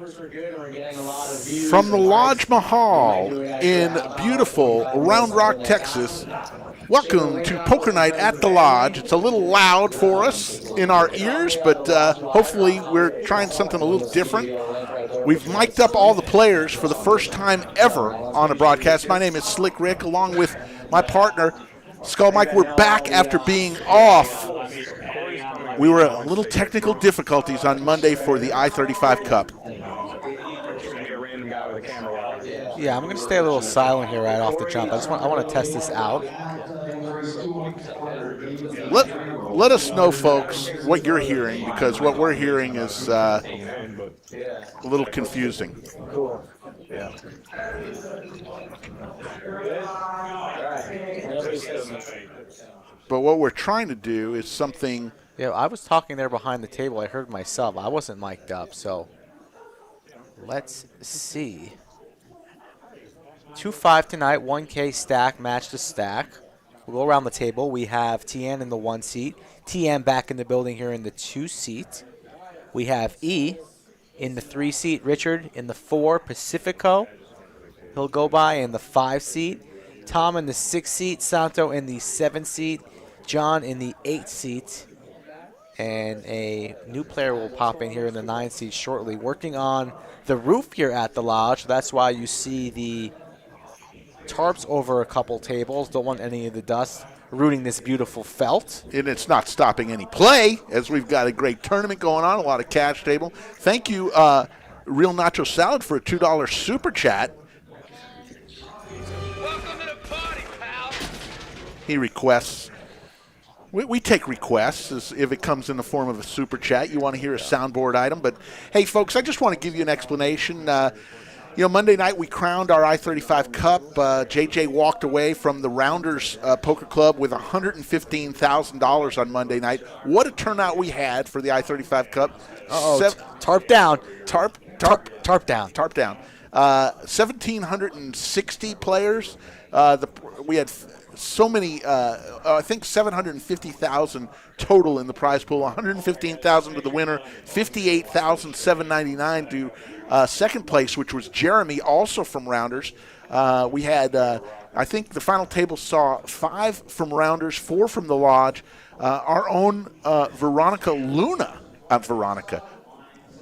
From the Lodge Mahal in beautiful Round Rock, Texas, welcome to Poker Night at the Lodge. It's a little loud for us in our ears, but hopefully we're trying something a little different. We've mic'd up all the players for the first time ever on a broadcast. My name is Slick Rick, along with my partner, Skull Mike. We're back after being off. We were a little technical difficulties on Monday for the I-35 Cup. Yeah, I'm going to stay a little silent here right off the jump. I want to test this out. Let us know, folks, what you're hearing, because what we're hearing is a little confusing. Yeah. But what we're trying to do is something. Yeah, I was talking there behind the table. I heard myself. I wasn't mic'd up, so let's see. 2-5 tonight, 1K stack, match to stack. We'll go around the table. We have TN in the 1 seat. TN back in the building here in the 2 seat. We have E in the 3 seat. Richard in the 4. Pacifico, he'll go by in the 5 seat. Tom in the 6 seat. Santo in the 7 seat. John in the 8 seat. And a new player will pop in here in the 9 seat shortly, working on the roof here at the Lodge. That's why you see the tarps over a couple tables. Don't want any of the dust rooting this beautiful felt. And it's not stopping any play, as we've got a great tournament going on, a lot of cash table. Thank you, Real Nacho Salad, for a $2 super chat. Welcome to the party, pal. He requests. We take requests if it comes in the form of a super chat. You want to hear a soundboard item. But, hey, folks, I just want to give you an explanation. Monday night we crowned our I-35 Cup. JJ walked away from the Rounders Poker Club with $115,000 on Monday night. What a turnout we had for the I-35 Cup. Tarp down. Tarp down. Tarp down. 1,760 players. We had so many, I think 750,000 total in the prize pool. 115,000 to the winner, 58,799 to second place, which was Jeremy, also from Rounders. We had, I think the final table saw 5 from Rounders, 4 from the Lodge. Our own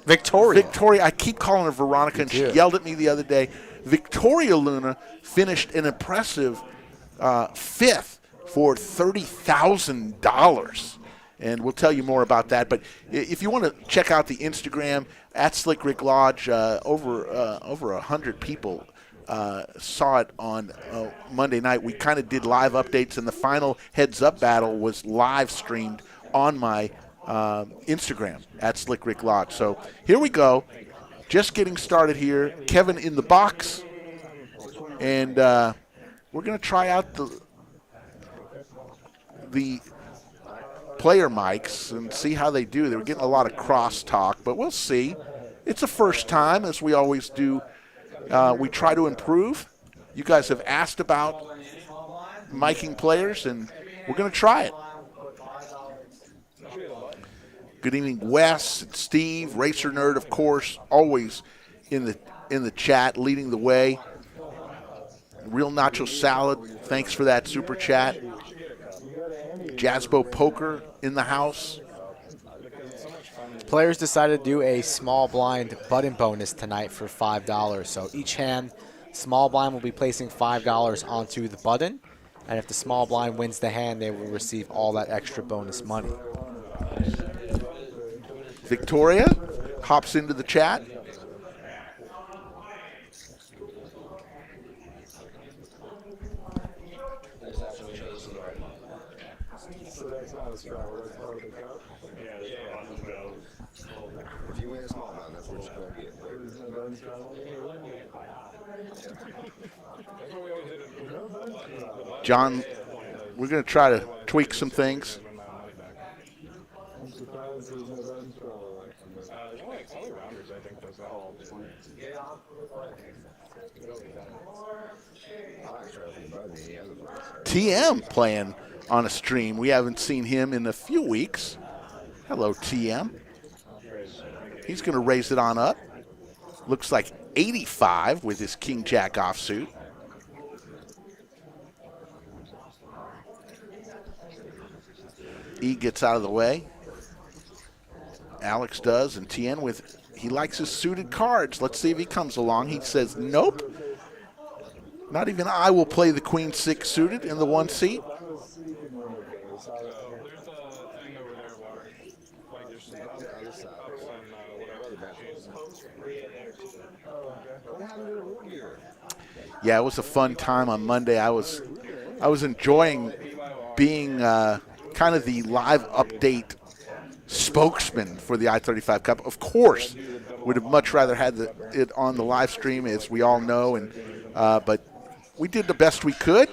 Victoria, I keep calling her Veronica, and she yelled at me the other day. Victoria Luna finished an impressive 5th for $30,000. And we'll tell you more about that. But if you want to check out the Instagram, at Slick Rick Lodge, over 100 people saw it on Monday night. We kind of did live updates, and the final heads-up battle was live streamed on my Instagram, at Slick Rick Lodge. So here we go. Just getting started here. Kevin in the box. And we're going to try out the player mics and see how they do. They were getting a lot of cross-talk, but we'll see. It's a first time, as we always do. We try to improve. You guys have asked about miking players, and we're going to try it. Good evening, Wes, and Steve, Racer Nerd, of course, always in the chat, leading the way. Real Nacho Salad, thanks for that super chat. Jazzbo Poker in the house. Players decided to do a small blind button bonus tonight for $5. So each hand, small blind will be placing $5 onto the button. And if the small blind wins the hand, they will receive all that extra bonus money. Victoria hops into the chat. If you win a small amount, that's what you're going to get. John, we're going to try to tweak some things. TM playing on a stream. We haven't seen him in a few weeks. Hello, TM. He's going to raise it on up. looks like 85 with his King Jack offsuit. E gets out of the way. Alex does, and Tien he likes his suited cards. Let's see if he comes along. He says, nope. Not even I will play the Queen 6 suited in the 1 seat. Yeah, it was a fun time on Monday. I was enjoying being kind of the live update spokesman for the I-35 Cup. Of course, would have much rather had it on the live stream, as we all know, and but we did the best we could,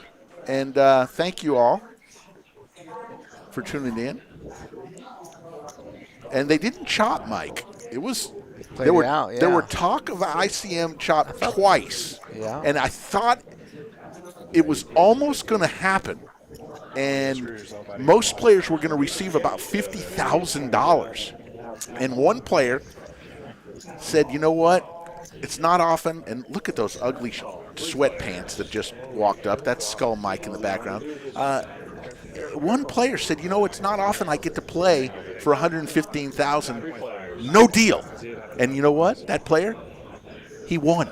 and thank you all for tuning in. And they didn't chop, Mike. It was there were talk of ICM chop twice, and I thought it was almost going to happen. And most players were going to receive about $50,000. And one player said, you know what? It's not often. And look at those ugly sweatpants that just walked up. That's Skull Mike in the background. One player said, you know, it's not often I get to play for $115,000. No deal. And you know what? That player, he won.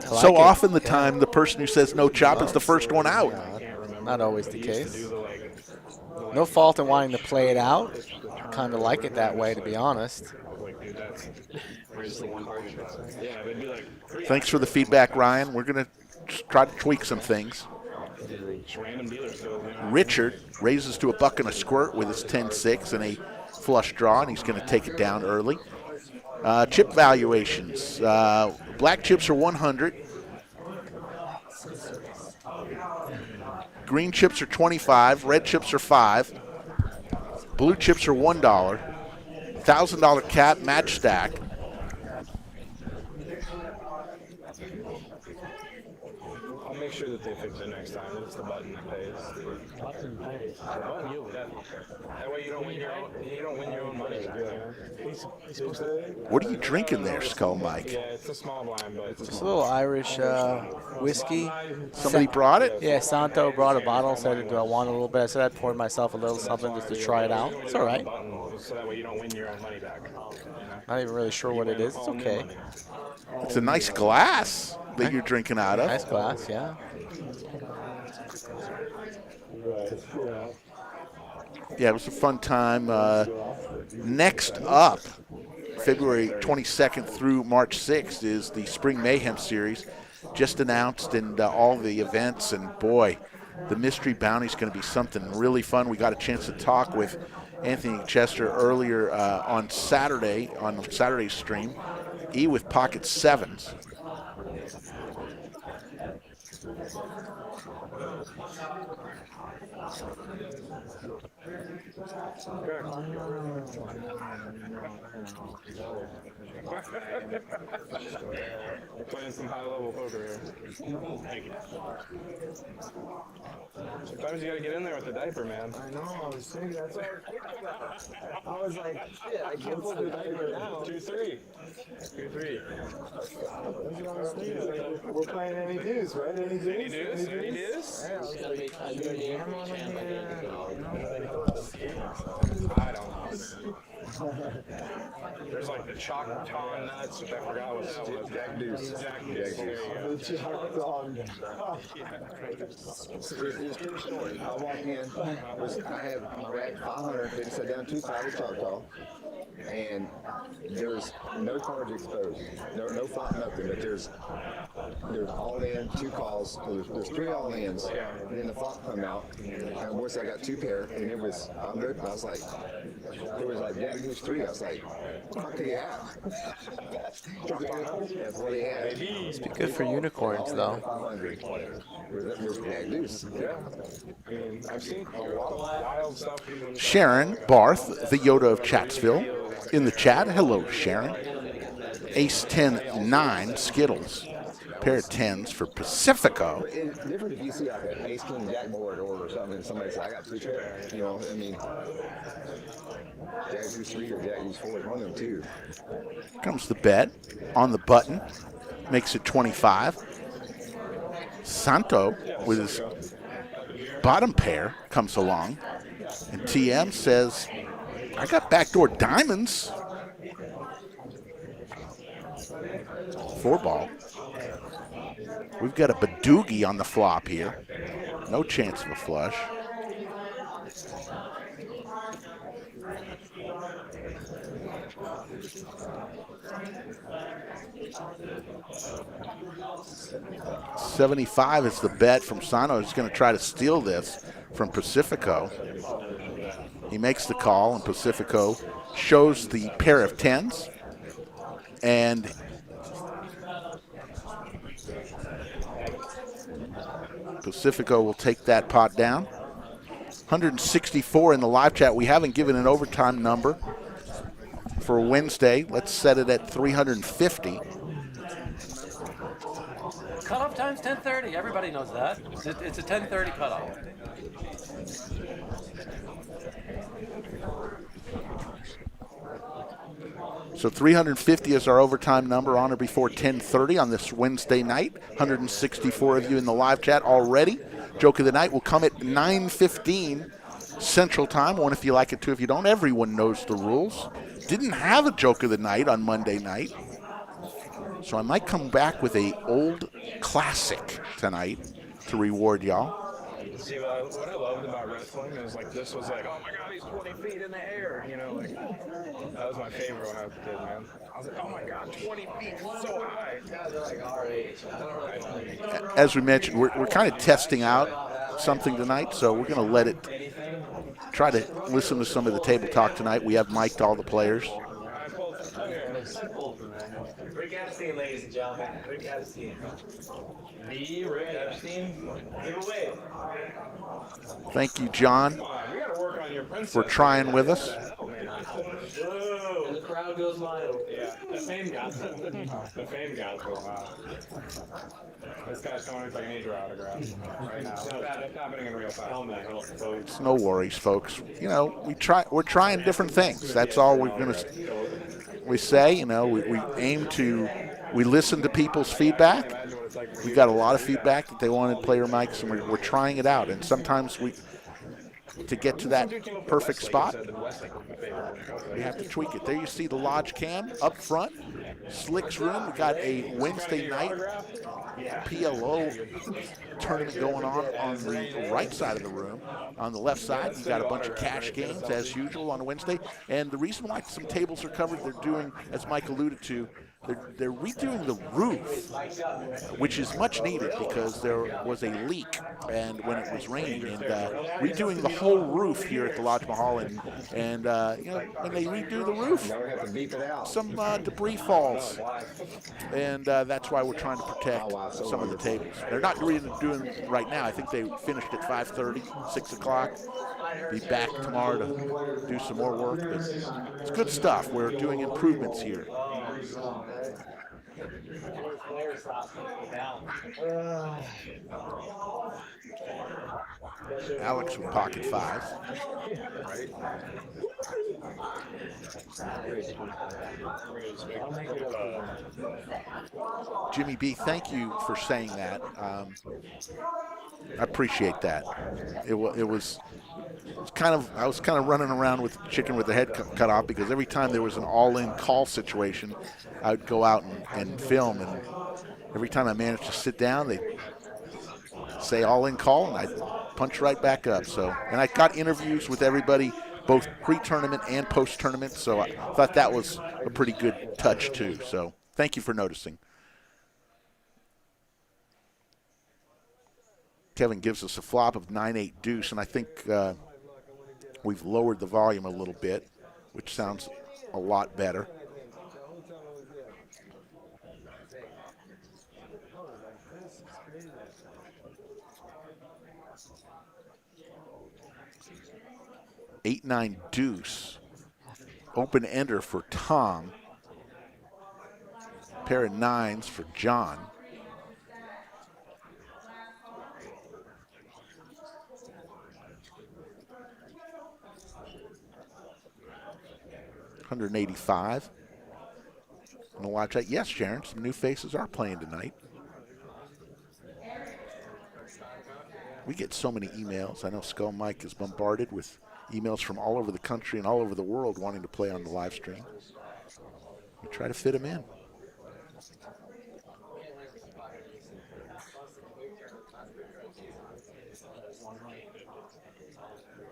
So often the time, the person who says no chop is the first one out. Not always the case. No fault in wanting to play it out. Kind of like it that way, to be honest. Thanks for the feedback, Ryan. We're going to try to tweak some things. Richard raises to $1 and a squirt with his 10-6 and a flush draw, and he's going to take it down early. Chip valuations. Black chips are 100. Green chips are 25. Red chips are 5. Blue chips are $1. $1,000 cap match stack. I'll make sure that they fix it next time. It's the button that pays. Button pays. That way you don't win your own money. What are you drinking there, Skull Mike? Yeah, it's a small blind, but it's a little Irish whiskey. Somebody brought it? Yeah, Santo brought a bottle, said, do I want a little bit? I said I'd pour myself a little something just to try it out. It's all right. So that way you don't win your own money back. Not even really sure what it is. It's okay. It's a nice glass that you're drinking out of. Nice glass, yeah. Yeah, it was a fun time. Next up, February 22nd through March 6th is the Spring Mayhem Series. Just announced, and all the events, and boy, the mystery bounty is going to be something really fun. We got a chance to talk with Anthony Chester earlier on Saturday's stream. E with pocket 7s. Playing some high-level poker here. Sometimes you gotta get in there with the diaper, man. I know, I was thinking that's what I was like, shit, I can't put the diaper now. 2-3. 2-3. That's what I was thinking. Like, we're playing any deuce, right? Any deuce? Any deuce? Any deuce? Yeah, I was like, I do a jam on it. I don't know. There's like the Choctaw nuts, which I forgot what that was. Jack deuce. Jack deuce. There you go. It's pretty story. I walk in, I have my rack 500, they set down 2-5 Choctaw, and there's no cards exposed, no flop, nothing, but there's all in, 2 calls, so there's 3 all ins, and then the flop come out, and of course I got 2 pair, and it was, I was like, it was like, yeah, it was 3, I was like, what do you have? That's what he had. It's good for unicorns, though. 500. There's Jack deuce. Yeah. I mean, I've seen a lot of wild stuff. Sharon Barth, the Yoda of Chatsville, in the chat. Hello, Sharon. Ace 10-9 Skittles. Pair of 10s for Pacifico. It's different if you see like an ace king jack board or something, and somebody say, I got 2 pairs. You know, I mean, jack use 3 or jack use 4, one of them 2. Comes the bet on the button, makes it 25. Santo with his bottom pair comes along, and TM says, I got backdoor diamonds. 4-ball. We've got a Badoogie on the flop here. No chance of a flush. $75 is the bet from Sano. He's going to try to steal this from Pacifico. He makes the call, and Pacifico shows the pair of 10s. And Pacifico will take that pot down. 164 in the live chat. We haven't given an overtime number for Wednesday. Let's set it at 350. Cutoff time's 10:30. Everybody knows that. It's a 10:30 cutoff. So 350 is our overtime number on or before 10:30 on this Wednesday night. 164 of you in the live chat already. Joke of the night will come at 9:15 Central Time. One if you like it, two if you don't. Everyone knows the rules. Didn't have a joke of the night on Monday night. So I might come back with a old classic tonight to reward y'all. See, what I loved about wrestling is like this was like, oh my God, he's 20 feet in the air. You know, like that was my favorite when I was a kid, man. I was like, oh my God, 20 feet, so high. Guys are like our age. As we mentioned, we're kind of testing out something tonight, so we're going to let it try to listen to some of the table talk tonight. We have mic'd all the players. Rick Epstein, ladies and gentlemen. Rick Epstein. The Rick Epstein giveaway. Thank you, John, We gotta work on your princess. for trying with us. And the crowd goes wild. Yeah, the fame got to him. The fame got to him. This guy's coming with like an Adrian autograph right now. It's happening in real time. It's no worries, folks. You know, we're trying different things. That's all we say. You know, we aim to, we listen to people's feedback. We got a lot of feedback that they wanted player mics, and we're trying it out. And sometimes to get to that perfect spot, we have to tweak it. There you see the lodge cam up front. Slick's room. We got a Wednesday night PLO tournament going on the right side of the room. On the left side, you got a bunch of cash games as usual on Wednesday. And the reason why some tables are covered, they're doing, as Mike alluded to, they're redoing the roof, which is much needed because there was a leak and when it was raining, and redoing the whole roof here at the Lodge Mahal, and you know, when they redo the roof, some debris falls, and that's why we're trying to protect some of the tables. They're not really doing it right now. I think they finished at 5:30, 6 o'clock. Be back tomorrow to do some more work, but it's good stuff. We're doing improvements here. Alex with pocket fives. Jimmy B, thank you for saying that. I appreciate that. It was kind of, I was kind of running around with chicken with the head cut off, because every time there was an all-in call situation, I would go out and film, and every time I managed to sit down, they say all-in call, and I'd punch right back up. So, and I got interviews with everybody, both pre-tournament and post-tournament, so I thought that was a pretty good touch too. So thank you for noticing. Kevin gives us a flop of 9-8 deuce, and I think we've lowered the volume a little bit, which sounds a lot better. Eight, 9 deuce. Open ender for Tom. Pair of nines for John. 185. I'm gonna watch that. Yes, Sharon, some new faces are playing tonight. We get so many emails. I know Skull Mike is bombarded with emails from all over the country and all over the world wanting to play on the live stream. We try to fit them in.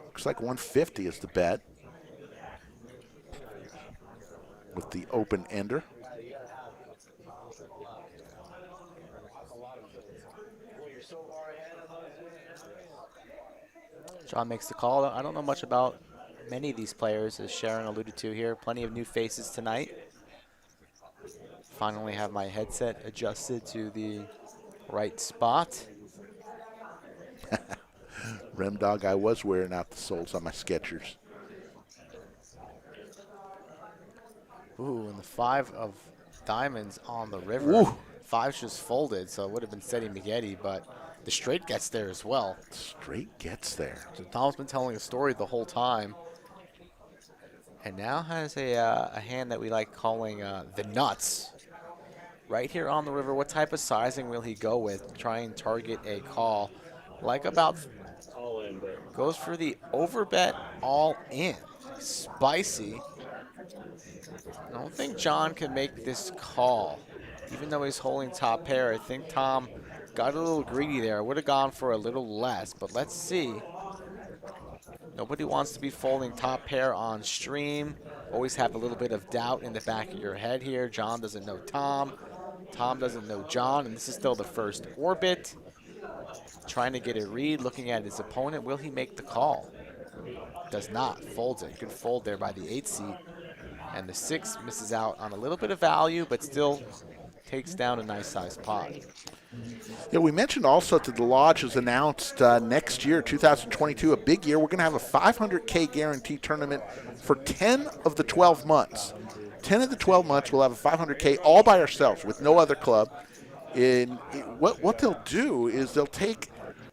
Looks like 150 is the bet with the open ender. John makes the call. I don't know much about many of these players, as Sharon alluded to here. Plenty of new faces tonight. Finally have my headset adjusted to the right spot. Rem Dog, I was wearing out the soles on my Skechers. Ooh, and the 5 of diamonds on the river. Ooh. 5's just folded, so it would have been Steady McGetty, but the straight gets there as well. Straight gets there. So Tom's been telling a story the whole time. And now has a hand that we like calling the nuts. Right here on the river, what type of sizing will he go with? Try and target a call. Like about, goes for the overbet all in. Spicy. I don't think John can make this call. Even though he's holding top pair, I think Tom got a little greedy there. Would have gone for a little less, but let's see. Nobody wants to be folding top pair on stream. Always have a little bit of doubt in the back of your head here. John doesn't know Tom. Tom doesn't know John, and this is still the first orbit. Trying to get a read, looking at his opponent. Will he make the call? Does not. Folds it. Good fold there by the 8 seat. And the 6 misses out on a little bit of value, but still takes down a nice sized pot. Yeah, we mentioned also that the Lodge has announced next year, 2022, a big year. We're going to have a $500K guarantee tournament for 10 of the 12 months. 10 of the 12 months, we'll have a $500K all by ourselves with no other club. What they'll do is they'll take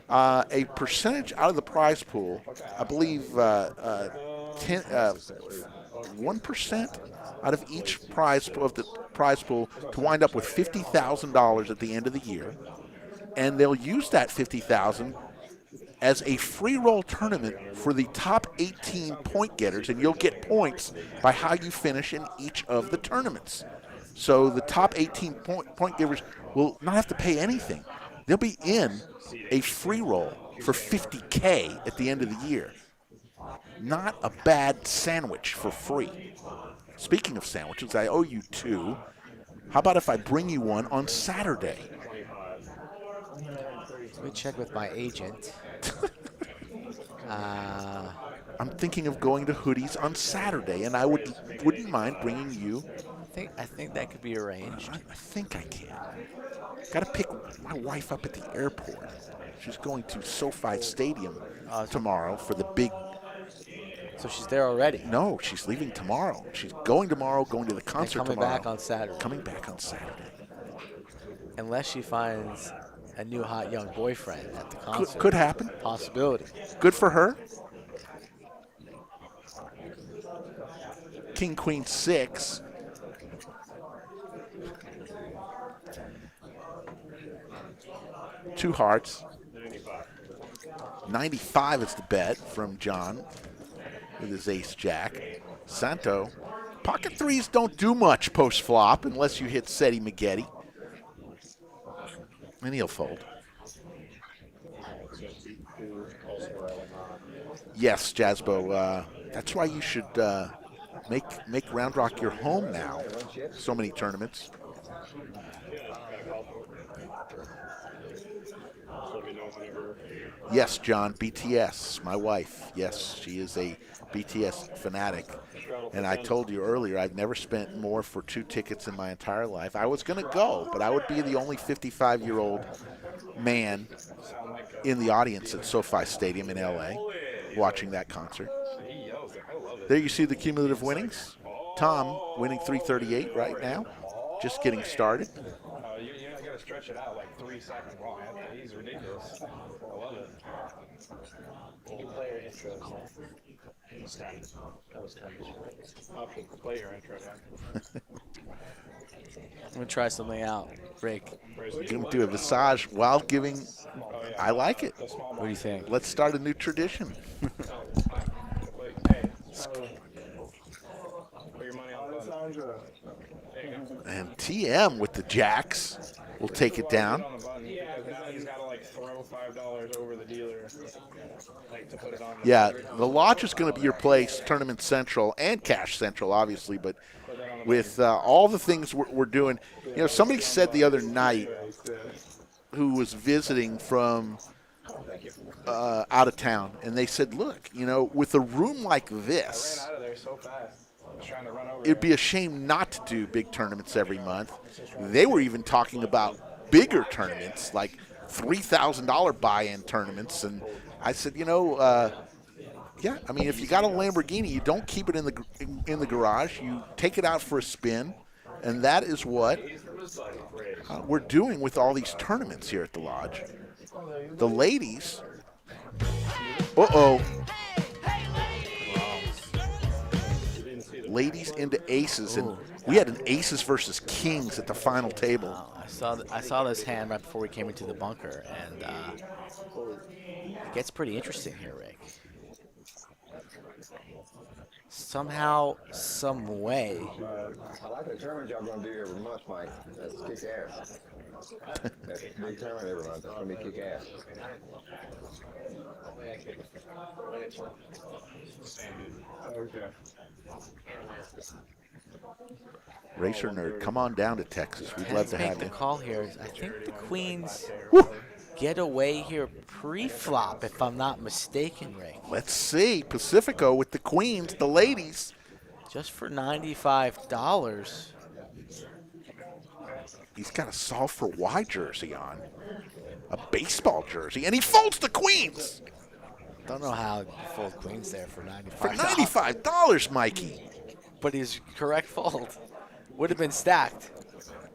a percentage out of the prize pool. I believe 1% out of each prize of the prize pool to wind up with $50,000 at the end of the year, and they'll use that $50,000 as a free roll tournament for the top 18 point getters, and you'll get points by how you finish in each of the tournaments. So the top 18 point givers will not have to pay anything. They'll be in a free roll for $50K at the end of the year. Not a bad sandwich for free. Speaking of sandwiches, I owe you 2. How about if I bring you one on Saturday? Let me check with my agent. I'm thinking of going to Hoodies on Saturday, and I wouldn't mind bringing you. I think that could be arranged. I think I can. Got to pick my wife up at the airport. She's going to SoFi Stadium tomorrow for the big. So she's there already? No, she's leaving tomorrow. She's going tomorrow, going to the concert coming tomorrow. Back on Saturday. Coming back on Saturday. Unless she finds a new hot young boyfriend at the concert. Could happen. Possibility. Good for her. King, Queen, 6. Two hearts. 95 is the bet from John with his ace jack. Santo. Pocket threes don't do much post flop unless you hit Seti McGetty. And he'll fold. Yes, Jazzbo. That's why you should make Round Rock your home now. So many tournaments. Yes, John, BTS, my wife. Yes, she is a BTS fanatic. And I told you earlier, I've never spent more for 2 tickets in my entire life. I was going to go, but I would be the only 55-year-old man in the audience at SoFi Stadium in L.A. watching that concert. There you see the cumulative winnings. Tom winning 338 right now, just getting started. You got to stretch it out like 3 seconds long. He's ridiculous. I love it. New player intros. I'll play your intro now. I'm going to try something out. Rick, We're going to do a massage while giving. I like it. what do you think? Let's start a new tradition. Hey, put your money on the button. There you go. And TM with the jacks will take it down. On the button, because now he's got to like throw $5 over the dealer, like to put it on. Yeah, the lodge is going to be your place, Tournament Central and Cash Central, obviously, but with all the things we're doing, you know, somebody said the other night who was visiting from out of town, and they said, look, you know, with a room like this, Out of there so fast. I was trying to run over it'd be a shame not to do big tournaments every month. They were even talking about bigger tournaments, like $3,000 buy-in tournaments, and I said, you know, yeah, I mean, if you got a Lamborghini, you don't keep it in the garage. You take it out for a spin, and that is what we're doing with all these tournaments here at the lodge. The ladies, ladies into aces, and we had an aces versus kings at the final table. I saw this hand right before we came into the bunker, and it gets pretty interesting here, Rick. Somehow, some way. I like the tournament y'all gonna do every month, Mike. That's kick ass. That's a big tournament every month. That's gonna be kick ass. Okay. Racer Nerd, come on down to Texas. We'd love to have The you. call here is, I think the queens Woo. get away here pre-flop, if I'm not mistaken, Rick. Let's see. Pacifico with the queens, the ladies. Just for $95. He's got a solve for Y jersey on, a baseball jersey, and he folds the queens Don't know how you fold queens there for $95. for $95, Mikey. But his correct fold would have been stacked.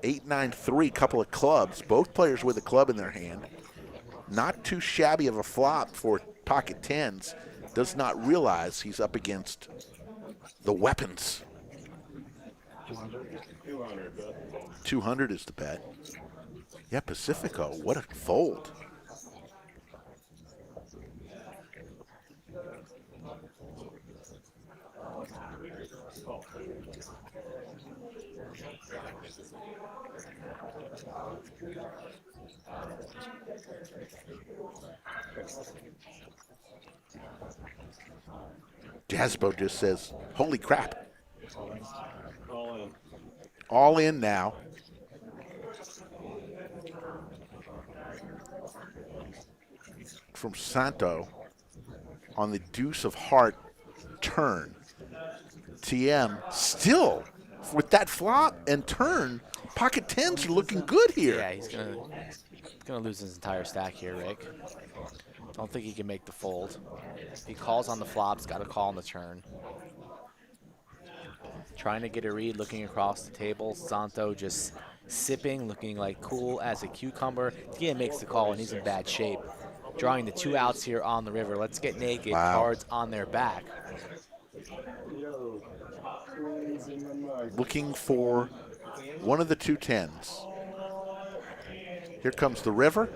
8-9-3, couple of clubs. Both players with a club in their hand. Not too shabby of a flop for pocket tens. Does not realize he's up against the weapons. 200 is the bet. Yeah, Pacifico, what a fold. Jasbo just says, holy crap. All in now. From Santo on the deuce of heart turn. TM still with that flop and turn. Pocket tens are looking good here. Yeah, he's gonna lose his entire stack here, Rick. Don't think he can make the fold. If he calls on the flops, got to call on the turn. Trying to get a read, looking across the table. Santo just sipping, looking like cool as a cucumber. Tia makes the call, and he's in bad shape. Drawing the two outs here on the river. Let's get naked. Wow. Cards on their back. Looking for one of the two tens. Here comes the river,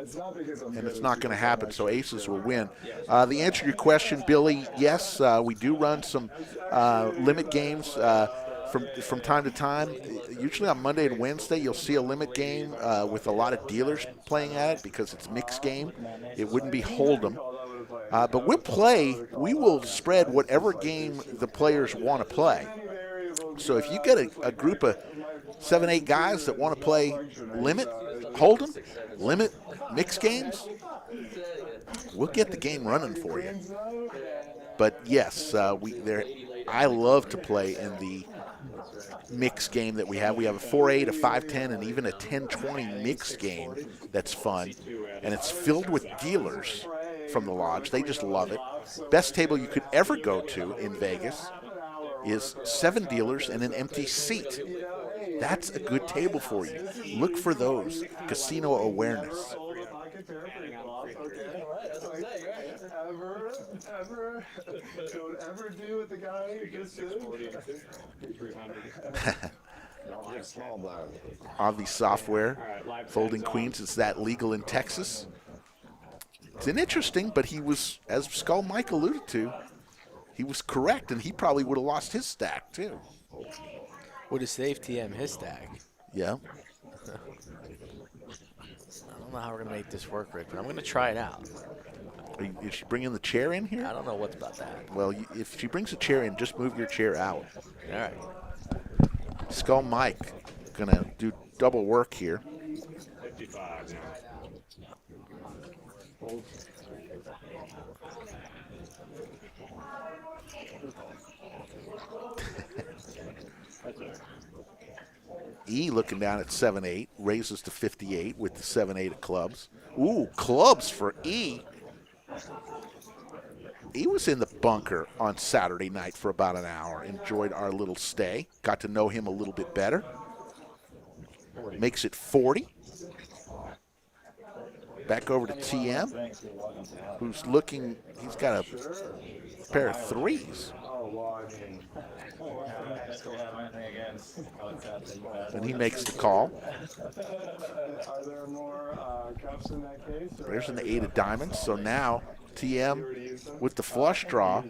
and it's not going to happen, so aces will win. The answer to your question, Billy, yes, we do run some limit games from time to time. Usually on Monday and Wednesday, you'll see a limit game with a lot of dealers playing at it because it's mixed game. It wouldn't be Hold'em. But we'll play, we will spread whatever game the players want to play. So if you get a group of 7, 8 guys that want to play limit, Hold'em, limit, mixed games, we'll get the game running for you. But yes, I love to play in the mixed game that we have. We have a 4-8, a 5-10, and even a 10-20 mixed game that's fun. And it's filled with dealers from the lodge. They just love it. Best table you could ever go to in Vegas is 7 dealers and an empty seat. That's a good table for you. Look for those. Casino awareness. ever it would ever do what the guy just did. Small blind. Avi Software, folding queens. Is that legal in Texas? It's an interesting, but he was, as Skull Mike alluded to, he was correct, and he probably would have lost his stack too. Would have saved TM his stack. Yeah. I don't know how we're going to make this work, Rick, but I'm going to try it out. Is she bringing the chair in here? I don't know what's about that. Well, if she brings a chair in, just move your chair out. All right. Skull Mike gonna do double work here. 55 now. E looking down at 7-8, raises to 58 with the 7-8 of clubs. Ooh, clubs for E. E was in the bunker on Saturday night for about an hour. Enjoyed our little stay. Got to know him a little bit better. Makes it 40. Back over to TM, who's looking, he's got a pair of threes. And he makes the call. Are there more cups in that case? There's an 8 of diamonds. So now TM with the flush draw.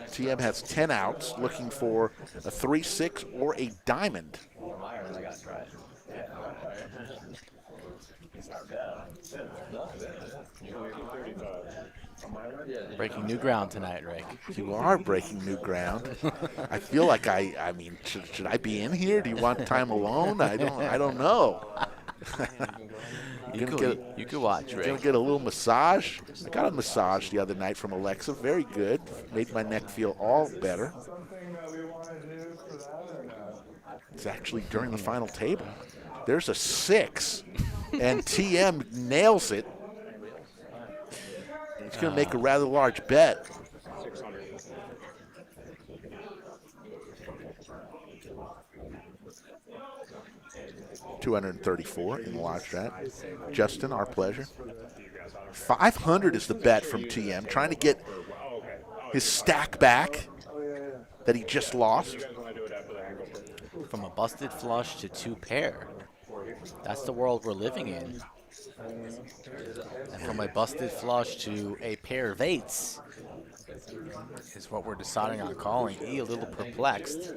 TM has 10 outs, looking for a 3-6 or a diamond. Breaking new ground tonight, Rick. You are breaking new ground. I feel like I mean, should I be in here? Do you want time alone? I don't know. You could watch, Rick. Gonna get a little massage. I got a massage the other night from Alexa. Very good. Made my neck feel all better. It's actually during the final table. There's a 6, and TM nails it. He's going to make a rather large bet. $234 in the live strat. Justin, our pleasure. 500 is the bet from TM, trying to get his stack back that he just lost. From a busted flush to 2 pair. That's the world we're living in. And from a busted flush to a pair of 8s is what we're deciding on calling. E a little perplexed.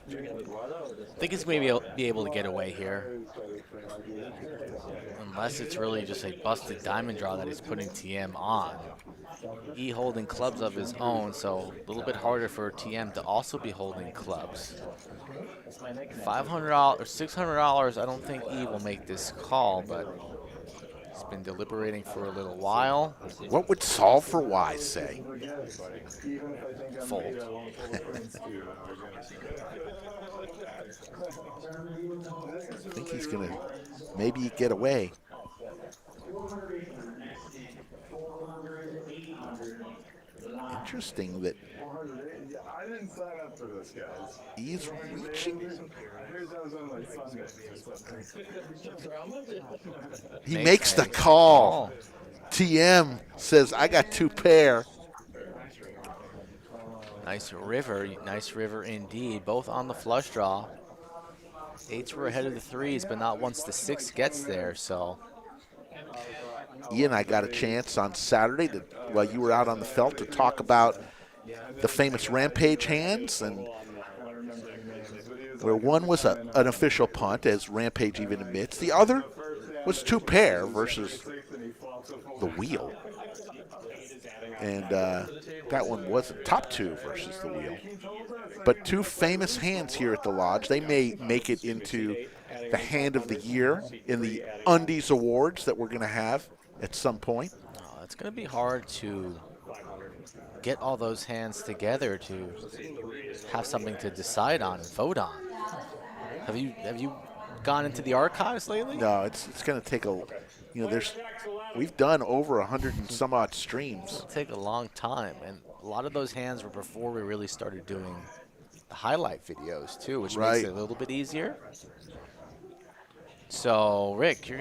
I think he's going to be able to get away here. Unless it's really just a busted diamond draw that he's putting TM on. E holding clubs of his own, so a little bit harder for TM to also be holding clubs. $500 or $600, I don't think E will make this call, but he's been deliberating for a little while. What would Solve for Wise say? Fold. I think he's going to maybe get away. Interesting that I didn't sign up for this, guys. he's reaching. He makes the call. TM says, I got 2 pair. Nice river indeed. Both on the flush draw. 8s were ahead of the 3s, but not once the 6 gets there, so. Ian and I got a chance on Saturday while you were out on the felt to talk about the famous Rampage hands, and where one was an official punt, as Rampage even admits. The other was 2 pair versus the wheel. And that one wasn't top 2 versus the wheel. But 2 famous hands here at the Lodge. They may make it into the hand of the year in the Undies Awards that we're going to have at some point. It's going to be hard to get all those hands together to have something to decide on and vote on. Have you gone into the archives lately? No, it's going to take we've done over 100 and some odd streams. It'll take a long time, and a lot of those hands were before we really started doing the highlight videos too, which makes it a little bit easier. So, Rick, you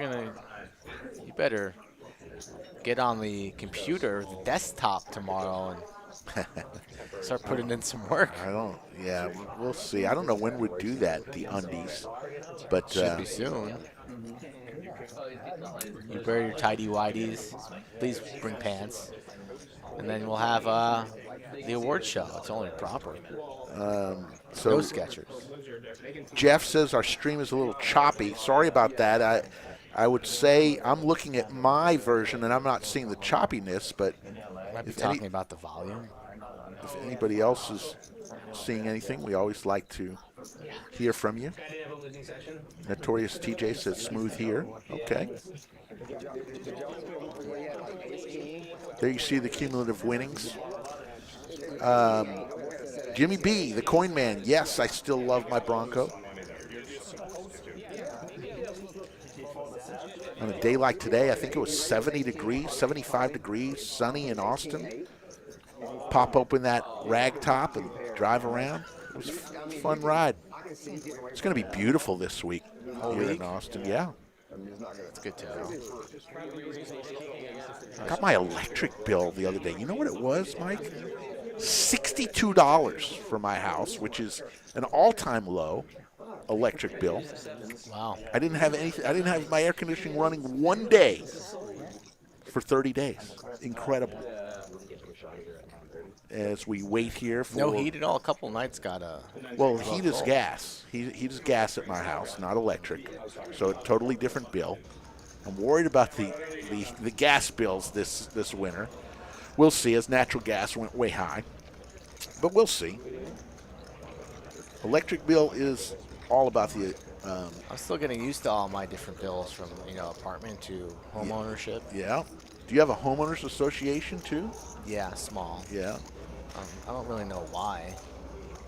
better get on the computer, the desktop tomorrow, and start putting in some work. I don't. Yeah, we'll see. I don't know when we'd do that. The undies, but Should be soon. You wear your tidy whities. Please bring pants. And then we'll have the award show. It's only proper. so No Skechers. Jeff says our stream is a little choppy. Sorry about that. I would say I'm looking at my version and I'm not seeing the choppiness, but Might be if talking about the volume. if anybody else is seeing anything, we always like to hear from you. Notorious TJ says smooth here. Okay. There you see the cumulative winnings. Jimmy B, the coin man. Yes, I still love my Bronco. On a day like today, I think it was 70 degrees, 75 degrees, sunny in Austin. Pop open that rag top and drive around. It was a fun ride. It's going to be beautiful this week here in Austin. Yeah. It's good to know. I got my electric bill the other day. You know what it was, Mike? $62 for my house, which is an all-time low electric bill. Wow. I didn't have anything. I didn't have my air conditioning running one day for 30 days. Incredible. As we wait here for No heat at all. A couple nights got a. Well, heat is gas. Heat is gas at my house, not electric. So a totally different bill. I'm worried about the gas bills this winter. We'll see, as natural gas went way high. But we'll see. Electric bill is all about the. I'm still getting used to all my different bills from apartment to home ownership. Yeah. Do you have a homeowners association too? Yeah, small. Yeah. I don't really know why.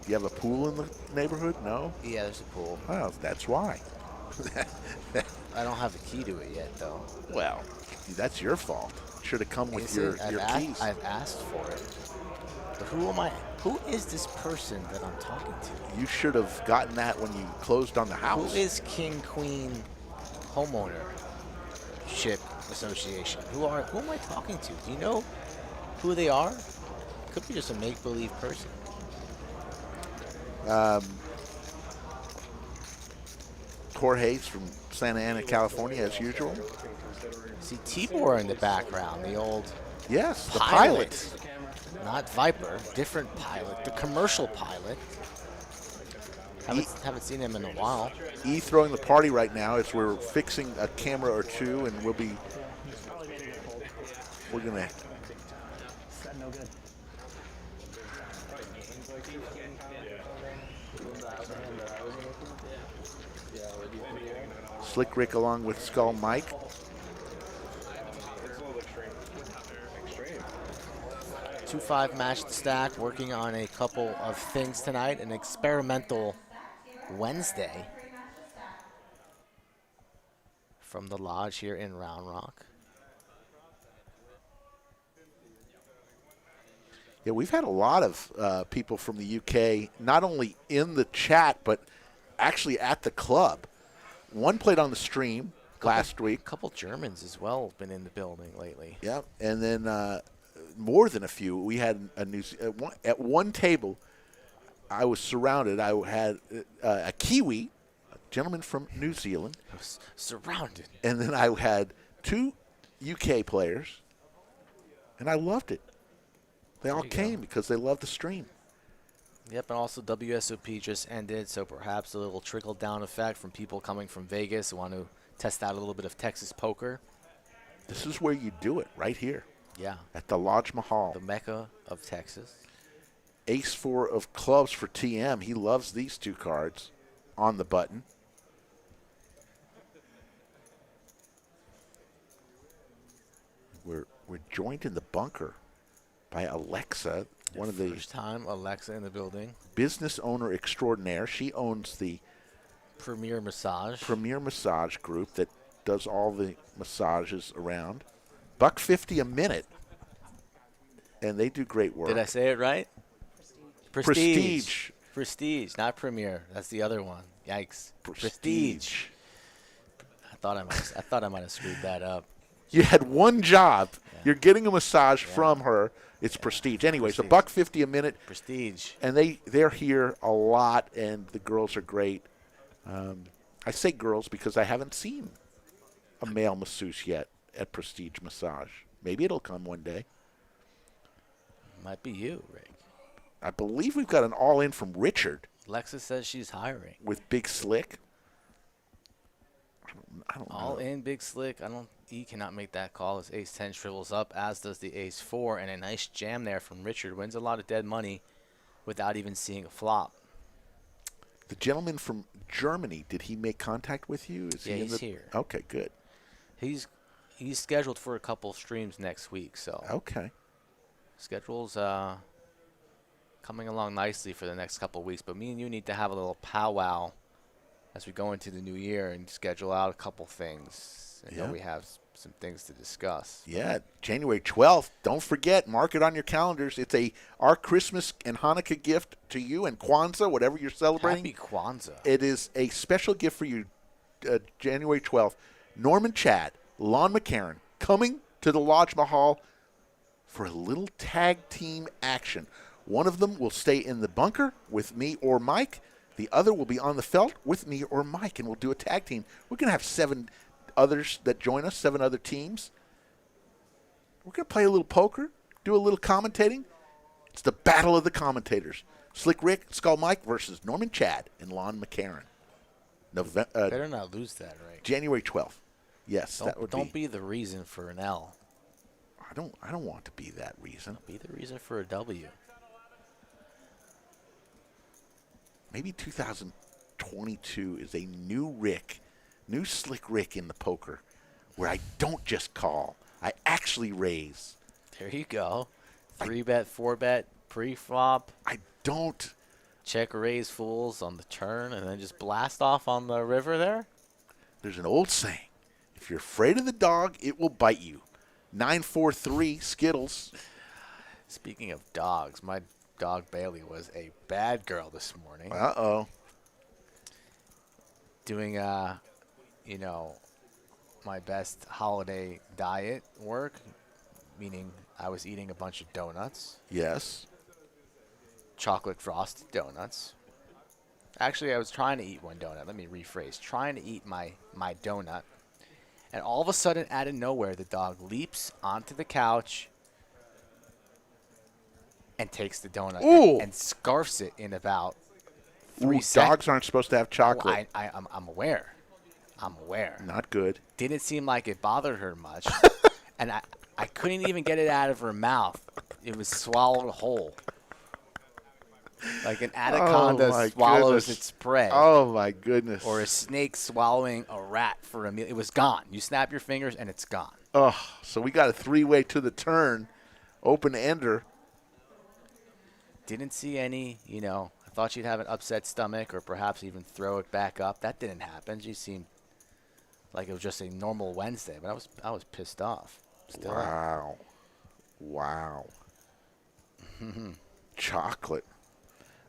Do you have a pool in the neighborhood? No? Yeah, there's a pool. Well, that's why. I don't have a key to it yet, though. Well, that's your fault. Should have come with your keys. I've asked for it. But who am I? Who is this person that I'm talking to? You should have gotten that when you closed on the house. Who is King Queen Homeownership Association? Who am I talking to? Do you know who they are? Could be just a make-believe person. Jorge's from Santa Ana, California, as usual. See Tibor in the background, the old Yes, the pilot. Not Viper, different pilot, the commercial pilot. Haven't seen him in a while. E throwing the party right now as we're fixing a camera or two, and we're gonna. Slick Rick along with Skull Mike. Extreme. 2-5 match the stack, working on a couple of things tonight. An experimental Wednesday from the lodge here in Round Rock. Yeah, we've had a lot of people from the UK, not only in the chat, but actually at the club. One played on the stream last week. A couple Germans as well have been in the building lately. Yep, and then more than a few. We had at one table. I was surrounded. I had a Kiwi, a gentleman from New Zealand. I was surrounded. And then I had two UK players, and I loved it. They all came because they loved the stream. Yep, and also WSOP just ended, so perhaps a little trickle-down effect from people coming from Vegas who want to test out a little bit of Texas poker. This is where you do it, right here. Yeah. At the Lodge Mahal. The Mecca of Texas. Ace-4 of clubs for TM. He loves these two cards on the button. We're joined in the bunker by Alexa, one of the First time Alexa in the building. business owner extraordinaire. She owns the Premier Massage. Premier Massage Group that does all the massages around. $150 a minute, and they do great work. Did I say it right? Prestige, not Premier. That's the other one. Yikes. Prestige. I thought I might have screwed that up. You had one job. Yeah. You're getting a massage from her. It's prestige. Anyways, Prestige. $1.50 a minute. Prestige. And they're here a lot, and the girls are great. I say girls because I haven't seen a male masseuse yet at Prestige Massage. Maybe it'll come one day. Might be you, Rick. I believe we've got an all-in from Richard Lexa says she's hiring. with Big Slick. I don't know. All in, Big Slick. He cannot make that call as ace-10 shrivels up, as does the ace-4. And a nice jam there from Richard. Wins a lot of dead money without even seeing a flop. The gentleman from Germany, did he make contact with you? Is Yeah, he in he's the... here. Okay, good. He's scheduled for a couple streams next week, so Okay. schedule's coming along nicely for the next couple of weeks. But me and you need to have a little powwow as we go into the new year and schedule out a couple things. I know Yeah. we have some things to discuss. Yeah, January 12th. Don't forget, mark it on your calendars. It's our Christmas and Hanukkah gift to you, and Kwanzaa, whatever you're celebrating. Happy Kwanzaa. It is a special gift for you, January 12th. Norman Chad, Lon McCarron, coming to the Lodge Mahal for a little tag team action. One of them will stay in the bunker with me or Mike. The other will be on the felt with me or Mike, and we'll do a tag team. We're going to have 7 others that join us, 7 other teams. We're going to play a little poker, do a little commentating. It's the battle of the commentators. Slick Rick, Skull Mike versus Norman Chad and Lon McCarron. Better not lose that, right? January 12th. Yes, that would Don't be the reason for an L. I don't want to be that reason. Be the reason for a W. Maybe 2022 is a new Rick, new Slick Rick in the poker, where I don't just call, I actually raise. There you go. 3-bet, 4-bet, pre-flop. I don't. Check raise fools on the turn and then just blast off on the river there. There's an old saying: if you're afraid of the dog, it will bite you. 943 Skittles. Speaking of dogs, my dog Bailey was a bad girl this morning. Uh-oh. Doing, my best holiday diet work, meaning I was eating a bunch of donuts, Yes. chocolate frosted donuts. Actually, I was trying to eat one donut. Let me rephrase. Trying to eat my donut. And all of a sudden, out of nowhere, the dog leaps onto the couch and takes the donut and scarfs it in about 3 seconds. Dogs aren't supposed to have chocolate. I'm aware. I'm aware. Not good. Didn't seem like it bothered her much. And I couldn't even get it out of her mouth. It was swallowed whole. Like an anaconda swallows its prey. Oh, my goodness. Or a snake swallowing a rat for a meal. It was gone. You snap your fingers and it's gone. Oh, so we got a 3-way to the turn, open-ender. Didn't see any, I thought she'd have an upset stomach or perhaps even throw it back up. That didn't happen. She seemed like it was just a normal Wednesday, but I was pissed off. Still am. Wow. Chocolate.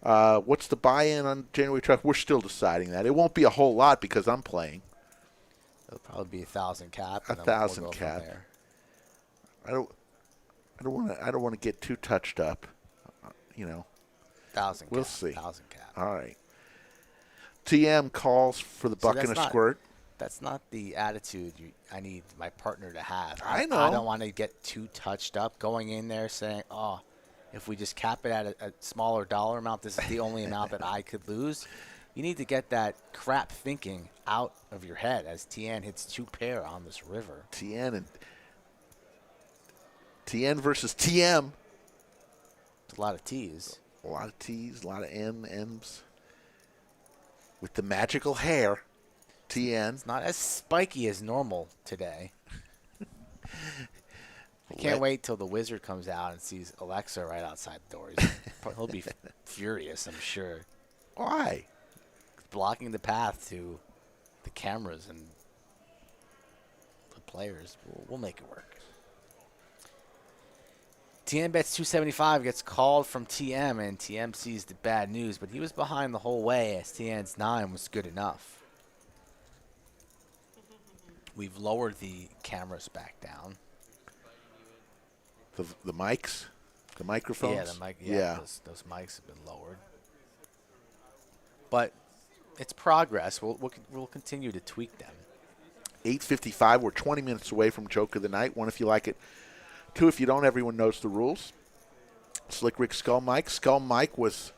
What's the buy-in on January 12th? We're still deciding that. It won't be a whole lot because I'm playing. It'll probably be 1,000 cap. A 1,000 cap. I don't want to get too touched up. 1,000 cap. We'll see. 1,000 cap. All right. TM calls for the buck and a squirt. That's not the attitude I need my partner to have. I know. I don't want to get too touched up going in there saying, if we just cap it at a smaller dollar amount, this is the only amount that I could lose. You need to get that crap thinking out of your head as Tien hits 2 pair on this river. Tien versus TM. It's a lot of T's. A lot of T's, a lot of M's. With the magical hair, Tien. It's not as spiky as normal today. I can't wait till the wizard comes out and sees Alexa right outside the door. He'll be furious, I'm sure. Why? Blocking the path to the cameras and the players. We'll make it work. TM bets 275, gets called from TM, and TM sees the bad news, but he was behind the whole way as TN's 9 was good enough. we've lowered the cameras back down. The mics, the microphones. Yeah, the mic. Yeah, those mics have been lowered. But it's progress. We'll continue to tweak them. 8:55. We're 20 minutes away from Joke of the Night. One, if you like it. Two, if you don't, everyone knows the rules. Slick Rick Skull Mike. Skull Mike was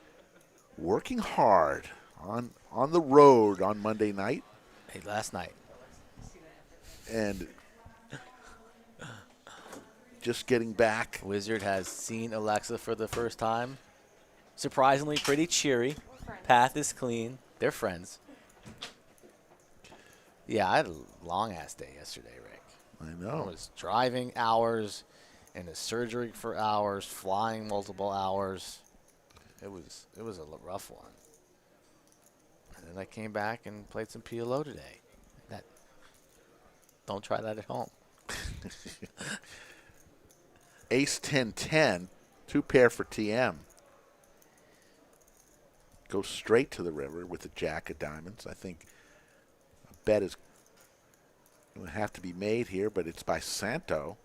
working hard on the road on Monday night. Hey, last night. And just getting back. Wizard has seen Alexa for the first time. Surprisingly pretty cheery. Path is clean. They're friends. Yeah, I had a long-ass day yesterday, Rick. I I know. was driving hours, in a surgery for hours, flying multiple hours. It was a rough one. And then I came back and played some PLO today. Don't try that at home. Ace 10-10, 2 pair for TM. Goes straight to the river with the jack of diamonds. I think a bet is going to have to be made here, but it's by Santo.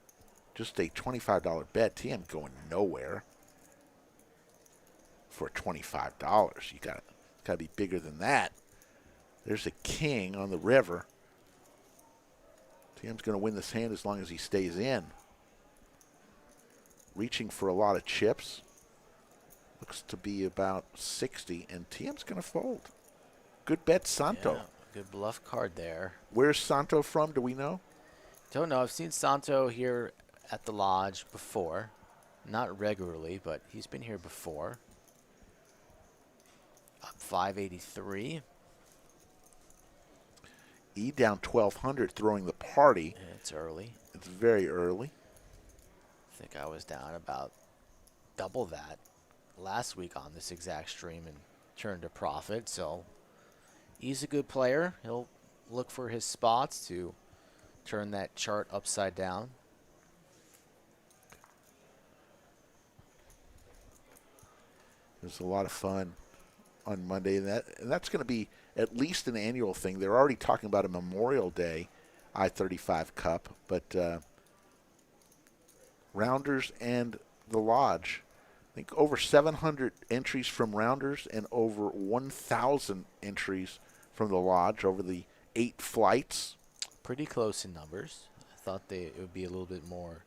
Just a $25 bet. TM going nowhere for $25. You got to be bigger than that. There's a king on the river. TM's going to win this hand as long as he stays in. Reaching for a lot of chips. Looks to be about 60, and TM's going to fold. Good bet, Santo. Yeah, good bluff card there. Where's Santo from? Do we know? Don't know. I've seen Santo here at the lodge before. Not regularly, but he's been here before. Up 583. E down 1,200, throwing the party. Yeah, it's early. It's very early. I think I was down about double that last week on this exact stream and turned a profit. So he's a good player. He'll look for his spots to turn that chart upside down. It was a lot of fun on Monday, and that's going to be at least an annual thing. They're already talking about a Memorial Day I-35 Cup, but Rounders and the Lodge, I think over 700 entries from Rounders and over 1,000 entries from the Lodge over the 8 flights. Pretty close in numbers. I thought it would be a little bit more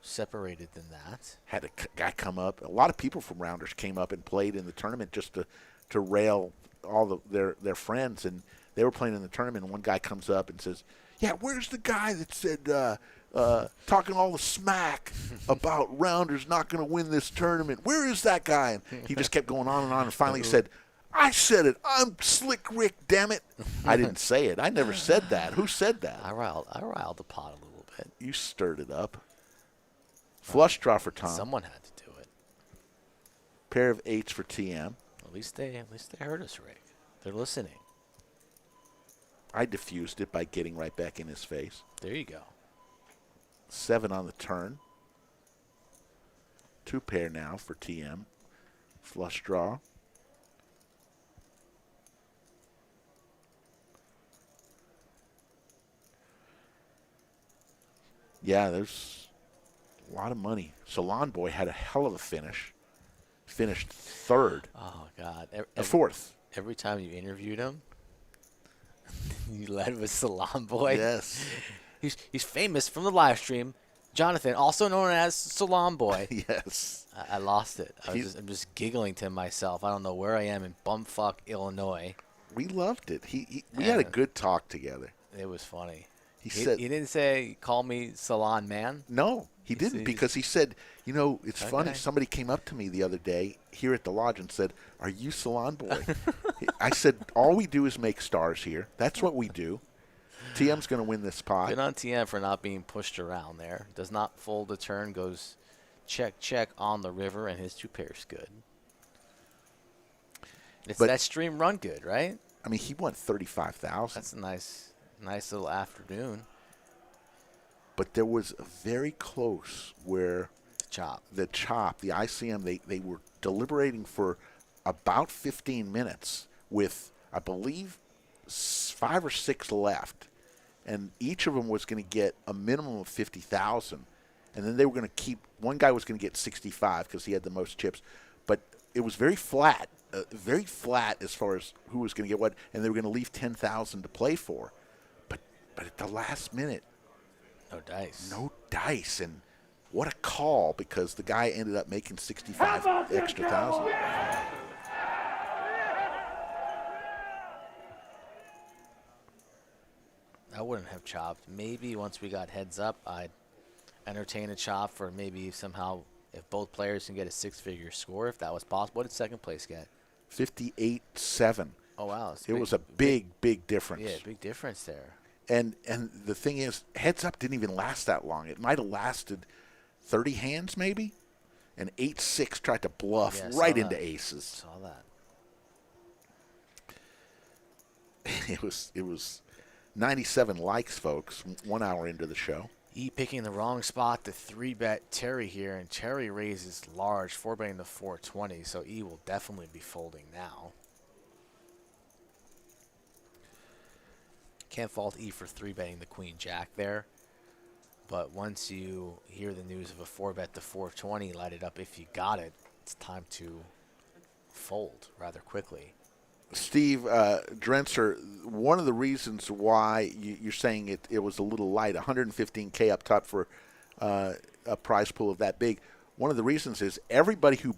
separated than that. Had a guy come up. A lot of people from Rounders came up and played in the tournament just to rail all their friends, and they were playing in the tournament, and one guy comes up and says, yeah, where's the guy that said talking all the smack about Rounders not going to win this tournament? Where is that guy? And he just kept going on, and finally he said, I said it. I'm Slick Rick, damn it. I didn't say it. I never said that. Who said that? I riled the pot a little bit. You stirred it up. Flush draw for Tom. Someone had to do it. Pair of 8s for TM. At least they heard us, Rick. They're listening. I diffused it by getting right back in his face. There you go. 7 on the turn. 2 pair now for TM. Flush draw. Yeah, there's a lot of money. Salon Boy had a hell of a finish. Finished 3rd. Oh, God. 4th. Every time you interviewed him, you led with Salon Boy. Yes. He's famous from the live stream. Jonathan, also known as Salon Boy. Yes. I lost it. I'm just giggling to myself. I don't know where I am in bumfuck Illinois. We loved it. We had a good talk together. It was funny. He said, he didn't say, call me Salon Man. No, he didn't, because he said, it's Okay. funny. Somebody came up to me the other day here at the lodge and said, are you Salon Boy? I said, all we do is make stars here. That's what we do. TM's going to win this pot. Good on TM for not being pushed around there. Does not fold a turn, goes check, check on the river, and his 2 pairs good. It's But- that stream run good, right? I mean, he won $35,000. That's a nice little afternoon. But there was a very close where The chop. the ICM, they were deliberating for about 15 minutes with, I believe, 5 or 6 left. and each of them was going to get a minimum of 50,000, and then they were going to keep. One guy was going to get 65 because he had the most chips, but it was very flat as far as who was going to get what, and they were going to leave 10,000 to play for, but at the last minute, no dice, and what a call, because the guy ended up making 65 extra thousand. I wouldn't have chopped. Maybe once we got heads up, I'd entertain a chop for maybe somehow if both players can get a six-figure score, if that was possible. What did second place get? 58-7. Oh, wow. It was a big difference. Yeah, big difference there. And the thing is, heads up didn't even last that long. It might have lasted 30 hands maybe, and 8-6 tried to bluff right into aces. Saw that. It was 97 likes, folks, 1 hour into the show. E picking the wrong spot to 3-bet Terry here, and Terry raises large, 4-betting the 420, so E will definitely be folding now. Can't fault E for 3-betting the queen jack there, but once you hear the news of a 4-bet to 420, light it up if you got it, it's time to fold rather quickly. Steve Drenser, one of the reasons why you're saying it was a little light, 115K up top for a prize pool of that big, one of the reasons is everybody who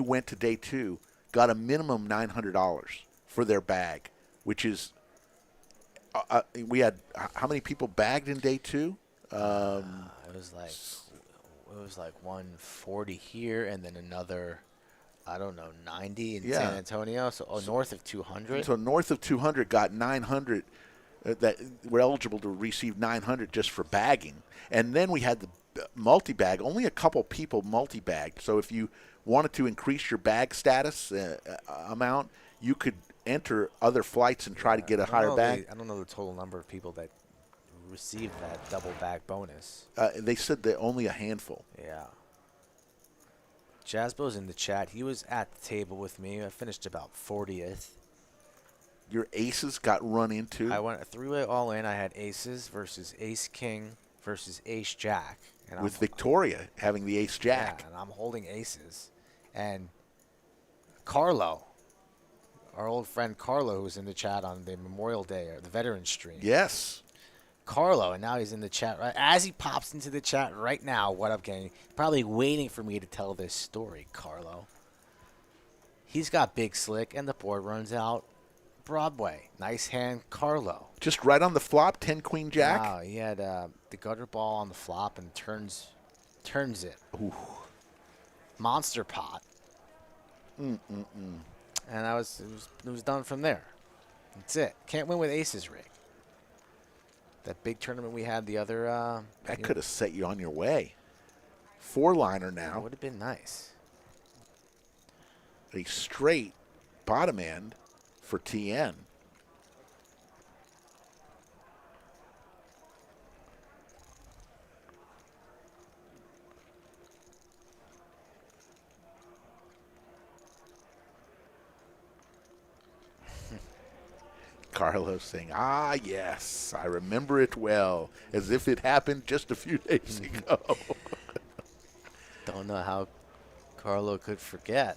went to day two got a minimum $900 for their bag, which is, we had, how many people bagged in day two? It was like 140 here, and then another, I don't know, 90 in San Antonio, so north of 200. So north of 200 got 900 that were eligible to receive 900 just for bagging. And then we had the multi-bag. Only a couple people multi-bagged. So if you wanted to increase your bag status amount, you could enter other flights and try to get a higher bag. I don't know the total number of people that received that double bag bonus. They said that only a handful. Yeah. Jazzbo's in the chat. He was at the table with me. I finished about 40th. Your aces got run into? I went a three-way all-in. I had aces versus ace-king versus ace-jack. With Victoria having the ace-jack. Yeah, and I'm holding aces. And Carlo, our old friend Carlo, who's in the chat on the Memorial Day or the Veterans stream. Yes. Carlo, and now he's in the chat right as he pops into the chat right now. What up, gang? Probably waiting for me to tell this story, Carlo. He's got big slick, and the board runs out Broadway. Nice hand, Carlo. Just right on the flop, 10 queen jack. Wow, he had the gutter ball on the flop and turns it. Ooh. Monster pot. And it was done from there. That's it. Can't win with aces, Rick. That big tournament we had the other... that could have set you on your way. 4-liner now. Would have been nice. A straight bottom end for TN. Carlos saying, ah, yes, I remember it well, as if it happened just a few days ago. Don't know how Carlo could forget.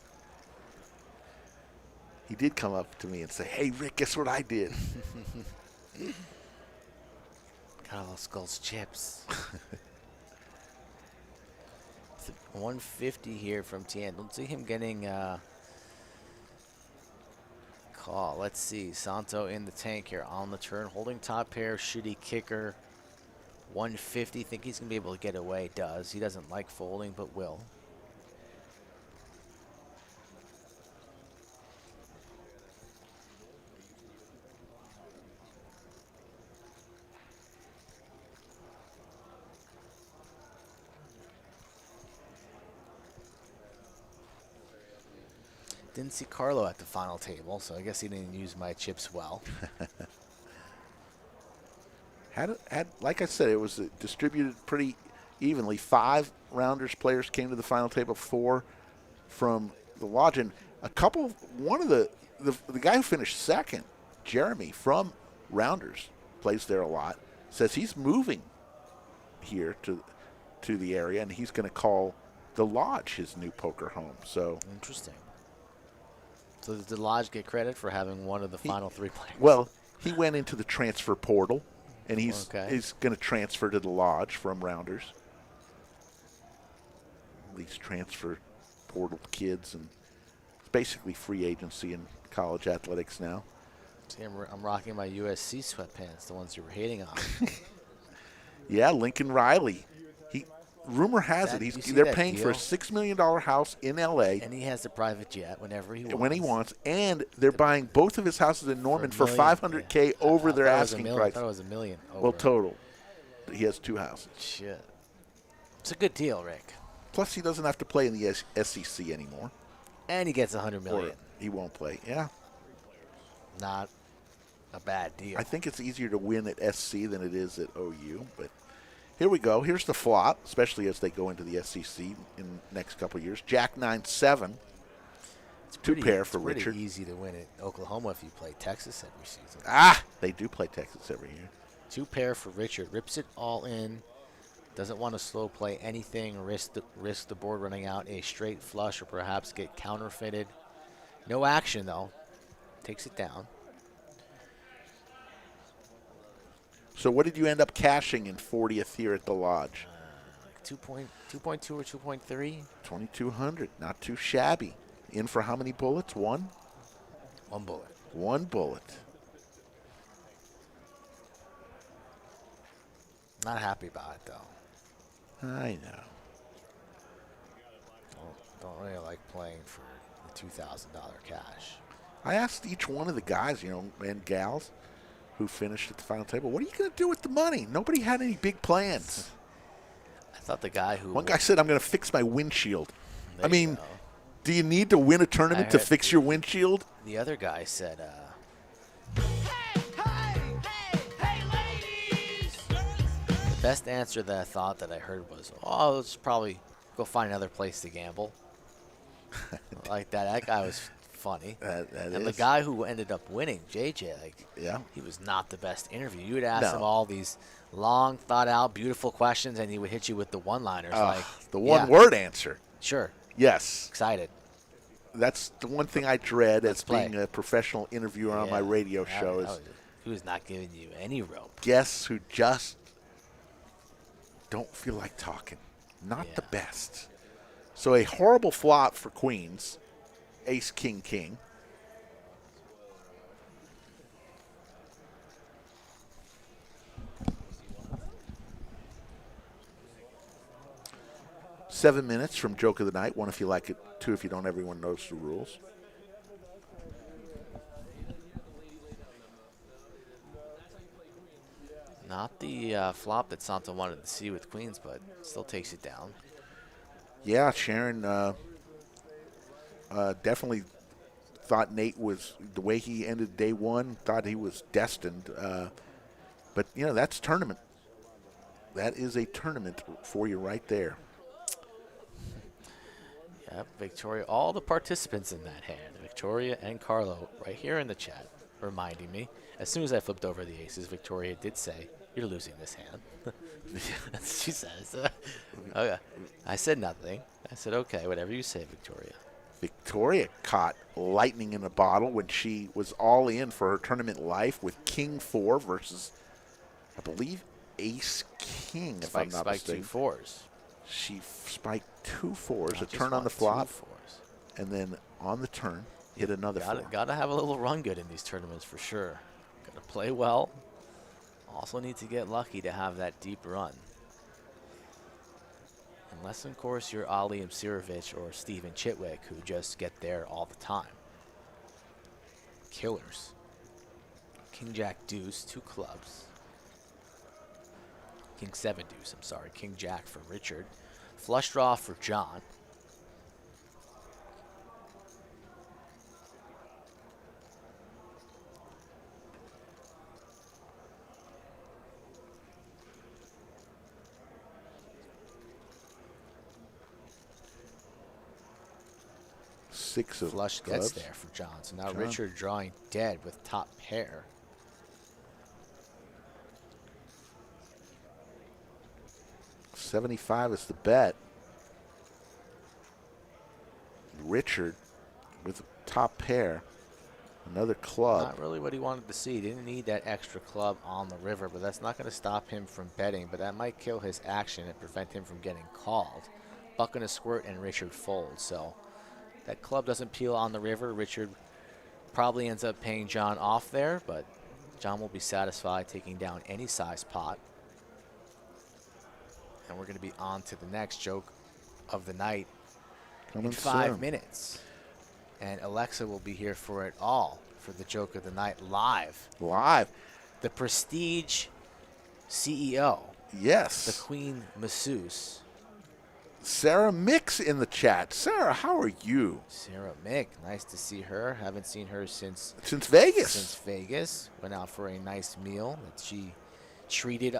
He did come up to me and say, hey, Rick, guess what I did? Carlos Skull's chips. 150 here from Tien. Don't see him getting call. Let's see. Santo in the tank here on the turn. Holding top pair. Shitty kicker. 150. Think he's going to be able to get away. Does. He doesn't like folding, but will. Didn't see Carlo at the final table, so I guess he didn't use my chips well. Like I said, it was distributed pretty evenly. 5 rounders players came to the final table, 4 from the lodge, and one of the guy who finished second, Jeremy from rounders, plays there a lot, says he's moving here to the area, and he's going to call the Lodge his new poker home. So interesting. So does the Lodge get credit for having one of the final 3 players? Well, he went into the transfer portal, and he's Okay. going to transfer to the Lodge from Rounders. These transfer portal kids, and it's basically free agency in college athletics now. See, I'm rocking my USC sweatpants, the ones you were hating on. Yeah, Lincoln Riley. Rumor has You it see they're that paying for a deal? $6 million house in L.A. And he has the private jet whenever he wants. when he wants, and they're buying both of his houses in Norman for $1 million. $500K Yeah. over I their thought it was asking $1 million. price. I thought it was $1 million. Well, over. total. He has 2 houses. Shit. It's a good deal, Rick. Plus, he doesn't have to play in the SEC anymore. And he gets $100 million. Or he won't play. Yeah. Not a bad deal. I think it's easier to win at SC than it is at OU, but here we go. Here's the flop, especially as they go into the SEC in the next couple of years. Jack 9-7. It's 2 pair for it's pretty Richard. easy to win at Oklahoma if you play Texas every season. They do play Texas every year. 2 pair for Richard. Rips it all in. Doesn't want to slow play anything. Risk the board running out a straight flush or perhaps get counterfeited. No action, though. Takes it down. So what did you end up cashing in 40th here at the Lodge? 2.2 or 2.3. 2,200. Not too shabby. In for how many bullets? 1? 1 bullet. 1 bullet. Not happy about it, though. I know. Don't really like playing for the $2,000 cash. I asked each one of the guys, and gals who finished at the final table, what are you going to do with the money? Nobody had any big plans. I thought the guy who... One guy said, I'm going to fix my windshield. There I you mean, go. do you need to win a tournament to heard- fix your windshield? The other guy said, the best answer that I thought that I heard was, let's probably go find another place to gamble. Like that. That guy was funny. And the guy who ended up winning, JJ, Yeah. he was not the best interview. You would ask No. him all these long, thought-out, beautiful questions, and he would hit you with the one-liners. The one-word answer. Sure. Yes. Excited. That's the one thing I dread Let's as play. being a professional interviewer on my radio show is he was not giving you any rope. guests who just don't feel like talking. Not Yeah. the best. So a horrible flop for Queens. Ace, King, King. Seven minutes from Joke of the Night. 1 if you like it, 2 if you don't. Everyone knows the rules. Not the flop that Santa wanted to see with Queens, but still takes it down. Yeah, Sharon definitely thought Nate was, the way he ended day 1, thought he was destined. But, that's tournament. That is a tournament for you right there. Yep, Victoria, all the participants in that hand, Victoria and Carlo, right here in the chat, reminding me. As soon as I flipped over the aces, Victoria did say, "You're losing this hand." She says. Okay. I said nothing. I said, okay, whatever you say, Victoria. Victoria caught lightning in a bottle when she was all in for her tournament life with King 4 versus, I believe, Ace King, if I'm not Spike 2 mistaken. 4s. She spiked 2 4s, a Not just turn on one, the 2 flop, 4s. and then on the turn, hit another 4. Gotta have a little run good in these tournaments for sure. Gotta play well. Also need to get lucky to have that deep run. Unless, of course, you're Ali Imsirovic or Steven Chitwick, who just get there all the time. Killers. King Jack Deuce, 2 clubs. King 7 Deuce, I'm sorry. King Jack for Richard. Flush draw for John. Six of Flush clubs. gets there for John. So now John. Richard drawing dead with top pair. $75 is the bet. Richard with the top pair. Another club. Not really what he wanted to see. He didn't need that extra club on the river, but that's not going to stop him from betting. But that might kill his action and prevent him from getting called. Buck and a squirt, and Richard folds. So that club doesn't peel on the river. Richard probably ends up paying John off there, but John will be satisfied taking down any size pot. And we're going to be on to the next joke of the night Coming in 5 soon. minutes. And Alexa will be here for it all for the joke of the night live. Live. The Prestige CEO, Yes. the Queen Masseuse, Sarah Mix in the chat. Sarah, how are you? Sarah Mick. Nice to see her. Haven't seen her since Since Vegas. Vegas. Went out for a nice meal that she treated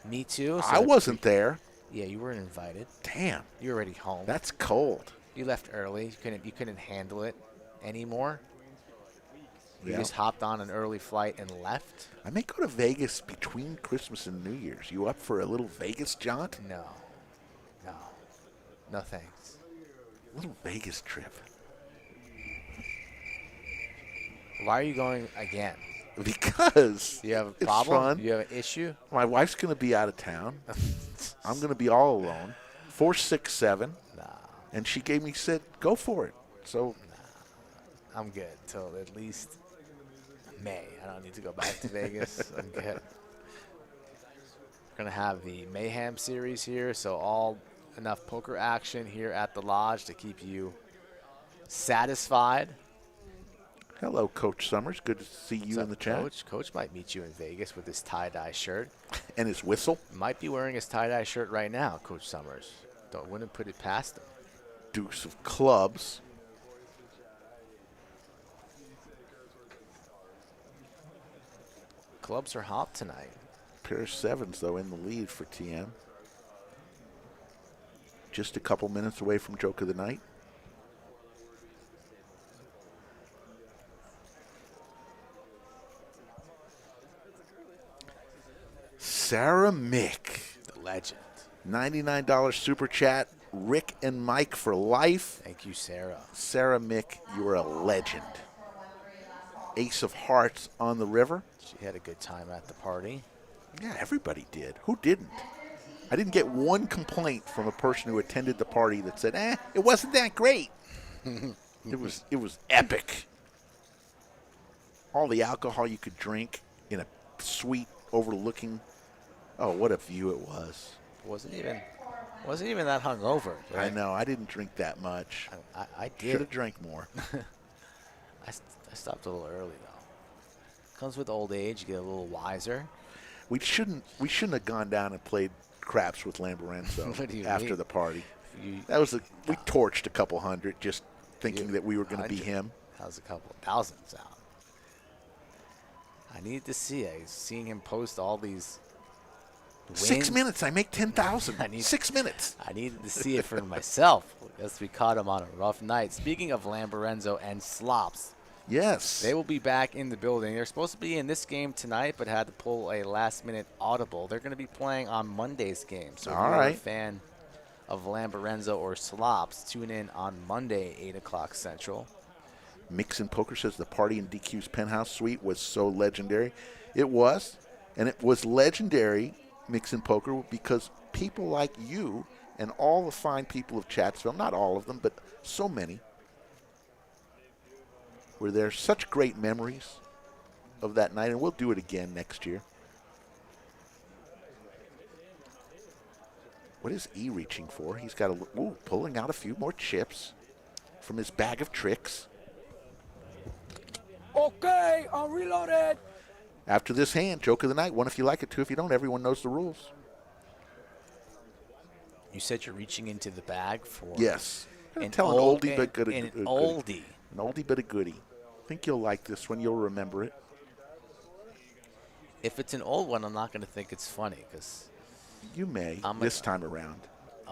me to. So I wasn't there. Yeah, you weren't invited. Damn. You were already home. That's cold. You left early. You couldn't handle it anymore. You Yeah. just hopped on an early flight and left. I may go to Vegas between Christmas and New Year's. You up for a little Vegas jaunt? No thanks. A little Vegas trip. Why are you going again? Because You have a it's problem? fun. You have an issue? My wife's going to be out of town. I'm going to be all alone. 4, 6, 7. Nah, And she said, go for it. So I'm good till at least May. I don't need to go back to Vegas. I'm good. We're going to have the Mayhem series here, so enough poker action here at the lodge to keep you satisfied. hello, Coach Summers. Good to see you What's in up, the chat. Coach? Coach might meet you in Vegas with his tie-dye shirt. And his whistle. Might be wearing his tie-dye shirt right now, Coach Summers. Wouldn't put it past him. Deuce of clubs. Clubs are hot tonight. Pair of 7s, though, in the lead for TM. Just a couple minutes away from joke of the night. Sarah Mick. The legend. $99 super chat. Rick and Mike for life. Thank you, Sarah. Sarah Mick, you are a legend. Ace of hearts on the river. She had a good time at the party. Yeah, everybody did. Who didn't? I didn't get one complaint from a person who attended the party that said, it wasn't that great. It was epic. All the alcohol you could drink in a suite overlooking. Oh, what a view it was. Wasn't even that hungover. I know. I didn't drink that much. I Should did. have drank more. I stopped a little early though. Comes with old age. You get a little wiser. We shouldn't have gone down and played craps with Lamborenzo What do you after mean? the party. You, We torched a couple hundred just thinking that we were going to be 100. him. That was a couple thousands out. I needed to see it. Seeing him post all these wins. 6 minutes, I make 10,000. I need- 6 minutes. I needed to see it for myself. Guess we caught him on a rough night. Speaking of Lamborenzo and Slops, Yes. they will be back in the building. They're supposed to be in this game tonight, but had to pull a last-minute audible. They're going to be playing on Monday's game. So if All you're a right. fan of Lamborenzo or Slops, tune in on Monday, 8 o'clock Central. Mix and Poker says the party in DQ's penthouse suite was so legendary. It was. And it was legendary, Mix and Poker, because people like you and all the fine people of Chatsville, not all of them, but so many, were there. Such great memories of that night, and we'll do it again next year. What is E reaching for? He's got pulling out a few more chips from his bag of tricks. Okay, I'm reloaded. After this hand, joke of the night. One if you like it, two if you don't. Everyone knows the rules. You said you're reaching into the bag for Yes. an Tell an old- oldie but good. an good- oldie. An oldie but a goodie. I think you'll like this one. You'll remember it. If it's an old one, I'm not going to think it's funny because You may I'm a- this time around. I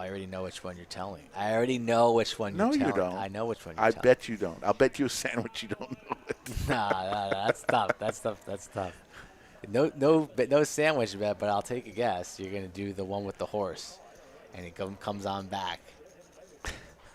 already know which one you're telling. I already know which one you're No, you telling. don't. I know which one you're I telling. bet you don't. I'll bet you a sandwich you don't know it. Nah, that's tough. That's tough. That's tough. No sandwich bet, but I'll take a guess. You're gonna do the one with the horse, and it comes on back.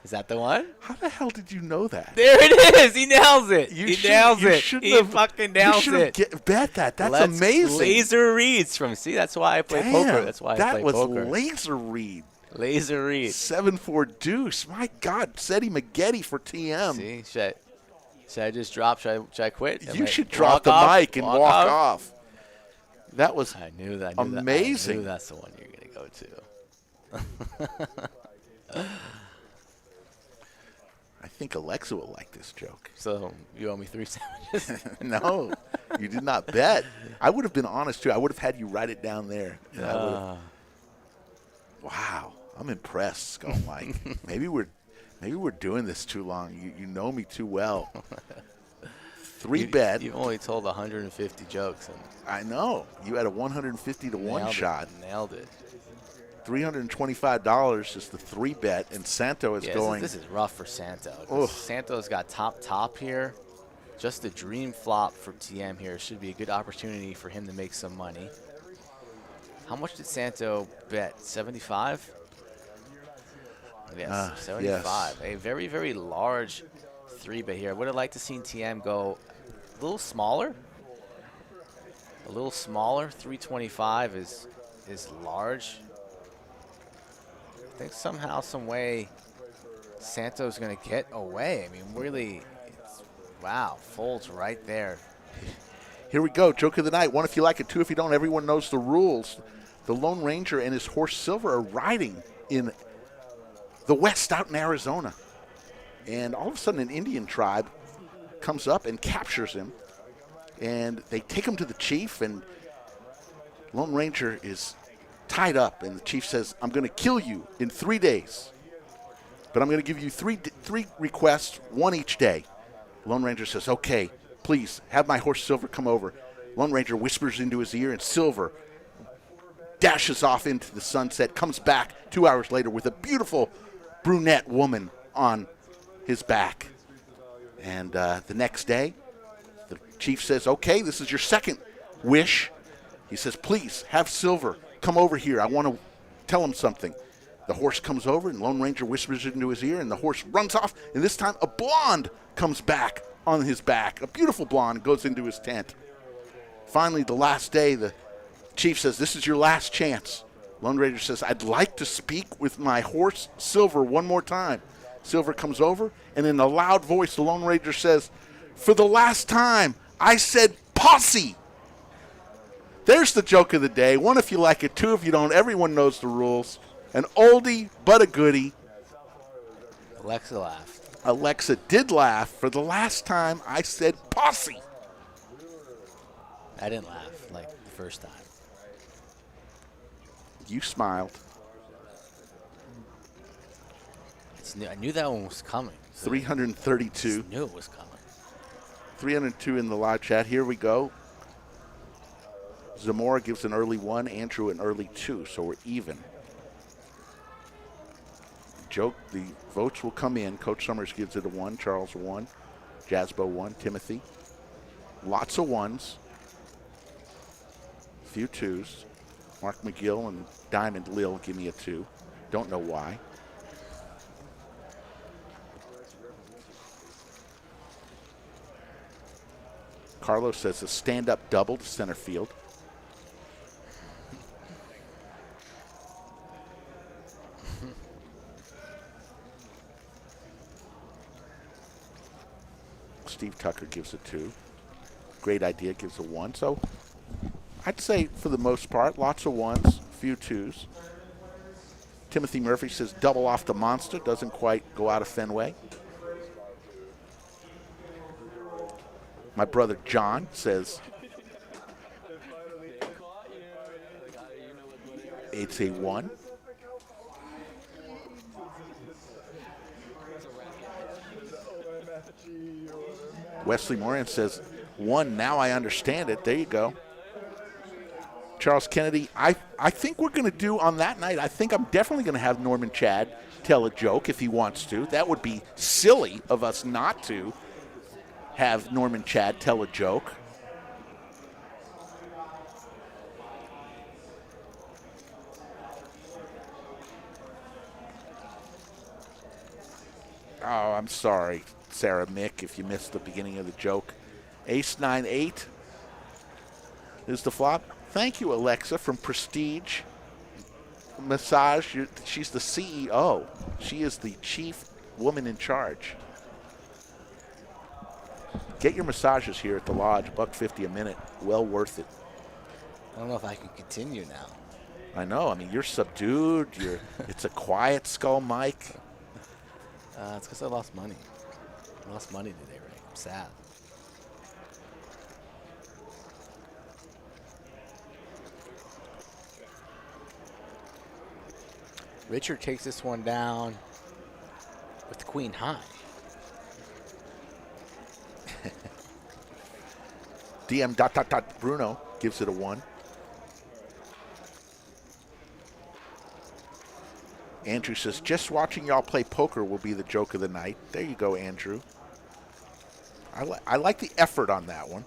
Is that the one? How the hell did you know that? There it is. He nails it. You He should- nails you it. shouldn't He have- fucking You nails should it. have bet that. That's Let's amazing. Laser reads from. See, that's why I play poker. That's why I that play was poker. laser read. Laser read. 7-4 deuce. My God, Seti McGetty for TM. See, should I just drop? Should I quit? You should drop the mic and walk off. That was I knew that. amazing. I knew that's the one you're gonna go to. I think Alexa will like this joke. So you owe me 3 sandwiches. No, you did not bet. I would have been honest too. I would have had you write it down there. And I would have, wow, I'm impressed, Skull Mike. maybe we're doing this too long. You know me too well. 3 bet. You've only told 150 jokes. And I know. You had a 150 to 1 shot. Nailed it. $325 is the 3 bet, and Santo is going. This is rough for Santo. Ugh. Santo's got top here. Just a dream flop for TM here. Should be a good opportunity for him to make some money. How much did Santo bet? 75? Yes, 75. yes. A very, very large 3 bet here. I would have liked to seen TM go a little smaller. A little smaller. 325 is large. I think somehow, some way, Santo's going to get away. I mean, really, wow, folds right there. Here we go. Joke of the night. 1 if you like it, 2 if you don't. Everyone knows the rules. The Lone Ranger and his horse Silver are riding in the West out in Arizona. And all of a sudden an Indian tribe comes up and captures him. And they take him to the chief, and Lone Ranger is tied up. And the chief says, I'm going to kill you in 3 days. But I'm going to give you three requests, 1 each day. Lone Ranger says, okay, please have my horse Silver come over. Lone Ranger whispers into his ear, and Silver dashes off into the sunset, comes back 2 hours later with a beautiful brunette woman on his back. And the next day, the chief says, okay, this is your second wish. He says, please have Silver come over here. I want to tell him something. The horse comes over, and Lone Ranger whispers into his ear, and the horse runs off. And this time, a blonde comes back on his back. A beautiful blonde goes into his tent. Finally, the last day, the chief says, this is your last chance. Lone Ranger says, I'd like to speak with my horse Silver one more time. Silver comes over, and in a loud voice, the Lone Ranger says, for the last time, I said posse. There's the joke of the day. 1 if you like it, 2 if you don't. Everyone knows the rules. An oldie but a goodie. Alexa laughed. Alexa did laugh. For the last time, I said posse. I didn't laugh like the first time. You smiled. I knew that one was coming. 332. I knew it was coming. 302 in the live chat. Here we go. Zamora gives an early 1, Andrew an early 2, so we're even. Joke, the votes will come in. Coach Summers gives it a 1, Charles a 1, Jasbo 1, Timothy. Lots of 1s. Few 2s. Mark McGill and Diamond Lil give me a 2. Don't know why. Carlos says a stand-up double to center field. Steve Tucker gives a 2. Great idea gives a 1. So I'd say for the most part, lots of 1s, few 2s. Timothy Murphy says double off the monster. Doesn't quite go out of Fenway. My brother John says it's a 1. Wesley Moran says 1. Now I understand it. There you go. Charles Kennedy, I think we're going to do on that night, I think I'm definitely going to have Norman Chad tell a joke if he wants to. That would be silly of us not to have Norman Chad tell a joke. Oh, I'm sorry, Sarah Mick, if you missed the beginning of the joke. Ace 9-8 is the flop. Thank you, Alexa, from Prestige Massage. She's the CEO. She is the chief woman in charge. Get your massages here at the lodge, $150 a minute. Well worth it. I don't know if I can continue now. I know. I mean, you're subdued. It's a quiet skull mic. It's because I lost money. I lost money today, Ray. I'm sad. Richard takes this one down with the queen high. DM ... Bruno gives it a 1. Andrew says, just watching y'all play poker will be the joke of the night. There you go, Andrew. I like the effort on that one.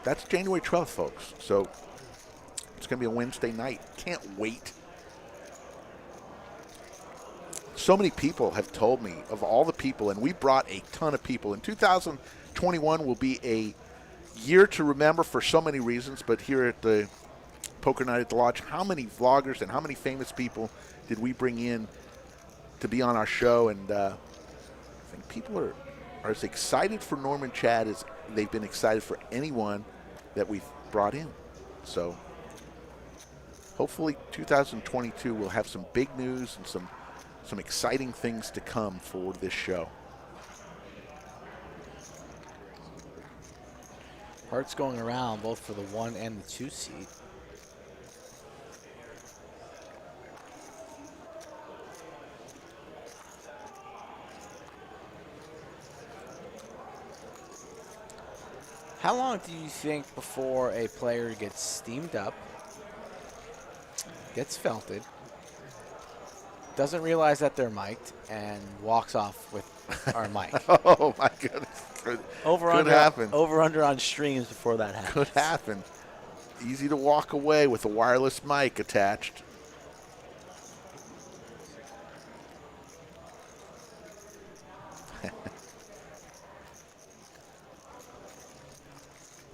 That's January 12th, folks. So it's going to be a Wednesday night. Can't wait. So many people have told me of all the people, and we brought a ton of people. In 2021 will be a year to remember for so many reasons, but here at the Poker Night at the Lodge, how many vloggers and how many famous people did we bring in to be on our show? And I think people are as excited for Norman Chad as they've been excited for anyone that we've brought in. So hopefully 2022 will have some big news and some exciting things to come for this show. Hearts going around both for the 1 and the 2 seat. How long do you think before a player gets steamed up, gets felted, doesn't realize that they're mic'd, and walks off with our mic? Oh, my goodness. Could happen. Over under on streams before that happens. Could happen. Easy to walk away with a wireless mic attached.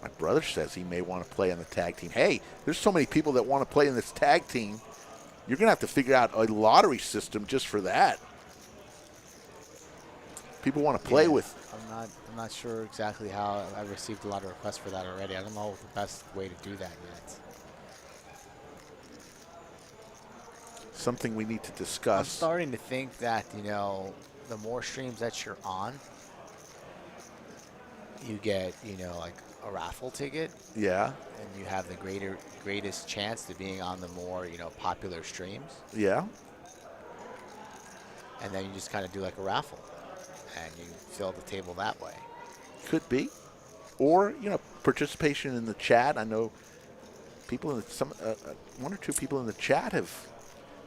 My brother says he may want to play on the tag team. Hey, there's so many people that want to play in this tag team. You're going to have to figure out a lottery system just for that. People want to play with. I'm not sure exactly how. I've received a lot of requests for that already. I don't know the best way to do that yet. Something we need to I'm discuss. starting to think that, the more streams that you're on, you get, like a raffle ticket. Yeah. And you have the greatest chance to being on the more, popular streams. Yeah. And then you just kind of do like a raffle, and you fill the table that way. Could be. Or, participation in the chat. I know people in one or two people in the chat have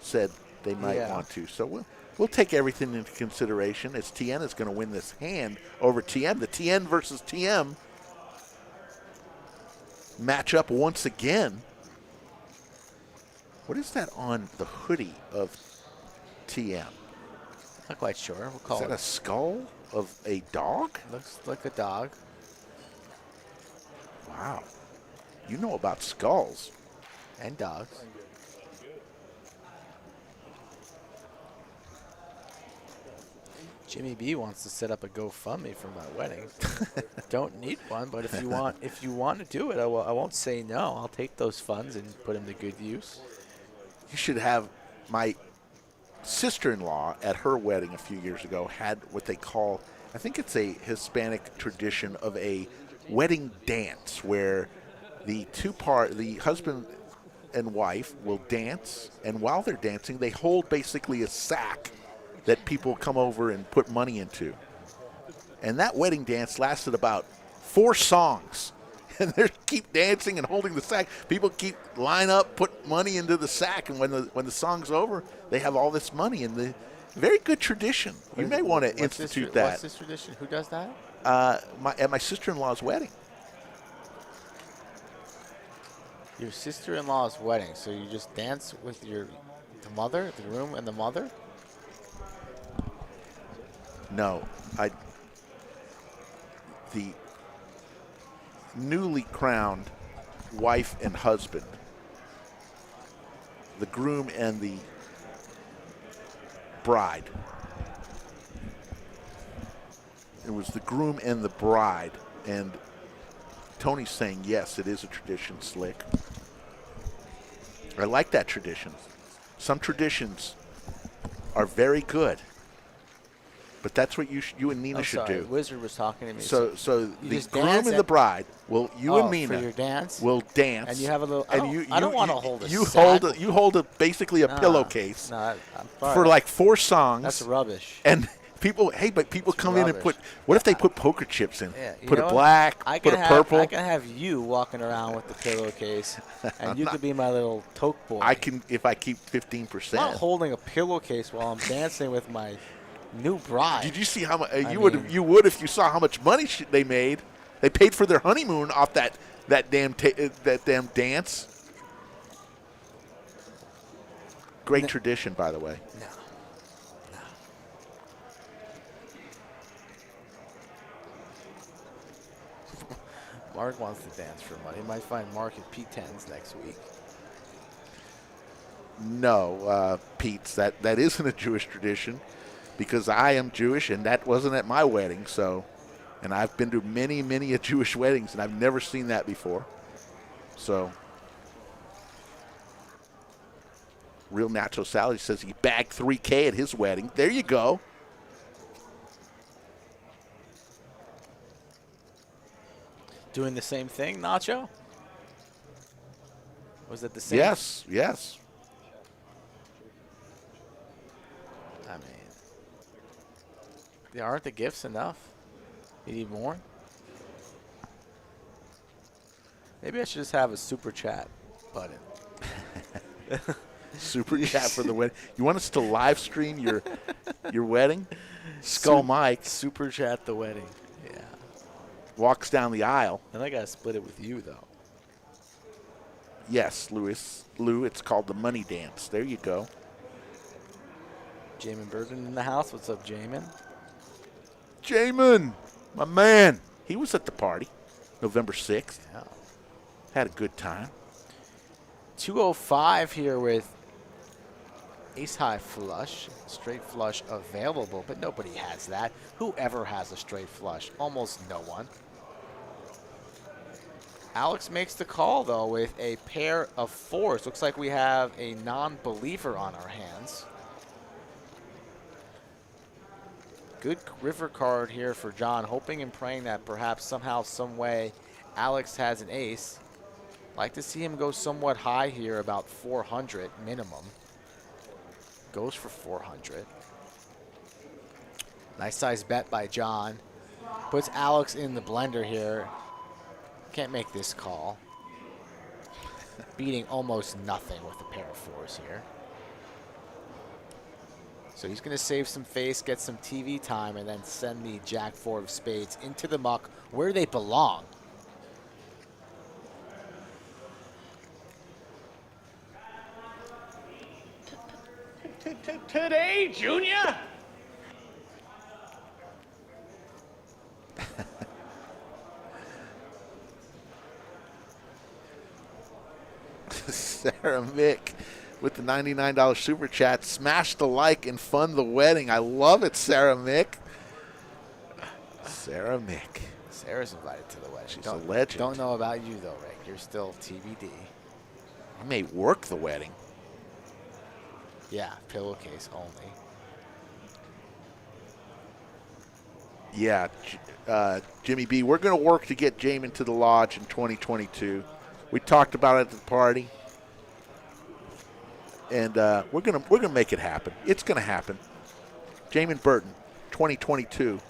said they might want to. So we'll take everything into consideration as TN is going to win this hand over TM. The TN versus TM match up once again. What is that on the hoodie of TM? Not quite sure. We'll call Is that it a skull of a dog? Looks like a dog. Wow. You know about skulls. And dogs. Jimmy B wants to set up a GoFundMe for my wedding. Don't need one, but if you want to do it, I won't say no. I'll take those funds and put them to good use. You should have. My sister-in-law at her wedding a few years ago had what they call, I think it's a Hispanic tradition of a wedding dance where the husband and wife will dance, and while they're dancing, they hold basically a sack that people come over and put money into. And that wedding dance lasted about 4 songs. And they keep dancing and holding the sack. People line up, put money into the sack, and when the song's over, they have all this money. And the very good tradition. You may want to institute that. What's this tradition? Who does that? At my sister-in-law's wedding. Your sister-in-law's wedding. So you just dance with your The mother, the groom, and the mother? No, the newly crowned wife and husband, the groom and the bride. It was the groom and the bride, and Tony's saying, yes, it is a tradition, Slick. I like that tradition. Some traditions are very good, but that's what you and Nina should do. Wizard was talking to me. So the just groom dance and the bride will, you and Nina for your dance? will dance. And you have a little. And I don't want to hold a you sack. hold basically a pillowcase No, I'm sorry. for like 4 songs. That's rubbish. And people come in and rubbish. put. What if they put poker chips in? Yeah, you put know a what? black, put a purple. I can have you walking around with the pillowcase, and you could be my little toke boy. I can if I keep 15%. I'm not holding a pillowcase while I'm dancing with my new bride. Did you see how much you would if you saw how much money they made? They paid for their honeymoon off that damn dance. Great tradition, by the way. No. Mark wants to dance for money. Might find Mark at P10s next week. No, Pete's that isn't a Jewish tradition, because I am Jewish and that wasn't at my wedding. So, and I've been to many a Jewish weddings and I've never seen that before. So, Real Nacho Salad says he bagged $3K at his wedding. There you go. Doing the same thing, Nacho? Was it the same? Yes. I mean, aren't the gifts enough? You need more? Maybe I should just have a super chat button. Super chat for the wedding. You want us to live stream your wedding? Skull Mike Super chat the wedding. Yeah. walks down the aisle. And I got to split it with you, though. Yes, Lou, it's called the money dance. There you go. Jamin Burton in the house. What's up, Jamin? Jamin, my man. He was at the party November 6th. Yeah. Had a good time. 205 here with ace-high flush. Straight flush available, but nobody has that. Whoever has a straight flush? Almost no one. Alex makes the call, though, with a pair of fours. Looks like we have a non-believer on our hands. Good river card here for John, hoping and praying that perhaps somehow, some way, Alex has an ace. Like to see him go somewhat high here, about 400 minimum. Goes for 400. Nice size bet by John. Puts Alex in the blender here. Can't make this call. Beating almost nothing with a pair of fours here. So he's going to save some face, get some TV time, and then send the Jack 4 of spades into the muck where they belong. Today, Junior? Sarah Mick with the $99 super chat. Smash the like and fund the wedding. I love it, Sarah Mick. Sarah Mick. Sarah's invited to the wedding. She's a legend. Don't know about you, though, Rick. You're still TBD. I may work the wedding. Yeah, pillowcase only. Yeah, Jimmy B, we're going to work to get Jamin to the lodge in 2022. We talked about it at the party, and we're gonna make it happen. It's going to happen. Jamin Burton, 2022,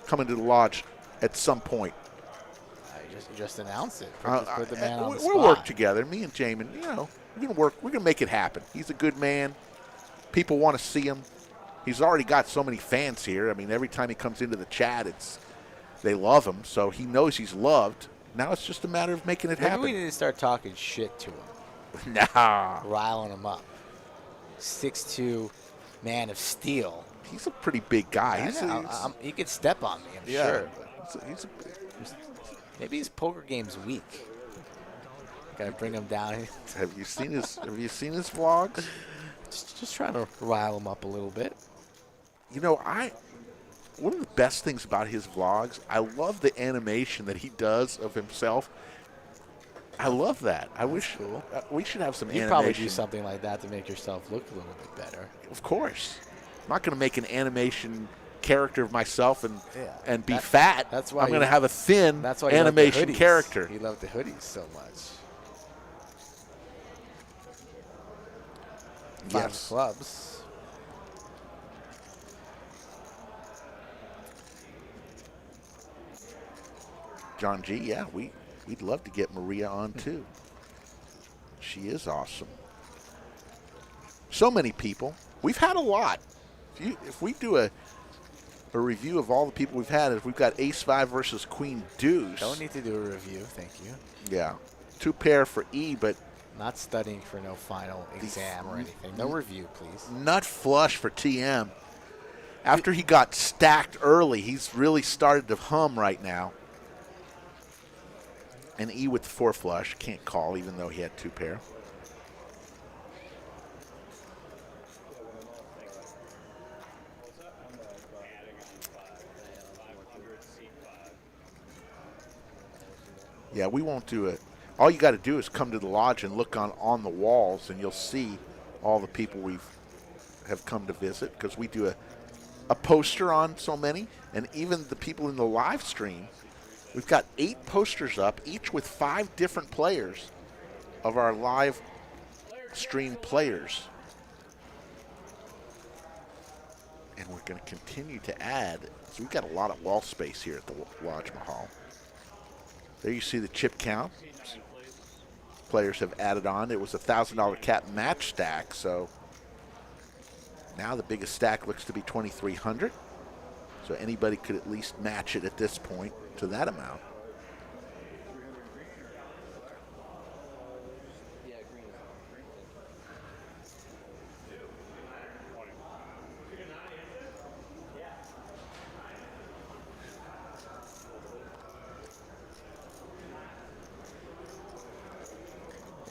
coming to the lodge at some point. I just announced it. Put the man on the We'll spot. work together. Me and Jamin, we're gonna work. We're gonna make it happen. He's a good man. People want to see him. He's already got so many fans here. I mean, every time he comes into the chat, they love him. So he knows he's loved. Now it's just a matter of making it happen. Maybe we need to start talking shit to him. Nah. Riling him up. 6'2" man of steel. He's a pretty big guy. I know. He could step on me, I'm sure. He's Maybe his poker game's weak. Gotta bring him down. have you seen his vlogs? Just trying to rile him up a little bit. You know, one of the best things about his vlogs, I love the animation that he does of himself. I love that. I wish we should have some You'd animation. probably do something like that to make yourself look a little bit better. Of course. I'm not going to make an animation character of myself and be fat. That's why I'm going to have a thin that's why animation character. He loved the hoodies so much. Five clubs. John G, yeah, we'd love to get Maria on too. She is awesome. So many people. We've had a lot. If we do a review of all the people we've had, if we've got Ace-5 versus Queen Deuce. Don't need to do a review, thank you. Yeah. 2 pair for E, but not studying for no final exam or anything. No review, please. Nut flush for TM. After he got stacked early, he's really started to hum right now. And E with the 4 flush. Can't call even though he had 2 pair. Yeah, we won't do it. All you got to do is come to the lodge and look on the walls, and you'll see all the people have come to visit, because we do a poster on so many, and even the people in the live stream. We've got 8 posters up, each with 5 different players of our live stream players. And we're going to continue to add. So we've got a lot of wall space here at the Lodge Mahal. There you see the chip count. Players have added on. It was a $1,000 cap match stack, so now the biggest stack looks to be $2,300. So anybody could at least match it at this point to that amount.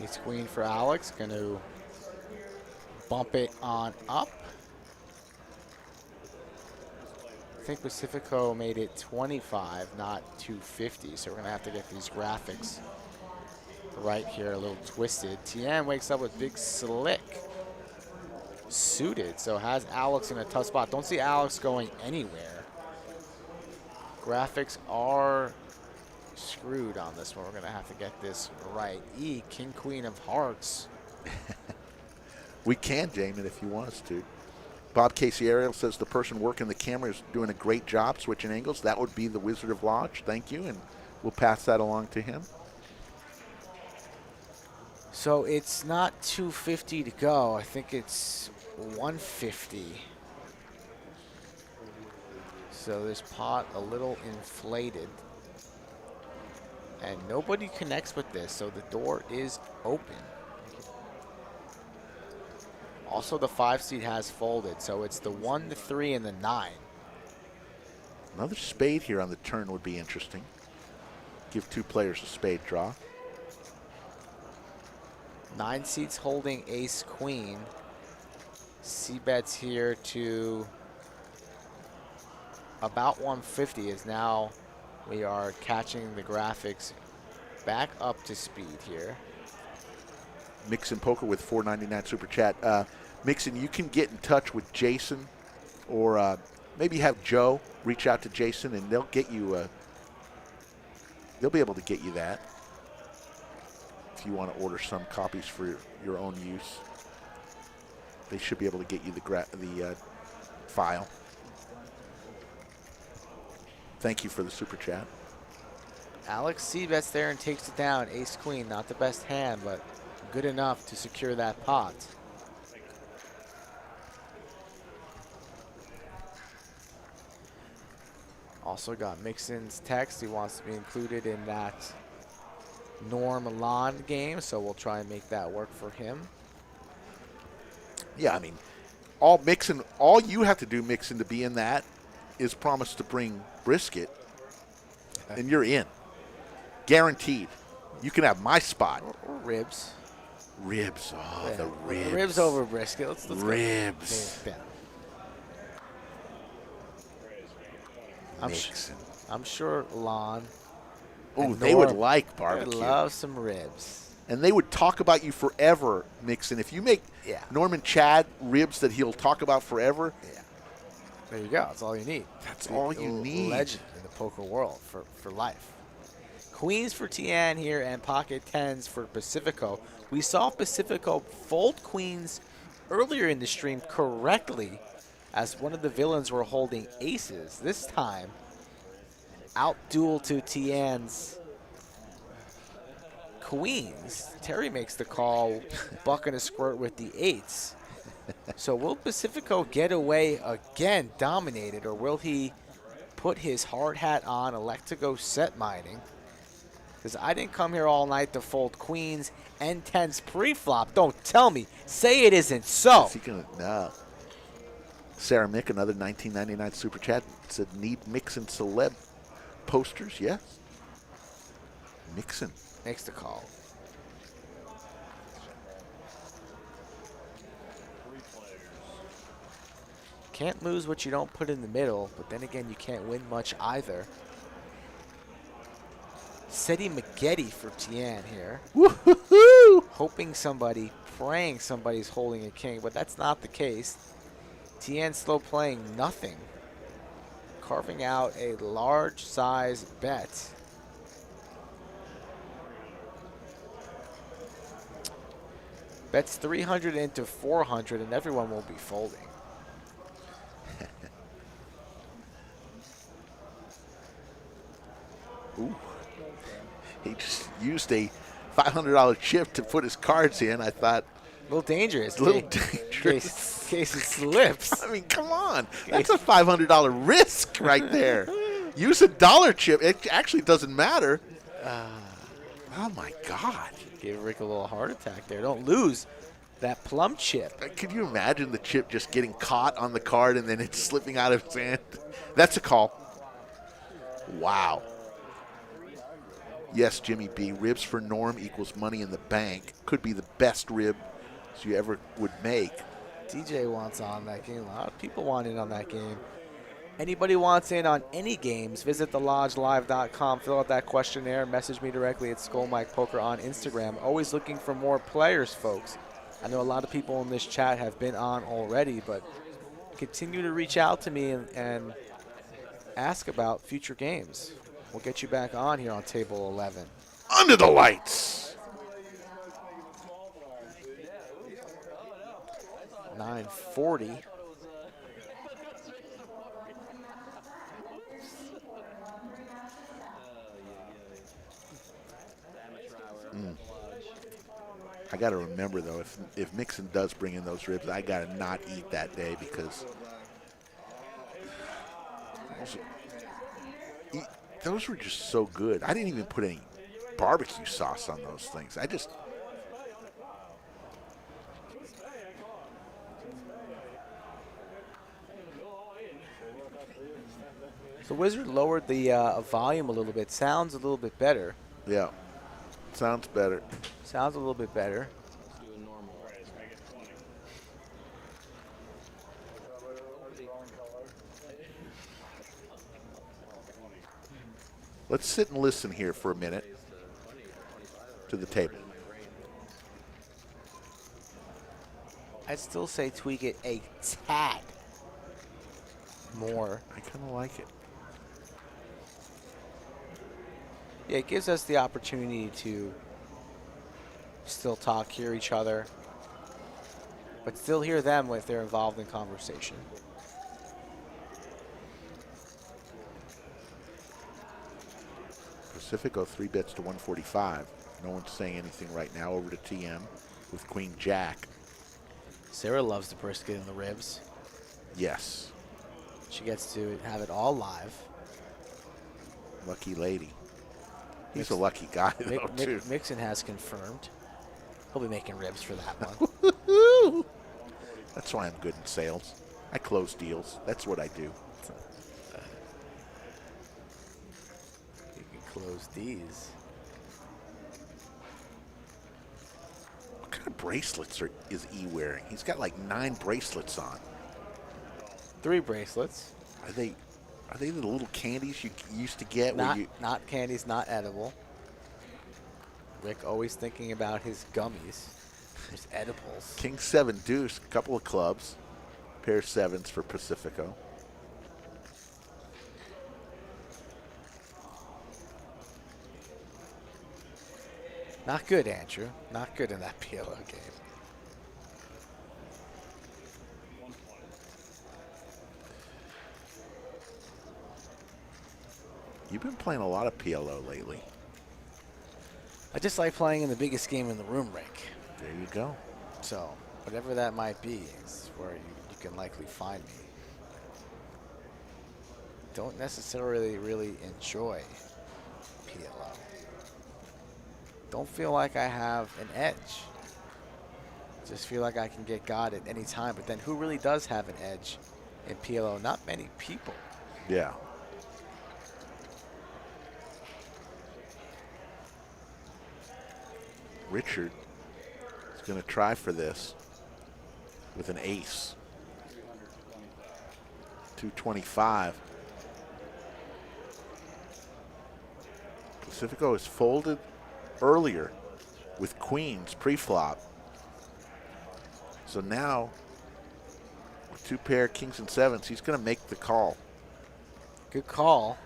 Ace Queen for Alex, going to bump it on up. I think Pacifico made it 25, not 250, so we're going to have to get these graphics right here, a little twisted. TN wakes up with Big Slick suited, so has Alex in a tough spot. Don't see Alex going anywhere. Graphics are screwed on this one. We're going to have to get this right. E, King, Queen of Hearts. We can, Jamin, if you want us to. Bob Casey Ariel says the person working the camera is doing a great job switching angles. That would be the Wizard of Lodge. Thank you, and we'll pass that along to him. So it's not 250 to go. I think it's 150. So this pot a little inflated. And nobody connects with this, so the door is open. Also, the 5 seed has folded, so it's the 1, the 3, and the 9. Another spade here on the turn would be interesting. Give 2 players a spade draw. 9 seeds holding Ace Queen. C bets here to about 150 is now we are catching the graphics back up to speed here. Mixon Poker with $4.99 super chat. Mixon, you can get in touch with Jason, or maybe have Joe reach out to Jason, and they'll get you. They'll be able to get you that if you want to order some copies for your own use. They should be able to get you the file. Thank you for the super chat. Alex C bets there and takes it down. Ace Queen, not the best hand, but good enough to secure that pot. Also got Mixon's text. He wants to be included in that Norm Milan game, so we'll try and make that work for him. Yeah, I mean, all you have to do, Mixon, to be in that is promise to bring brisket, and you're in. Guaranteed. You can have my spot. Or ribs. Ribs. Oh, Yeah, the ribs. Ribs over brisket. Let's Ribs. go. Yeah. Mixon. I'm sure Lon. Oh, and they would Norm, like they barbecue. love some ribs. And they would talk about you forever, Mixon. If you make Norman Chad ribs that he'll talk about forever. Yeah. There you go. That's all you need. That's all you need. Legend in the poker world for life. Queens for Tian here and pocket tens for Pacifico. We saw Pacifico fold queens earlier in the stream correctly as one of the villains were holding aces. This time, out duel to Tian's queens. Terry makes the call, buck and a squirt with the eights. So will Pacifico get away again dominated, or will he put his hard hat on, elect to go set mining? Because I didn't come here all night to fold queens and tens pre-flop. Don't tell me. Say it isn't so. Is he gonna? No. Sarah Mick, another 1999 super chat, said need Mixon celeb posters. Yes. Mixon makes the call. Can't lose what you don't put in the middle, but then again, you can't win much either. Seti Maggette for Tian here. Woo-hoo-hoo! Hoping somebody, praying somebody's holding a king, but that's not the case. Tian slow playing nothing. Carving out a large size bet. Bets 300 into 400 and everyone will be folding. Ooh. He just used a $500 chip to put his cards in. I thought, a little dangerous. A little dangerous. In case it slips. I mean, come on. That's a $500 risk right there. Use a dollar chip. It actually doesn't matter. Oh, my God. Gave Rick a little heart attack there. Don't lose that plum chip. Could you imagine the chip just getting caught on the card and then it's slipping out of his hand? That's a call. Wow. Yes, Jimmy B. Ribs for Norm equals money in the bank. Could be the best ribs you ever would make. DJ wants on that game. A lot of people want in on that game. Anybody wants in on any games, visit thelodgelive.com. Fill out that questionnaire. Message me directly at Skull Mike Poker on Instagram. Always looking for more players, folks. I know a lot of people in this chat have been on already, but continue to reach out to me and ask about future games. We'll get you back on here on table 11. Under the lights. 940. I got to remember, though, if Mixon does bring in those ribs, I got to not eat that day because those were just so good. I didn't even put any barbecue sauce on those things. So Wizard lowered the volume a little bit. Sounds a little bit better. Yeah. Sounds better. Sounds a little bit better. Let's sit and listen here for a minute to the table. I'd still say tweak it a tad more. I kind of like it. Yeah, it gives us the opportunity to still talk, hear each other, but still hear them if they're involved in conversation. Pacifico 3 bets to 145. No one's saying anything right now. Over to TM with Queen Jack. Sarah loves the brisket and the ribs. Yes. She gets to have it all live. Lucky lady. He's a lucky guy, though, too. Mixon has confirmed. He'll be making ribs for that one. That's why I'm good in sales. I close deals. That's what I do. You can close these. What kind of bracelets is E wearing? He's got like 9 bracelets on. 3 bracelets. Are they the little candies you used to get? Not candies, not edible. Rick always thinking about his gummies, his edibles. King 7 deuce, a couple of clubs, pair of 7s for Pacifico. Not good, Andrew. Not good in that PLO game. You've been playing a lot of PLO lately. I just like playing in the biggest game in the room, Rick. There you go. So, whatever that might be is where you can likely find me. Don't necessarily really enjoy PLO. Don't feel like I have an edge. Just feel like I can get God at any time. But then who really does have an edge in PLO? Not many people. Yeah. Richard is going to try for this with an ace. 225. Pacifico is folded earlier with queens pre-flop. So now, with 2 pair kings and 7s, he's going to make the call. Good call.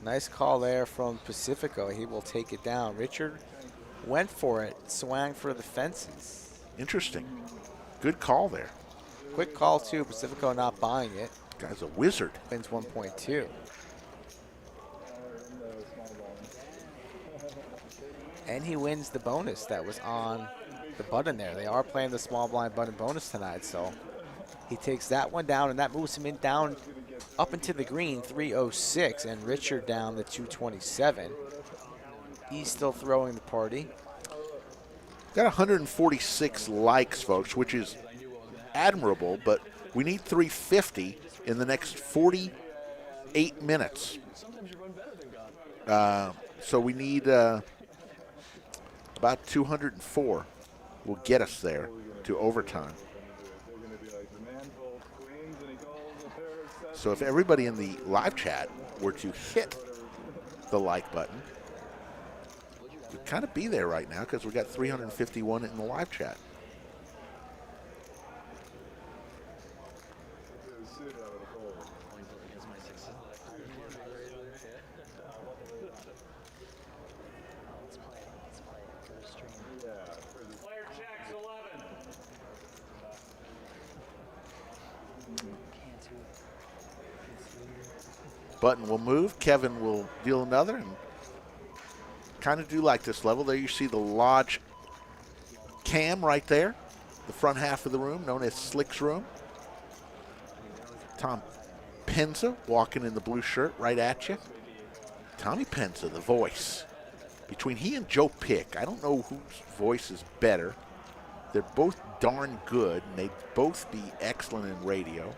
Nice call there from Pacifico. He will take it down. Richard went for it, swang for the fences. Interesting. Good call there. Quick call, too. Pacifico not buying it. Guy's a wizard. Wins 1.2. And he wins the bonus that was on the button there. They are playing the small blind button bonus tonight, so he takes that one down, and that moves him in down up into the green, 306, and Richard down the 227. He's still throwing the party. Got 146 likes, folks, which is admirable, but we need 350 in the next 48 minutes. So we need about 204 will get us there to overtime. So if everybody in the live chat were to hit the like button, we'd kind of be there right now because we got 351 in the live chat. Button will move. Kevin will deal another and kind of do like this level. There you see the lodge cam right there, the front half of the room known as Slick's room. Tom Penza walking in the blue shirt right at you. Tommy Penza, the voice. Between he and Joe Pick, I don't know whose voice is better. They're both darn good, and they'd both be excellent in radio.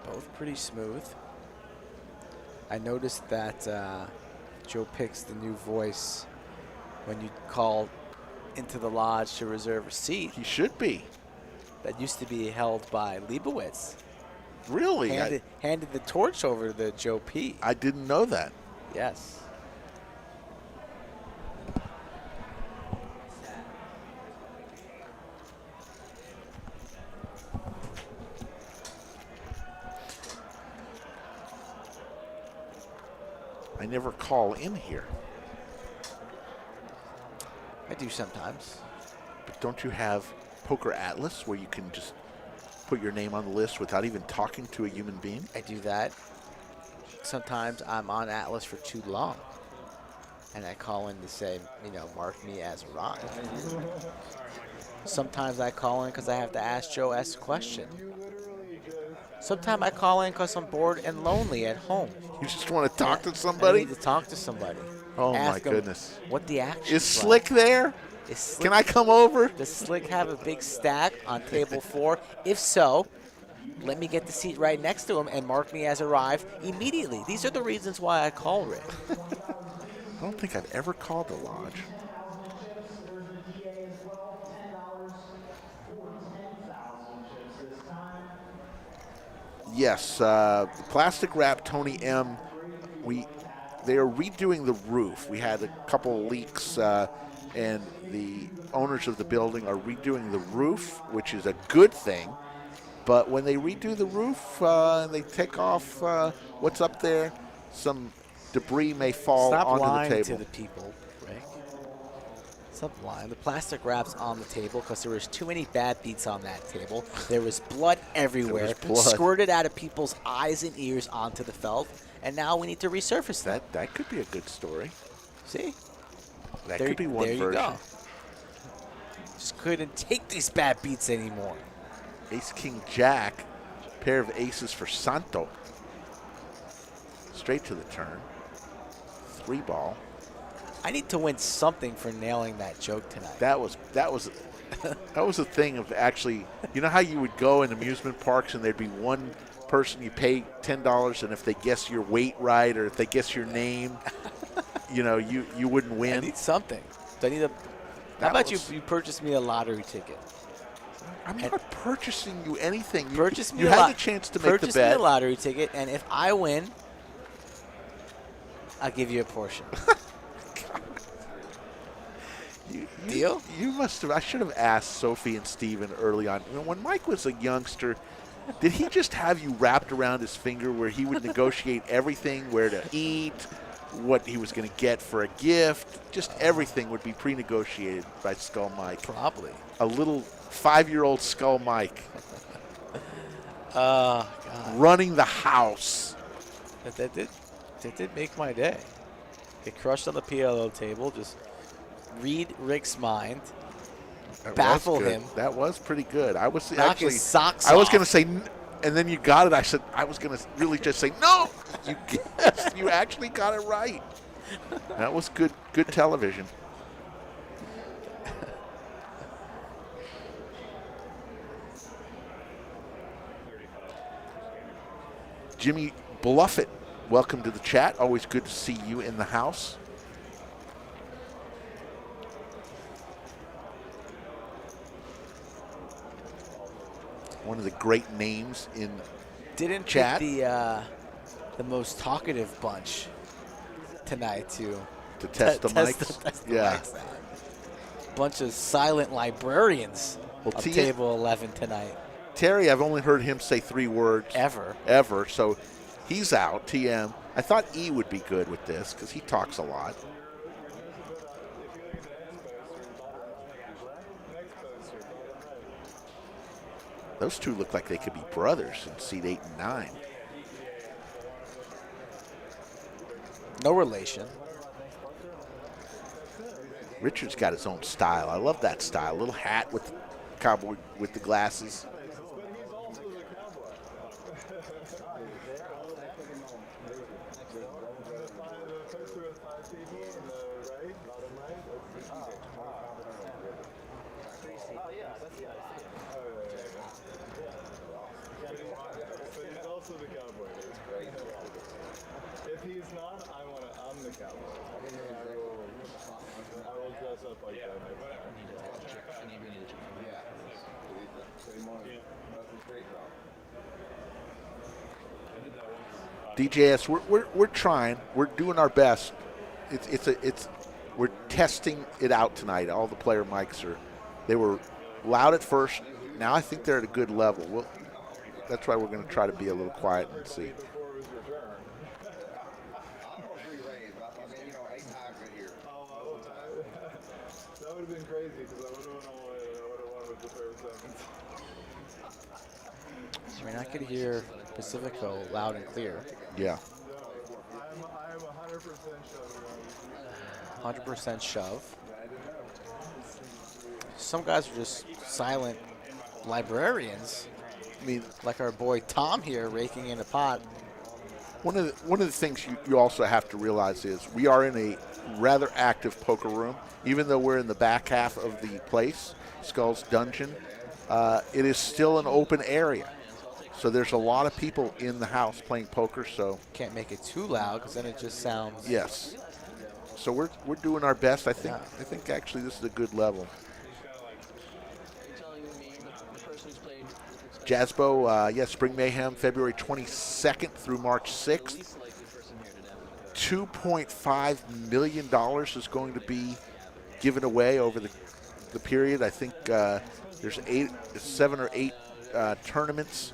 Both pretty smooth. I noticed that Joe Pick's the new voice when you call into the lodge to reserve a seat. He should be. That used to be held by Leibowitz. Really? Handed the torch over to Joe P. I didn't know that. Yes. I never call in here. I do sometimes. But don't you have Poker Atlas where you can just put your name on the list without even talking to a human being? I do that. Sometimes I'm on Atlas for too long. And I call in to say, mark me as arrived. Sometimes I call in because I have to ask Joe S a question. Sometimes I call in because I'm bored and lonely at home. You just want to talk to somebody? I need to talk to somebody. Oh, Ask my them goodness. what the action Is Slick there? Can I come over? Does Slick have a big stack on table 4? If so, let me get the seat right next to him and mark me as arrived immediately. These are the reasons why I call Rick. I don't think I've ever called the lodge. Yes, the plastic wrap Tony M. They are redoing the roof. We had a couple leaks, and the owners of the building are redoing the roof, which is a good thing. But when they redo the roof and they take off what's up there, some debris may fall Stop onto the lying table. to the people, Rick. Stop lying. The plastic wrap's on the table because there was too many bad beats on that table. There was blood everywhere. There was blood. Squirted out of people's eyes and ears onto the felt. And now we need to resurface that. That could be a good story. See? That could be one there version. You go. Just couldn't take these bad beats anymore. Ace, King, Jack. Pair of aces for Santo. Straight to the turn. 3-ball. I need to win something for nailing that joke tonight. That was a thing of actually, you know how you would go in amusement parks and there'd be one person you pay $10, and if they guess your weight right or if they guess your name, you wouldn't win. I need something. Do I need a? How about you purchase me a lottery ticket? I'm not purchasing you anything. Purchase me. You had the chance to make the bet. Purchase me a lottery ticket, and if I win, I'll give you a portion. Deal? You must have. I should have asked Sophie and Steven early on. When Mike was a youngster, did he just have you wrapped around his finger where he would negotiate everything, where to eat, what he was going to get for a gift? Just everything would be pre-negotiated by Skull Mike. Probably. A little 5-year-old Skull Mike. God. Running the house. That did make my day. Get crushed on the PLO table. Just read Rick's mind. Baffle him. That was pretty good. I was Knock actually. his socks I was off. going to say, and then you got it. I said I was going to really just say no. You guessed. You actually got it right. That was good. Good television. Jimmy Bluffett, welcome to the chat. Always good to see you in the house. One of the great names in Didn't chat. pick the most talkative bunch tonight to test the mics. Test the Yeah. mics out. Bunch of silent librarians Well, of table 11 tonight. Terry, I've only heard him say 3 words. Ever. So he's out, TM. I thought E would be good with this because he talks a lot. Those two look like they could be brothers in seat 8 and 9. No relation. Richard's got his own style. I love that style. A little hat with the cowboy with the glasses. If he's not, I'm the cowboy. I will dress up like that next time. DJS, we're trying. We're doing our best. We're testing it out tonight. All the player mics they were loud at first. Now I think they're at a good level. That's why we're going to try to be a little quiet and see. That would have been crazy because I would have won with the third sentence. So we're not going to hear Pacifico loud and clear. Yeah. I am 100% shove. 100% shove. Some guys are just silent librarians. I mean, like our boy Tom here raking in a pot. One of the things you also have to realize is we are in rather active poker room. Even though we're in the back half of the place, Skull's Dungeon, it is still an open area. So there's a lot of people in the house playing poker. So Can't make it too loud because then it just sounds. yes. So we're doing our best. I think Yeah. I think actually this is a good level. Jazzbo, yes, Spring Mayhem, February 22nd through March 6th. $2.5 million is going to be given away over the period. I think there's 7 or 8 tournaments.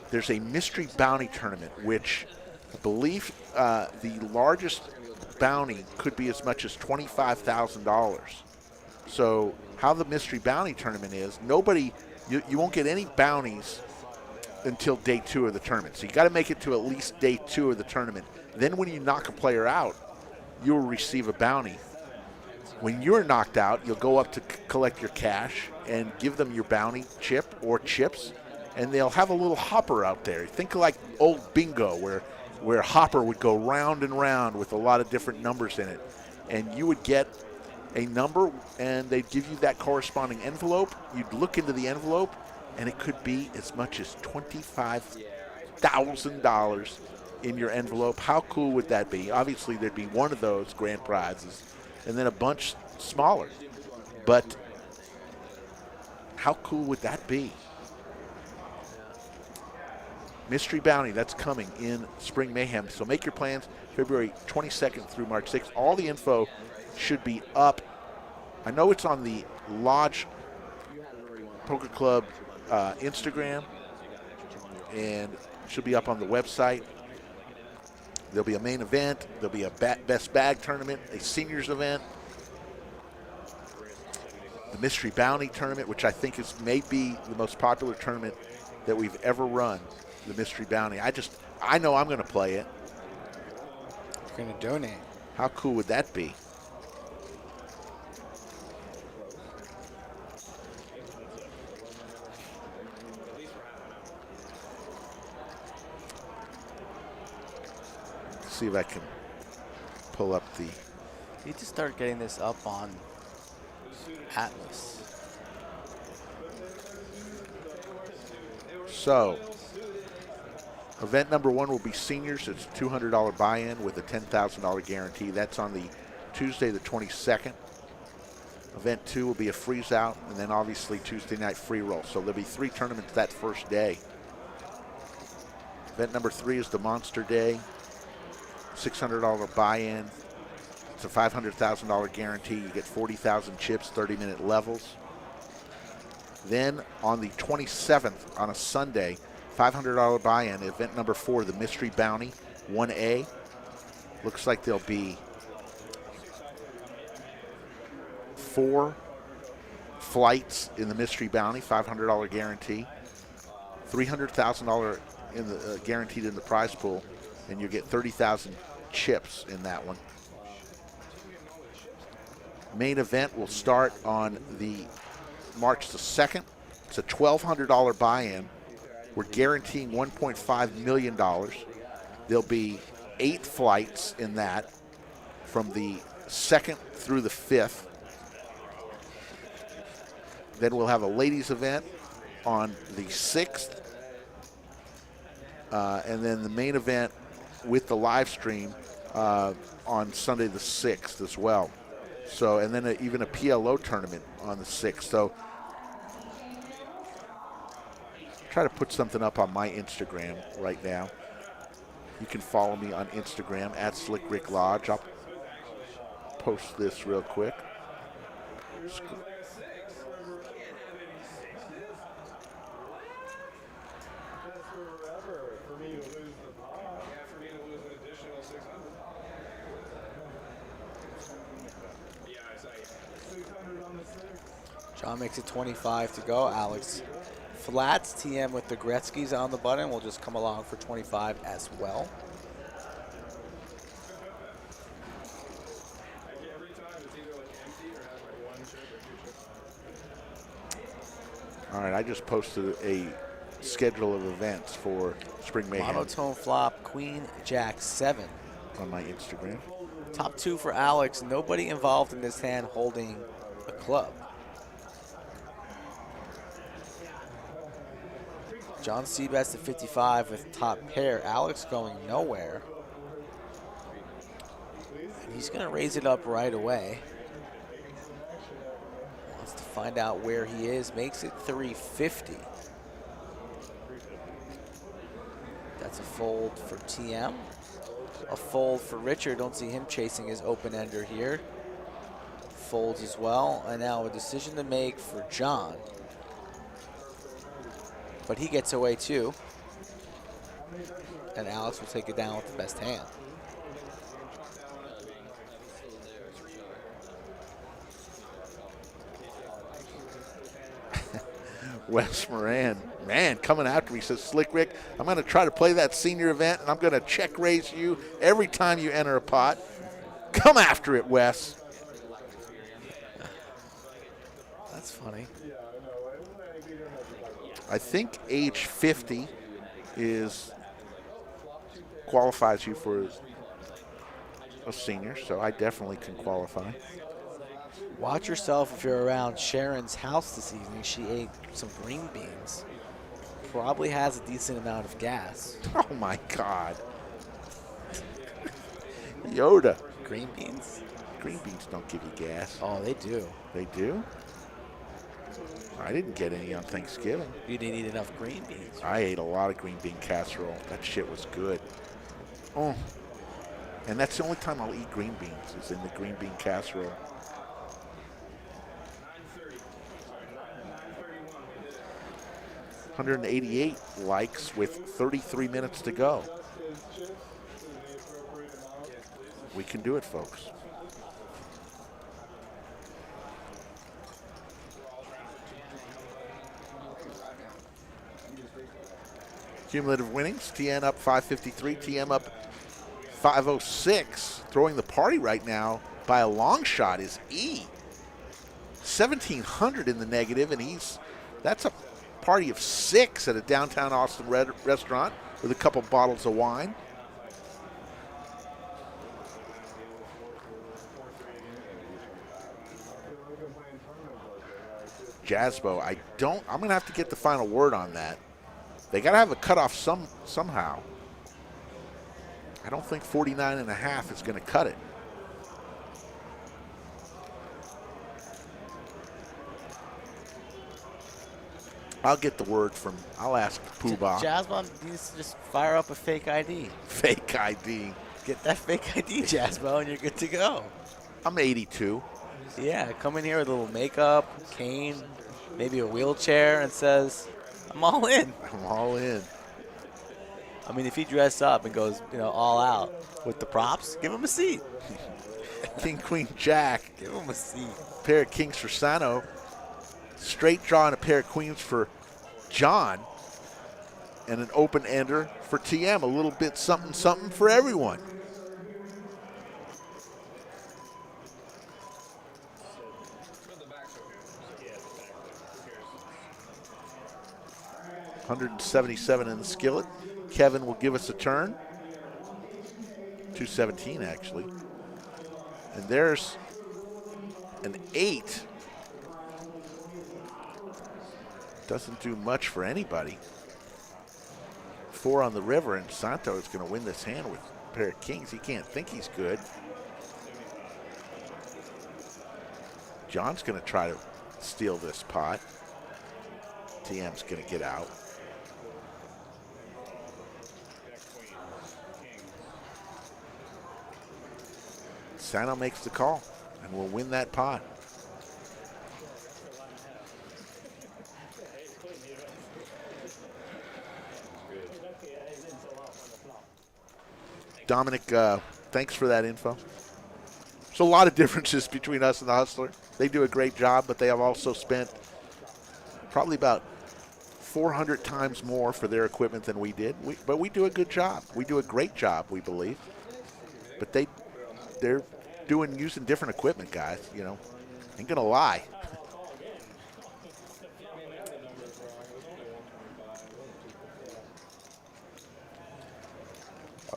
There's a mystery bounty tournament, which I believe the largest bounty could be as much as $25,000. So how the mystery bounty tournament is, you won't get any bounties until day 2 of the tournament. So you got to make it to at least day 2 of the tournament. Then when you knock a player out, you'll receive a bounty. When you're knocked out, you'll go up to collect your cash and give them your bounty chip or chips, and they'll have a little hopper out there. Think like old bingo where hopper would go round and round with a lot of different numbers in it. And you would get a number, and they'd give you that corresponding envelope. You'd look into the envelope, and it could be as much as $25,000 in your envelope. How cool would that be? Obviously, there'd be one of those grand prizes, and then a bunch smaller. But how cool would that be? Mystery Bounty, that's coming in Spring Mayhem. So make your plans February 22nd through March 6th. All the info should be up. I know it's on the Lodge Poker Club Instagram, and should be up on the website. There'll be a main event. There'll be a best bag tournament, a seniors event, the Mystery Bounty tournament, which I think may be the most popular tournament that we've ever run, the Mystery Bounty. I know I'm going to play it. You're going to donate. How cool would that be? See if I can pull up the. Need to start getting this up on Atlas. So, event number 1 will be seniors. It's a $200 buy-in with a $10,000 guarantee. That's on the Tuesday, the 22nd. Event 2 will be a freeze-out, and then obviously Tuesday night free roll. So there'll be 3 tournaments that first day. Event number 3 is the Monster Day. $600 buy-in. It's a $500,000 guarantee. You get 40,000 chips, 30-minute levels. Then on the 27th, on a Sunday, $500 buy-in, event number 4, the Mystery Bounty, 1A. Looks like there'll be 4 flights in the Mystery Bounty, $500 guarantee. $300,000 in the guaranteed in the prize pool, and you get 30,000 chips in that one. Main event will start on the March the 2nd. It's a $1,200 buy-in. We're guaranteeing $1.5 million. There'll be 8 flights in that from the 2nd through the 5th. Then we'll have a ladies event on the 6th. And then the main event with the live stream on Sunday the 6th as well. So, and then even a PLO tournament on the 6th. So, try to put something up on my Instagram right now. You can follow me on Instagram at SlickRickLodge. I'll post this real quick. John makes it 25 to go. Alex flats. TM with the Gretzky's on the button will just come along for 25 as well. All right, I just posted a schedule of events for Spring Mayhem Monotone flop, Queen, Jack, 7. on my Instagram. Top 2 for Alex. Nobody involved in this hand holding a club. John Seabass at 55 with top pair. Alex going nowhere. And he's going to raise it up right away. Wants to find out where he is. Makes it 350. That's a fold for TM. A fold for Richard. Don't see him chasing his open-ender here. Folds as well. And now a decision to make for John. But he gets away too. And Alex will take it down with the best hand. Wes Moran, man, coming after me, says, Slick Rick, I'm going to try to play that senior event, and I'm going to check raise you every time you enter a pot. Come after it, Wes. That's funny. I think age 50 qualifies you for a senior, so I definitely can qualify. Watch yourself if you're around Sharon's house this evening. She ate some green beans. Probably has a decent amount of gas. Oh my God. Yoda. Green beans? Green beans don't give you gas. Oh, they do. They do? I didn't get any on Thanksgiving. You didn't eat enough green beans. I ate a lot of green bean casserole. That shit was good. Oh. And that's the only time I'll eat green beans is in the green bean casserole. $188 likes with 33 minutes to go. We can do it, folks. Cumulative winnings, TN up 553, TM up 506. Throwing the party right now by a long shot is E. 1,700 in the negative, and that's a party of 6 at a downtown Austin restaurant with a couple bottles of wine. Jasbo, I'm going to have to get the final word on that. They got to have a cutoff somehow. I don't think 49.5 is going to cut it. I'll get the word I'll ask Poobah. Jasmine needs to just fire up a fake ID. Fake ID. Get that fake ID, Jasmine, and you're good to go. I'm 82. Yeah, come in here with a little makeup, cane, maybe a wheelchair, and says, I'm all in. I'm all in. I mean, if he dresses up and goes, all out with the props, give him a seat. King, Queen, Jack. Give him a seat. Pair of kings for Sano. Straight draw and a pair of queens for John. And an open ender for TM. A little bit something, something for everyone. $177 in the skillet. Kevin will give us a turn. 217 actually. And there's an 8. Doesn't do much for anybody. 4 on the river, and Santo is going to win this hand with a pair of kings. He can't think he's good. John's going to try to steal this pot. TM's going to get out. Santo makes the call and will win that pot. Dominic, thanks for that info. There's a lot of differences between us and the Hustler. They do a great job, but they have also spent probably about 400 times more for their equipment than we did. But we do a good job. We do a great job, we believe. But they're using different equipment, guys. Ain't gonna lie.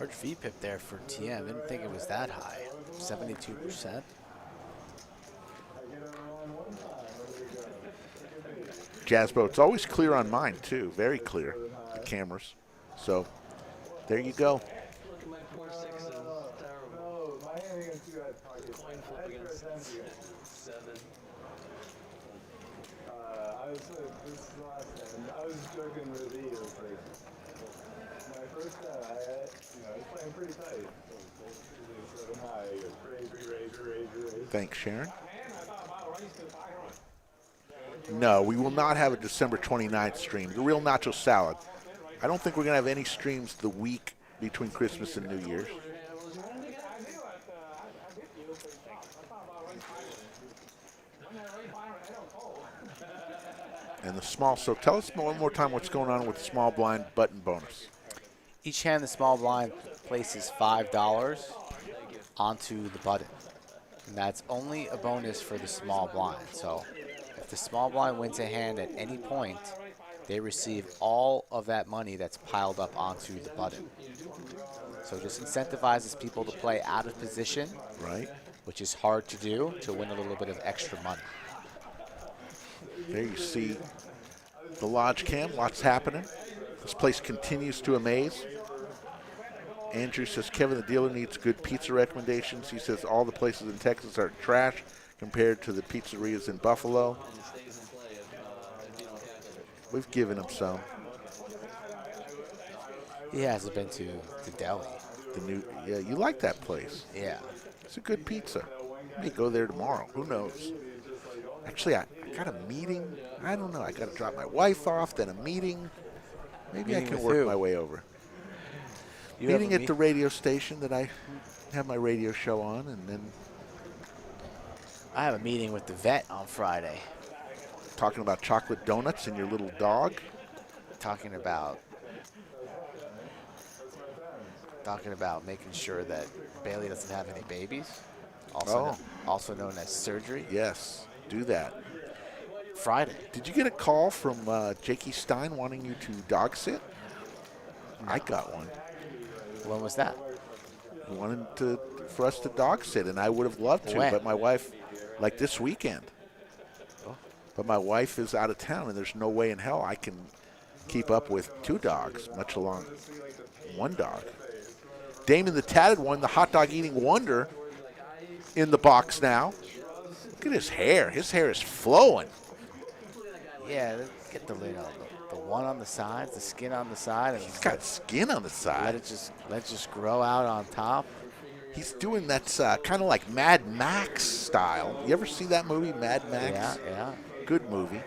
Large VPIP there for TM. Didn't think it was that high. 72%. Jazzbo, it's always clear on mine, too. Very clear, the cameras. So, there you go. Look at my 4-6 is terrible. Coin flip against 7. I was joking with E. It was like my first I was playing pretty tight. So high, raise. Thanks, Sharon. No, we will not have a December 29th stream. The Real Nacho Salad. I don't think we're going to have any streams the week between Christmas and New Year's. And the small, so tell us one more time what's going on with the small blind button bonus. Each hand, the small blind places $5 onto the button. And that's only a bonus for the small blind. So if the small blind wins a hand at any point, they receive all of that money that's piled up onto the button. So it just incentivizes people to play out of position, right? Which is hard to do, to win a little bit of extra money. There you see the lodge cam, what's happening. This place continues to amaze. Andrew says, Kevin, the dealer needs good pizza recommendations. He says all the places in Texas are trash compared to the pizzerias in Buffalo. We've given him some. He hasn't been to Delhi. Yeah, you like that place. Yeah. It's a good pizza. I may go there tomorrow. Who knows? Actually, I got a meeting. I don't know. I got to drop my wife off, then a meeting. Maybe I can work my way over. Meeting at the radio station that I have my radio show on, and then I have a meeting with the vet on Friday. Talking about chocolate donuts and your little dog? Talking about making sure that Bailey doesn't have any babies. Also known as surgery. Yes, do that. Friday. Did you get a call from Jakey Stein wanting you to dog sit? No. I got one. When was that? He wanted for us to dog sit, and I would have loved to, but my wife, like this weekend. Oh. But my wife is out of town, and there's no way in hell I can keep up with 2 dogs, much along 1 dog. Damon the Tatted One, the hot dog eating wonder, in the box now. Look at his hair. His hair is flowing. Yeah, get the lid on the one on the sides, the skin on the side. And he's got skin on the side. Let it just grow out on top. He's doing that's kind of like Mad Max style. You ever see that movie, Mad Max? Yeah. Good movie.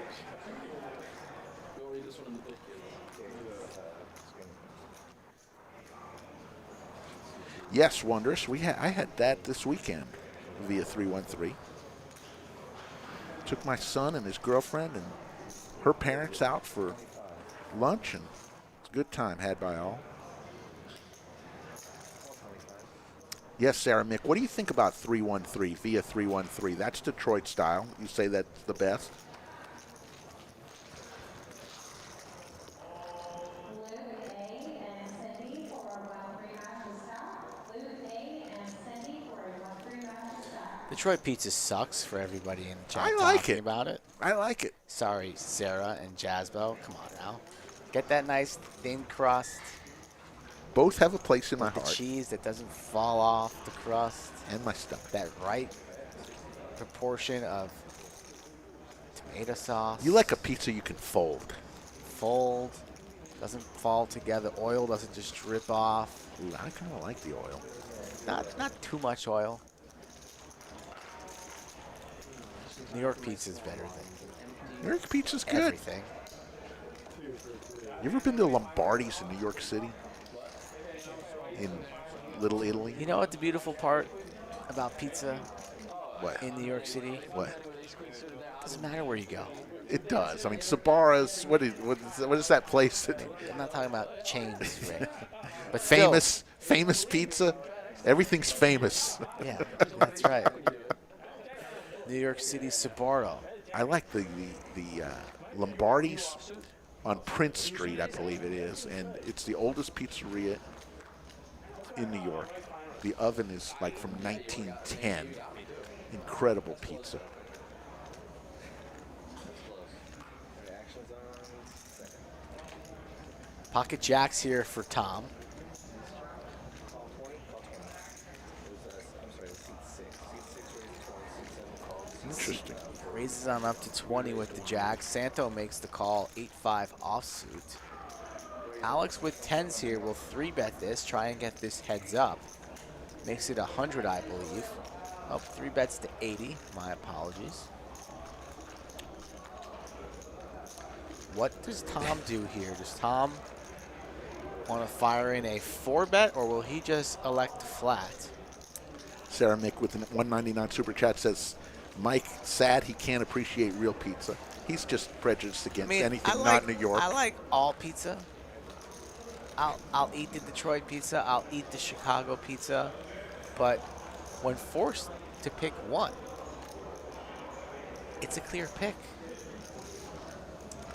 Yes, Wondrous. I had that this weekend via 313. Took my son and his girlfriend and her parents out for lunch, and it's a good time had by all. Yes, Sarah Mick, what do you think about 313 via 313? That's Detroit style. You say that's the best? Detroit pizza sucks for everybody in the chat. I like talking it. About it. I like it. Sorry, Sarah and Jazzbo. Come on now. Get that nice thin crust. Both have a place in my the heart. Cheese that doesn't fall off the crust. And my stomach. That right proportion of tomato sauce. You like a pizza you can fold. Fold. Doesn't fall together. Oil doesn't just drip off. Ooh, I kind of like the oil. Not too much oil. New York pizza is better than New York pizza's good. Everything. You ever been to Lombardi's in New York City? In Little Italy? You know what the beautiful part about pizza What? in New York City? What? Doesn't matter where you go. It does. I mean, Sabara's, what is that place? I'm not talking about chains, Rick. But famous pizza? Everything's famous. Yeah, that's right. New York City Sbarro. I like the Lombardi's on Prince Street, I believe it is, and it's the oldest pizzeria in New York. The oven is like from 1910. Incredible pizza. Pocket jacks here for Tom. Interesting. Raises on up to 20 with the jacks. Santo makes the call, 8-5 offsuit. Alex with 10s here will 3-bet this, try and get this heads up. Makes it 100, I believe. Oh, 3 bets to 80. My apologies. What does Tom do here? Does Tom want to fire in a 4-bet, or will he just elect flat? Sarah Mick with the 199 super chat says, Mike sad he can't appreciate real pizza. He's just prejudiced against anything not New York. I like all pizza. I'll eat the Detroit pizza. I'll eat the Chicago pizza. But when forced to pick one, it's a clear pick.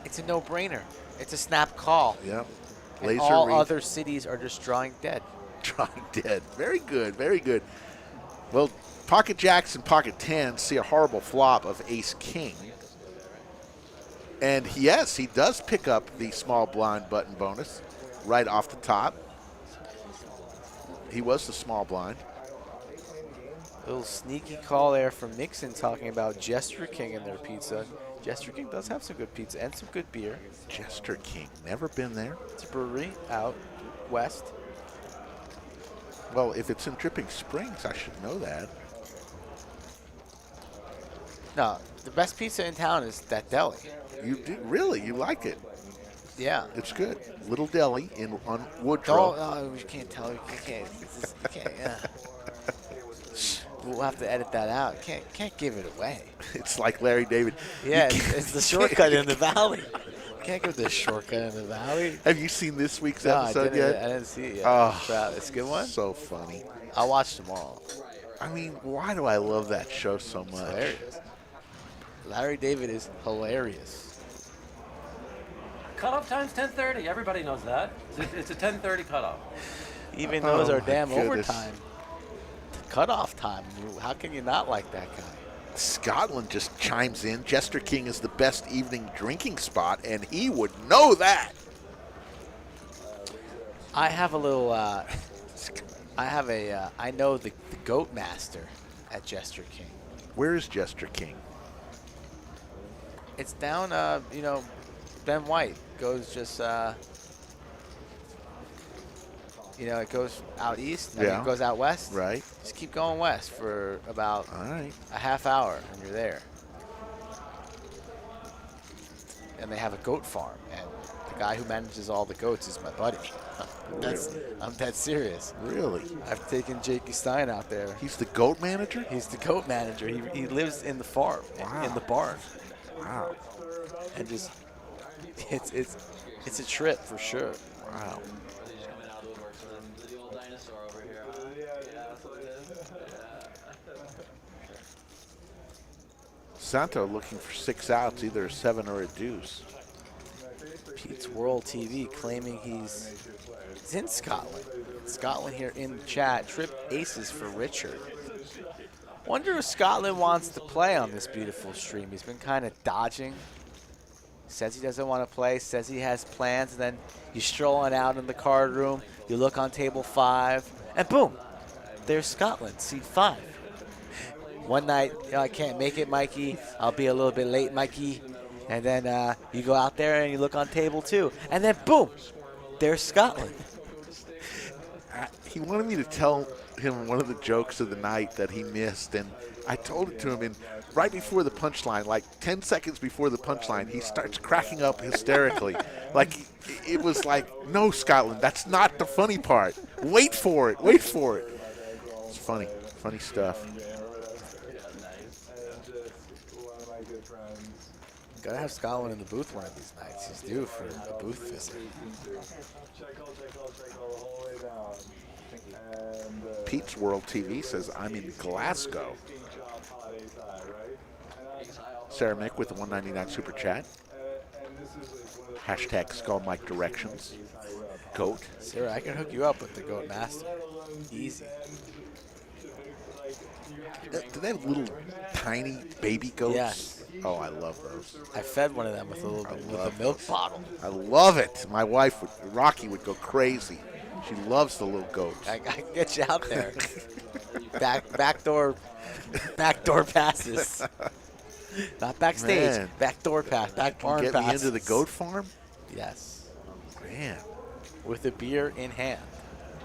It's a no-brainer. It's a snap call. Yep. And all other cities are just drawing dead. Drawing dead. Very good, very good. Well, pocket jacks and pocket tens see a horrible flop of ace-king. And yes, he does pick up the small blind button bonus right off the top. He was the small blind. Little sneaky call there from Nixon talking about Jester King and their pizza. Jester King does have some good pizza and some good beer. Jester King, never been there. It's a brewery out west. Well, if it's in Dripping Springs, I should know that. No, the best pizza in town is that deli. You do really? You like it? Yeah. It's good. Little deli on Woodrow. No, you can't tell. You can't. Yeah. We'll have to edit that out. Can't give it away. It's like Larry David. Yeah, it's the shortcut in the valley. Can't give the shortcut in the valley. Have you seen this week's episode yet? I didn't see it yet. Oh, it's a good one. So funny. I'll watch them all. I mean, why do I love that show so much? It's hilarious. Larry David is hilarious. Cutoff time's 10:30. Everybody knows that. It's a 10:30 cutoff. Even those are my damn goodness. overtime. Cutoff time. How can you not like that guy? Scotland just chimes in. Jester King is the best evening drinking spot, and he would know that. I have a little. I know the goat master at Jester King. Where is Jester King? It's down. Ben White goes just. It goes out east, and it goes out west. Right. Just keep going west for about All right. a half hour, and you're there. And they have a goat farm, and the guy who manages all the goats is my buddy. I'm that serious. Really? I've taken Jakey Stein out there. He's the goat manager? He's the goat manager. He lives in the farm, in the barn. Wow. And just, it's a trip for sure. Wow. Santo looking for 6 outs, either a 7 or a deuce. Pete's World TV claiming he's in Scotland. Scotland here in the chat. Trip aces for Richard. Wonder if Scotland wants to play on this beautiful stream. He's been kind of dodging. Says he doesn't want to play, says he has plans, and then you stroll on out in the card room, you look on table 5, and boom, there's Scotland, seat 5. One night, I can't make it, Mikey. I'll be a little bit late, Mikey. And then you go out there and you look on table 2. And then, boom, there's Scotland. He wanted me to tell him one of the jokes of the night that he missed, and I told it to him, and right before the punchline, like 10 seconds before the punchline, he starts cracking up hysterically. Like, it was like, no, Scotland, that's not the funny part. Wait for it, wait for it. It's funny stuff. Gotta have Scotland in the booth one of these nights. He's due for a booth visit. Pete's World TV says, I'm in Glasgow. Sarah Mick with the 199 super chat. Hashtag Skull Mike Directions. Goat. Sarah, I can hook you up with the Goat Master. Easy. Do they have little tiny baby goats? Yes. Oh, I love those. I fed one of them with a little bit with a milk bottle. I love it. My wife, Rocky, would go crazy. She loves the little goats. I can get you out there. Backdoor passes. Not backstage. Man. Backdoor pass. Back barn Get passes. me into the goat farm? Yes. Man. With a beer in hand.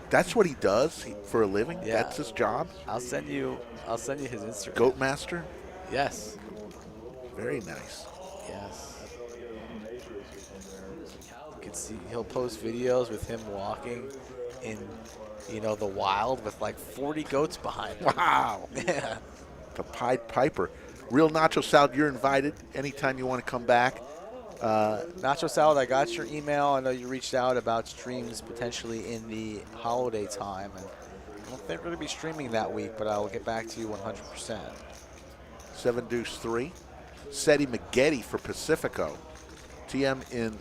That's what he does for a living? Yeah. That's his job? I'll send you his Instagram. Goat master? Yes. Very nice. Yes. You can see he'll post videos with him walking in, the wild with like 40 goats behind him. Wow. Yeah. The Pied Piper. Real Nacho Salad, you're invited anytime you want to come back. Nacho Salad, I got your email. I know you reached out about streams potentially in the holiday time. And I don't think we're going to be streaming that week, but I will get back to you 100%. 7-3. Seti Maggette for Pacifico. TM in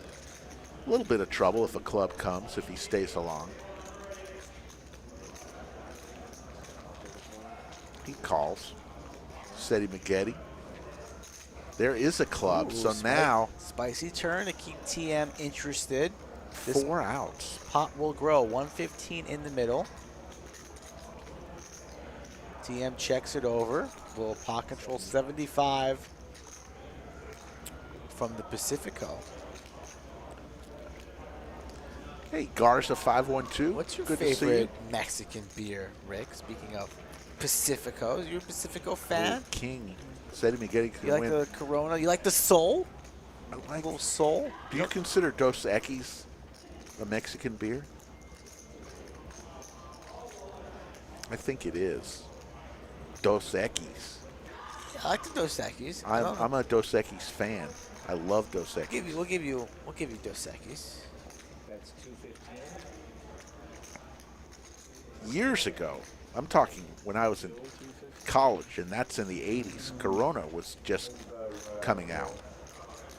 a little bit of trouble if a club comes, if he stays along. He calls. Seti Maggette. There is a club, so now Spicy turn to keep TM interested. This 4 outs. pot will grow. 115 in the middle. TM checks it over. Little pot control 75 from the Pacifico. Hey, Garza 512. What's your Good to see favorite Mexican beer, Rick? Speaking of Pacifico, you a Pacifico you. fan? King. Seti Maggette could You like win. the Corona? You like the Sol? I A like- little Sol? Do you consider Dos Equis a Mexican beer? I think it is. Dos Equis. I like the Dos Equis. I'm a Dos Equis fan. I love Dos Equis. We'll give you Dos Equis. That's 215. Years ago, I'm talking when I was in college, and that's in the 80s, Corona was just coming out.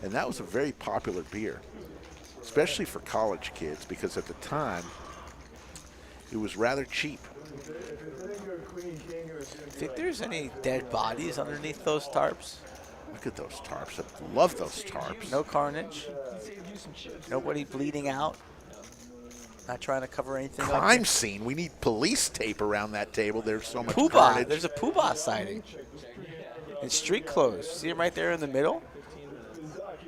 And that was a very popular beer, especially for college kids, because at the time, it was rather cheap. Think there's any dead bodies underneath those tarps? Look at those tarps. I love those tarps. No carnage. Nobody bleeding out. Not trying to cover anything up. Crime scene. We need police tape around that table. There's so much Poobah. carnage. There's a Poobah sighting. In street clothes. See him right there in the middle?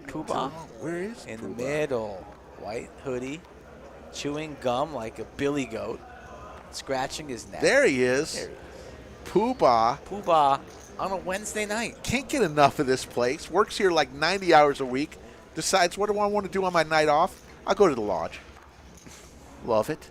Poobah. Where is In the Poobah? middle. White hoodie. Chewing gum like a billy goat. Scratching his neck. There he is. There he is. Poobah. Poobah on a Wednesday night. Can't get enough of this place. Works here like 90 hours a week. Decides, what do I want to do on my night off? I'll go to the lodge. Love it.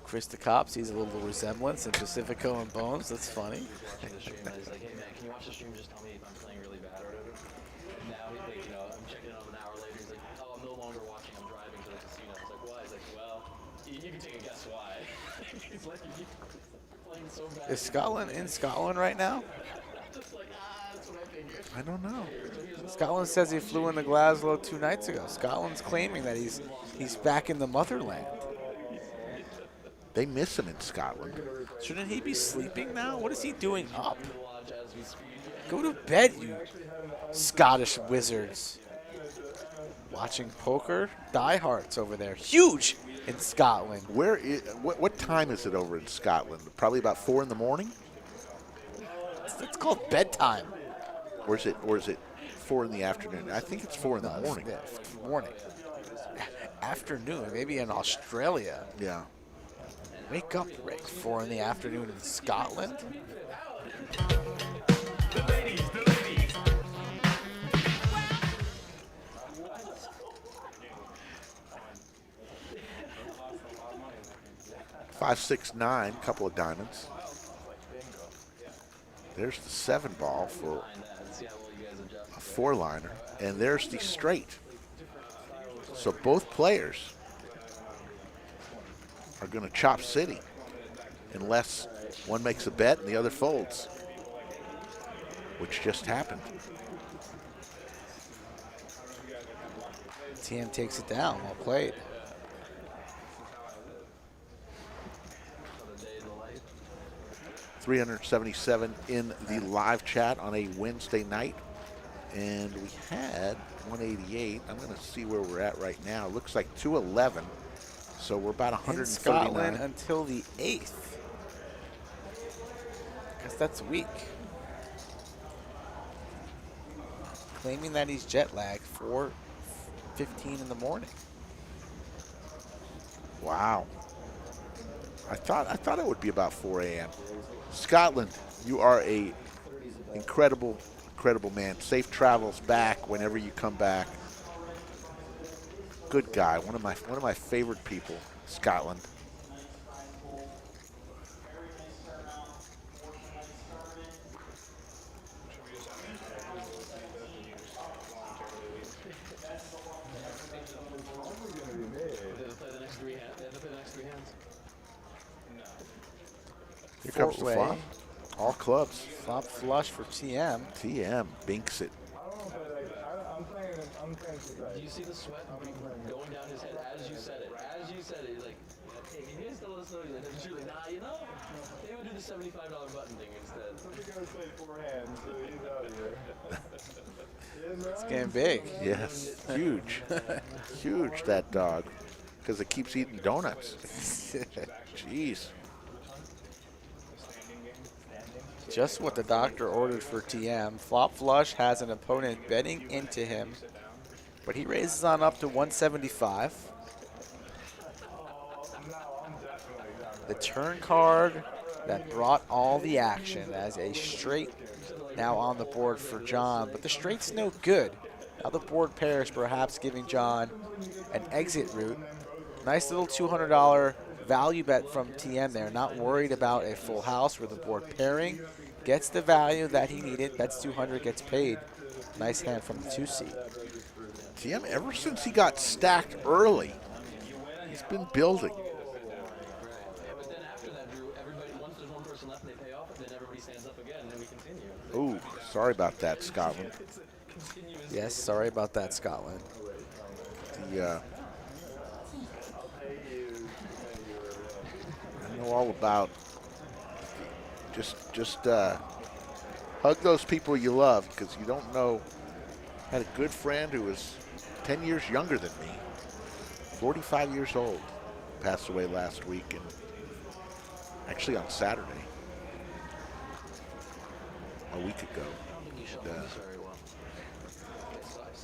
Chris the Cop sees a little resemblance in Pacifico and Bones. That's funny. Watching the stream, and he's like, hey man, can you watch the stream? Just tell me if I'm playing really bad or whatever. Now he's like, I'm checking it out an hour later. He's like, oh, I'm no longer watching. I'm driving to the casino. I was like, why? He's like, well, you can take a guess why. He's like, you're playing so bad. Is Scotland in Scotland right now? Just like, that's what I figured. I don't know. Scotland says he flew into Glasgow 2 nights ago. Scotland's claiming that he's back in the motherland. They miss him in Scotland. Shouldn't he be sleeping now? What is he doing up? Go to bed, you Scottish wizards. Watching poker? Diehards over there. Huge in Scotland. What time is it over in Scotland? Probably about 4 in the morning? It's called bedtime. Or is it 4 in the afternoon? I think it's 4 in the morning. Yeah, morning. Afternoon, maybe in Australia. Yeah. Wake up, Rick. 4 in the afternoon in Scotland. The ladies. 5, 6, 9, couple of diamonds. There's the 7 ball for a 4-liner, and there's the straight. So both players are going to chop city unless one makes a bet and the other folds, which just happened. TM takes it down. Well played. Another day in the life. 377 in the live chat on a Wednesday night. And we had 188. I'm going to see where we're at right now. Looks like 211. So we're about In Scotland 139. until the 8th. Guess that's weak. Claiming that he's jet lagged 4:15 in the morning. Wow. I thought it would be about 4 a.m. Scotland, you are a incredible man. Safe travels back whenever you come back. Good guy. One of my favorite people, Scotland. Here comes the Four-way. flop. All clubs. Flop flush for TM. TM binks it. Do you see the sweat going down his head as you said it? As you said it, he's like, hey, can you guys tell us? He's like, he's really, nah, you know, they would do the $75 button thing instead. It's getting big. Yes, huge. Huge, that dog. Because it keeps eating donuts. Jeez. Just what the doctor ordered for TM. Flop flush has an opponent betting into him, but he raises on up to 175. The turn card that brought all the action as a straight now on the board for John, but the straight's no good. Now the board pairs, perhaps giving John an exit route. Nice little $200 value bet from TM there. Not worried about a full house where the board pairing gets the value that he needed. Bets 200, gets paid. Nice hand from the 2 seat. TM, ever since he got stacked early, he's been building. But then after that, Drew, everybody, once there's one person left and they pay off, then everybody stands up again and then we continue. Ooh, sorry about that, Scotland. Yes, sorry about that, Scotland. The, I know all about just hug those people you love, because you don't know. I had a good friend who was 10 years younger than me, 45 years old, passed away last week, and actually on Saturday, a week ago.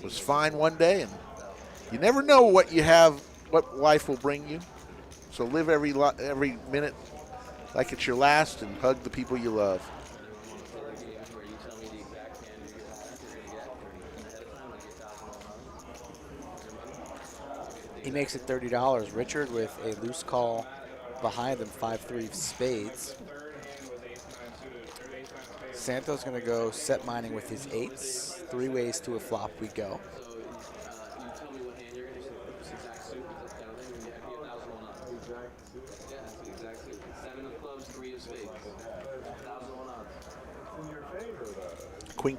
Was fine one day, and you never know what you have, what life will bring you. So live every minute like it's your last, and hug the people you love. He makes it $30. Richard with a loose call behind him, 5-3 spades. Santo's going to go set mining with his 8s. 3 ways to a flop we go.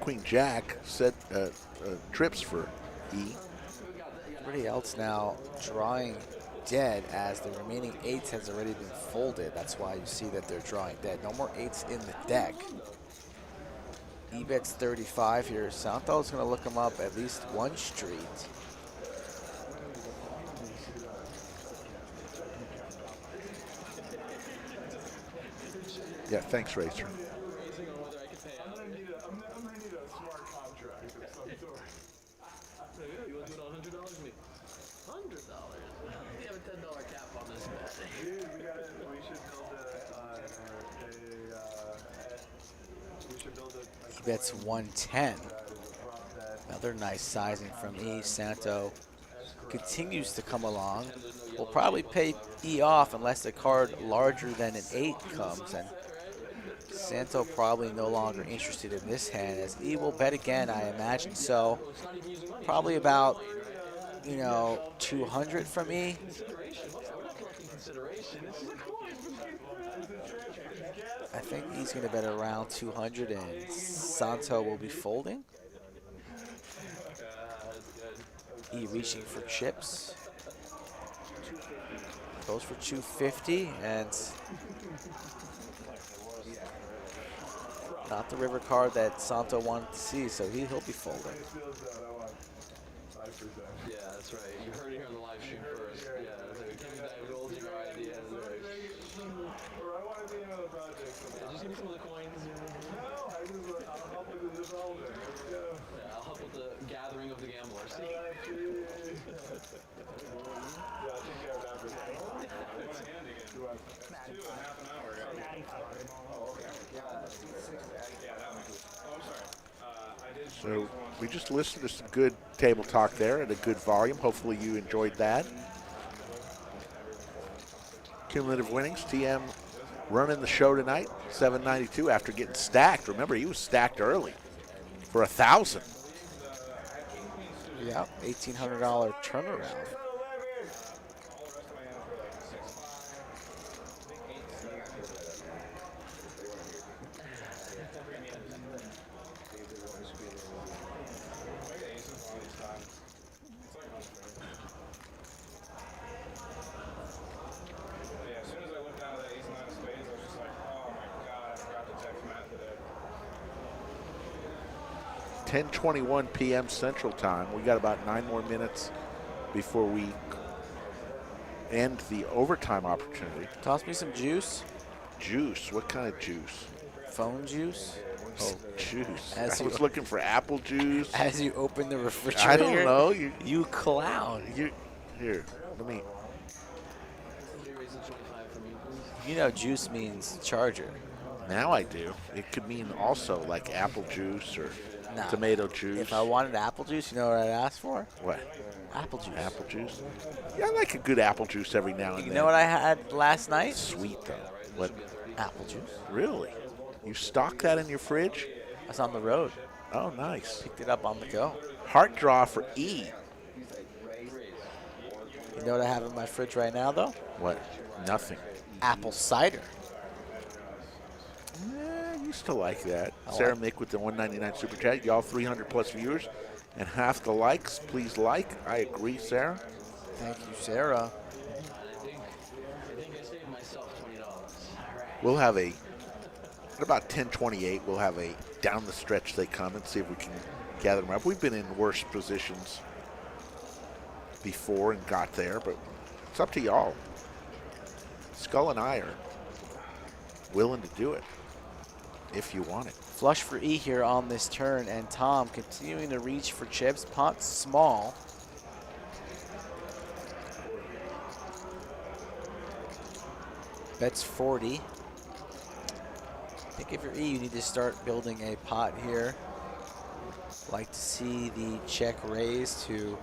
Queen, Jack set trips for E. Everybody else now drawing dead as the remaining 8s has already been folded. That's why you see that they're drawing dead. No more 8s in the deck. E bets 35 here. Santo's going to look him up at least one street. Yeah, thanks, Racer. You want to do it on $100? $100? We have a $10 cap on this bet. He bets 110. Another nice sizing from E. Santo continues to come along. Will probably pay E off unless a card larger than an 8 comes, and Santo probably no longer interested in this hand, as E will bet again, I imagine so. Probably about, 200 from E. I think he's going to bet around 200, and Santo will be folding. E reaching for chips. Goes for 250 and not the river card that Santo wanted to see, so he'll be folding. Yeah, that's right. You heard it here on the live stream first. Yeah, that's right. Give me divulging our ideas. I want to be in the project. Yeah, just give me some of the coins. No, I'll help with the development. Let's go. Yeah, I'll help with the gathering of the gamblers. Yeah, I'll take care of that for you. So we just listened to some good table talk there at a good volume. Hopefully you enjoyed that. Cumulative winnings, TM running the show tonight, 792 after getting stacked. Remember, he was stacked early for 1,000. Yeah, $1,800 turnaround. Yeah, as soon as I looked down at that ace nine of spades, I was just like, oh my god, I forgot to text Matt today. 10:21 p.m. Central Time. We got about 9 more minutes before we end the overtime opportunity. Toss me some juice. Juice? What kind of juice? Phone juice. Oh, juice. As I you- was looking for apple juice. As you open the refrigerator. I don't know. You clown. Here, let me. You know juice means charger. Now I do. It could mean also like apple juice or Nah. tomato juice. If I wanted apple juice, you know what I'd ask for? What? Apple juice. Apple juice? Yeah, I like a good apple juice every now and You then. know what I had last night? Sweet though. What? Apple juice. Really? You stock that in your fridge? I was on the road. Oh, nice. Picked it up on the go. Heart draw for E. You know what I have in my fridge right now, though? What? Nothing. Apple cider. I used to like that. I Sarah like Mick with the 199 super chat. Y'all 300 plus viewers and half the likes. Please like. I agree, Sarah. Thank you, Sarah. I think I saved myself $20. We'll have a, at about 10:28, we'll have a down the stretch they come and see if we can gather them up. We've been in worse positions before and got there, but it's up to y'all. Skull and I are willing to do it if you want it. Flush for E here on this turn, and Tom continuing to reach for chips. Pot small. Bets 40. I think if you're E, you need to start building a pot here. Like to see the check raise to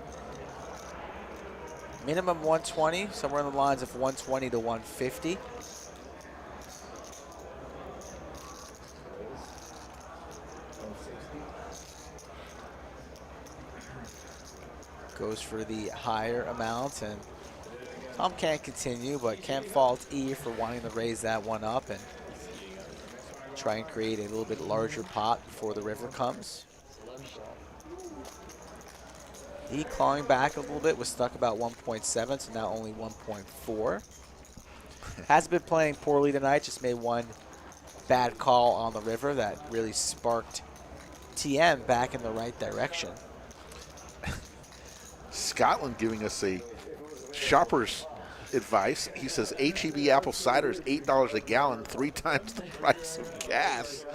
minimum 120, somewhere in the lines of 120 to 150. Goes for the higher amount, and Tom can't continue, but can't fault E for wanting to raise that one up and try and create a little bit larger pot before the river comes. E clawing back a little bit, was stuck about 1.7, so now only 1.4. Hasn't been playing poorly tonight, just made one bad call on the river that really sparked TM back in the right direction. Scotland giving us a shopper's advice. He says HEB apple cider is $8 a gallon, 3 times the price of gas.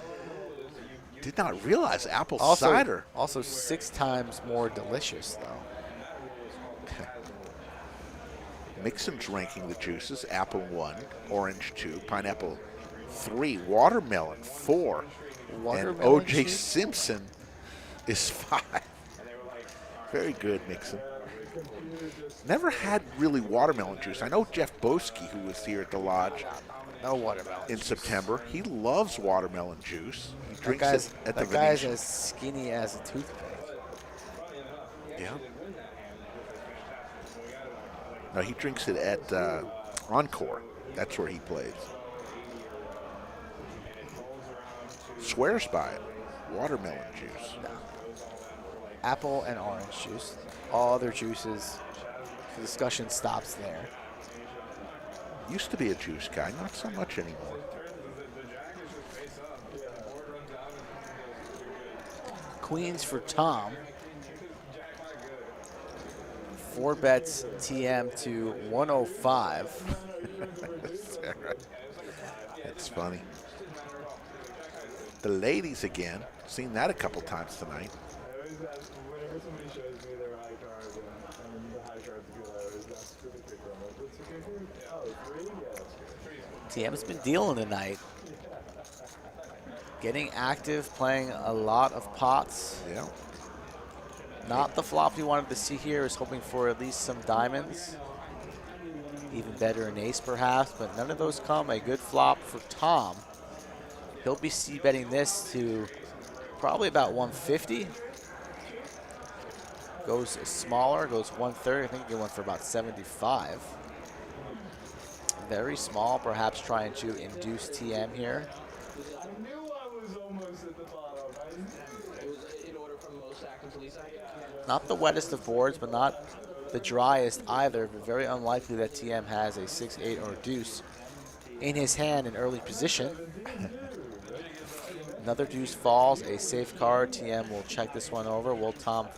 Did not realize apple cider. Also 6 times more delicious, though. Mixon's ranking the juices. Apple 1, orange 2, pineapple 3, watermelon 4, Watermelon and O.J. juice? Simpson is 5. Very good, Mixon. Never had really watermelon juice. I know Jeff Boski, who was here at the lodge No watermelon in juice. September. He loves watermelon juice. He That drinks guy's, it at the that guy's Venetian. as skinny as a toothpick. Yeah. No, he drinks it at Encore. That's where he plays. Swears by it. Watermelon juice. apple and orange juice. All other juices, the discussion stops there. Used to be a juice guy, not so much anymore. Queens for Tom. 4 bets TM to 105. That's funny. The ladies again. Seen that a couple times tonight. Whenever somebody shows me their high card and the high card's good, I always ask for the kicker. I'm like, what's the kicker? Oh, 3? Yeah, that's good. TM's been dealing tonight. Getting active, playing a lot of pots. Yeah. Not the flop we wanted to see here. Is hoping for at least some diamonds. Even better an ace perhaps, but none of those come. A good flop for Tom. He'll be c-betting this to probably about 150. Goes smaller, goes 130. I think he went for about 75. Very small, perhaps trying to induce TM here. I knew I was almost at the bottom. It was in order from most active to least active. Not the wettest of boards, but not the driest either. But very unlikely that TM has a 6-8 or deuce in his hand in early position. Another deuce falls, a safe card. TM will check this one over. Will Tom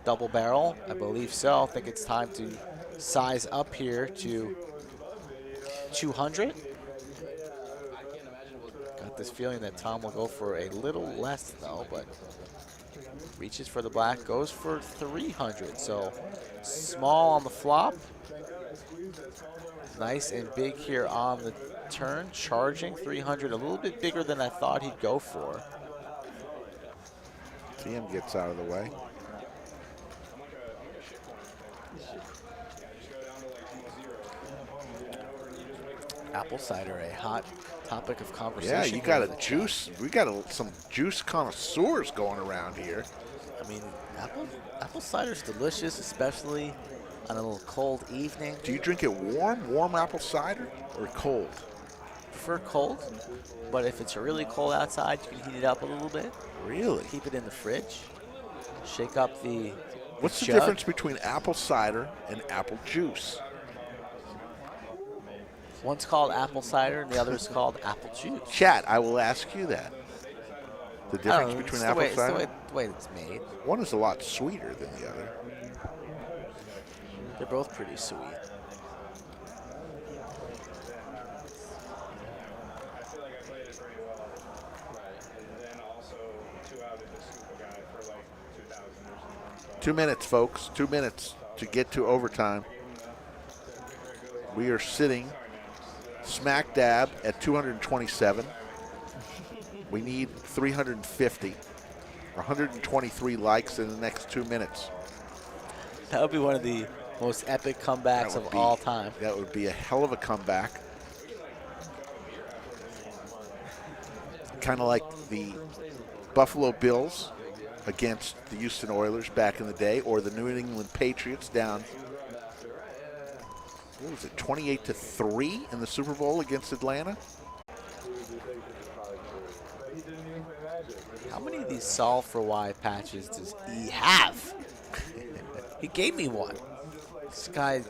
double barrel? I believe so. I think it's time to size up here to 200. Got this feeling that Tom will go for a little less though, but reaches for the black, goes for 300. So small on the flop. Nice and big here on the turn, charging 300, a little bit bigger than I thought he'd go for. TM gets out of the way. Apple cider, a hot topic of conversation. Yeah, you got a juice. We got some juice connoisseurs going around here. I mean, apple cider's delicious, especially on a little cold evening. Do you drink it warm apple cider, or cold? Prefer cold, but if it's really cold outside, you can heat it up a little bit. Really? Keep it in the fridge. Shake up the What's the jug. difference between apple cider and apple juice? One's called apple cider and the other is called apple juice. Chat, I will ask you that. The I don't difference know, between it's apple cider? the way it's made. One is a lot sweeter than the other. They're both pretty sweet. I feel like I played it pretty well. Right. And then also 2 out of the scoop a guy for like 2,000 or something. 2 minutes, folks. 2 minutes to get to overtime. We are sitting smack dab at 227. We need 350. 123 likes in the next 2 minutes. That would be one of the most epic comebacks of all time. That would be a hell of a comeback. Kind of like the Buffalo Bills against the Houston Oilers back in the day, or the New England Patriots down, what was it, 28-3 in the Super Bowl against Atlanta? How many of these solve for Y patches does E have? He gave me one. This guy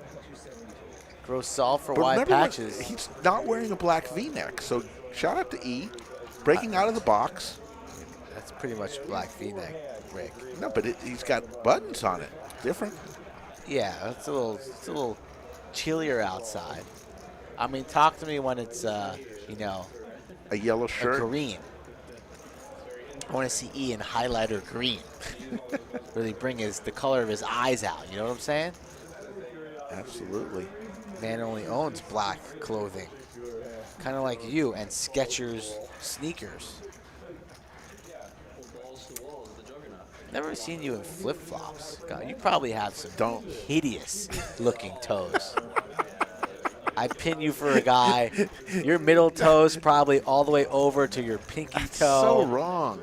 grows solve for But Y remember, patches. he's not wearing a black V-neck, so shout out to E, breaking out of the box. That's pretty much black V-neck, Rick. No, but he's got buttons on it. Different. Yeah, it's a little chillier outside. I mean, talk to me when it's you know, A yellow a shirt. green. I want to see E in highlighter green. Really bring the color of his eyes out. You know what I'm saying? Absolutely. Man only owns black clothing. Kind of like you and Skechers sneakers. Never seen you in flip-flops. God, you probably have some hideous looking toes. I pin you for a guy. Your middle toes probably all the way over to your pinky toe. So wrong.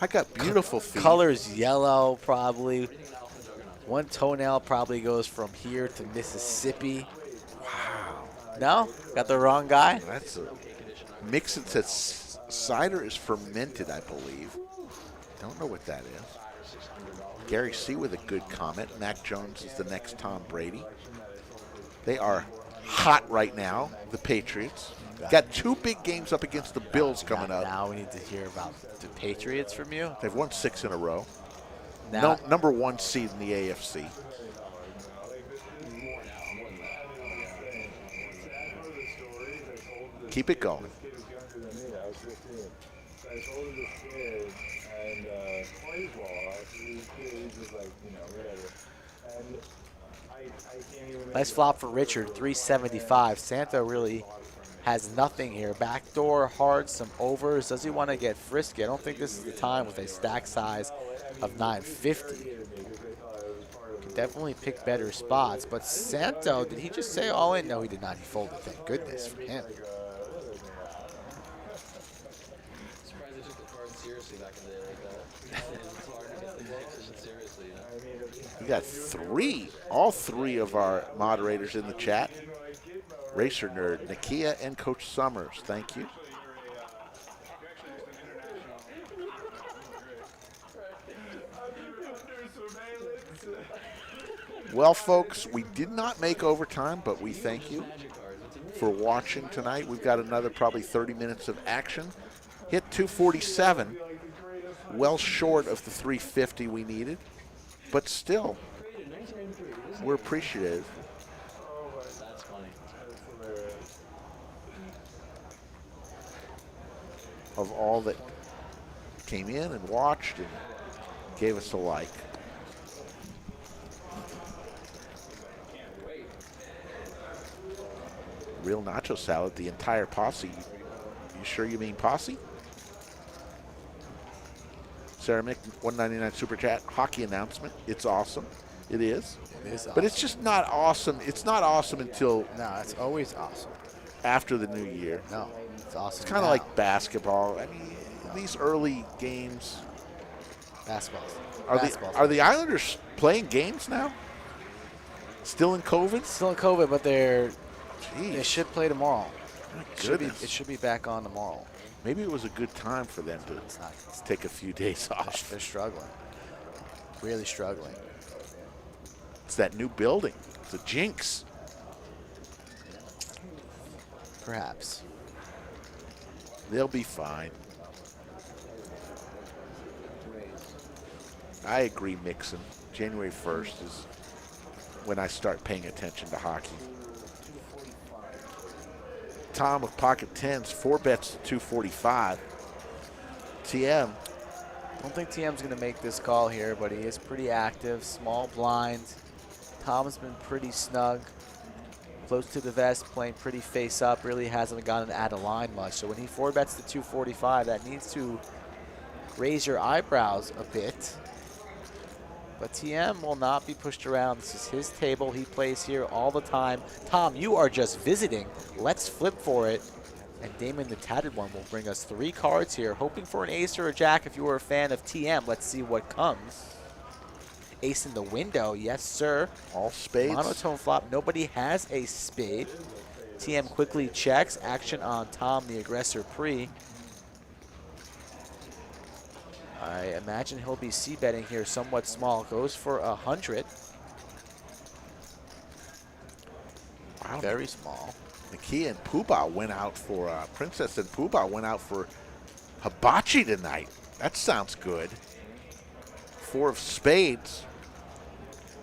I got beautiful feet. Color's yellow probably. One toenail probably goes from here to Mississippi. Wow. No? Got the wrong guy? That's a mix. It says cider is fermented, I believe. Don't know what that is. Gary C. with a good comment. Mac Jones is the next Tom Brady. They are hot right now, the Patriots. Got 2 big games up against the Bills coming up. Now we need to hear about the Patriots from you. They've won 6 in a row. Now, Number 1 seed in the AFC. Keep it going. This kid is younger than me. I was 15. So I told him this kid and plays ball. This kid, he's just like, whatever. And I can't even. nice flop for Richard, 375. Santo really has nothing here. Backdoor, hard, some overs. Does he want to get frisky? I don't think this is the time with a stack size of 950. Can definitely pick better spots. But Santo, did he just say all in? No, he did not. He folded. Thank goodness for him. Surprised they took the card seriously back in the day like that. It's hard to get the decision seriously, We got 3, all 3 of our moderators in the chat. Racer Nerd, Nakia, and Coach Summers. Thank you. Well, folks, we did not make overtime, but we thank you for watching tonight. We've got another probably 30 minutes of action. Hit 247, well short of the 350 we needed, but still, we're appreciative. That's funny. Of all that came in and watched and gave us a like. Real nacho salad, the entire posse. You sure you mean posse? Sarah Mick, 199 super chat. Hockey announcement. It's awesome. It is. It is awesome. But it's just not awesome. It's not awesome until No, it's always awesome. after the new year. No, it's awesome. It's kind of now. like basketball. I mean, these early games. basketball. Are the Islanders playing games now? Still in COVID? Still in COVID, but they Jeez. should play tomorrow. My It should be back on tomorrow. Maybe it was a good time for them to It's not. take a few days off. They're struggling. Really struggling. It's that new building. It's a jinx. Perhaps. They'll be fine. I agree, Mixon. January 1st is when I start paying attention to hockey. Tom with pocket tens, 4 bets to 245. TM. I don't think TM's going to make this call here, but he is pretty active. Small blind. Tom's been pretty snug. Close to the vest, playing pretty face up. Really hasn't gotten out of line much. So when he 4 bets to 245, that needs to raise your eyebrows a bit. But TM will not be pushed around. This is his table. He plays here all the time. Tom, you are just visiting. Let's flip for it. And Damon, the tatted one, will bring us 3 cards here, hoping for an ace or a jack if you were a fan of TM. Let's see what comes. Ace in the window, yes, sir. All spades. Monotone flop. Nobody has a spade. TM quickly checks. Action on Tom, the aggressor pre. I imagine he'll be c-betting here somewhat small. Goes for 100. Wow. Very small. Nakia and Poobah went out for, Princess and Poobah went out for hibachi tonight. That sounds good. 4 of spades.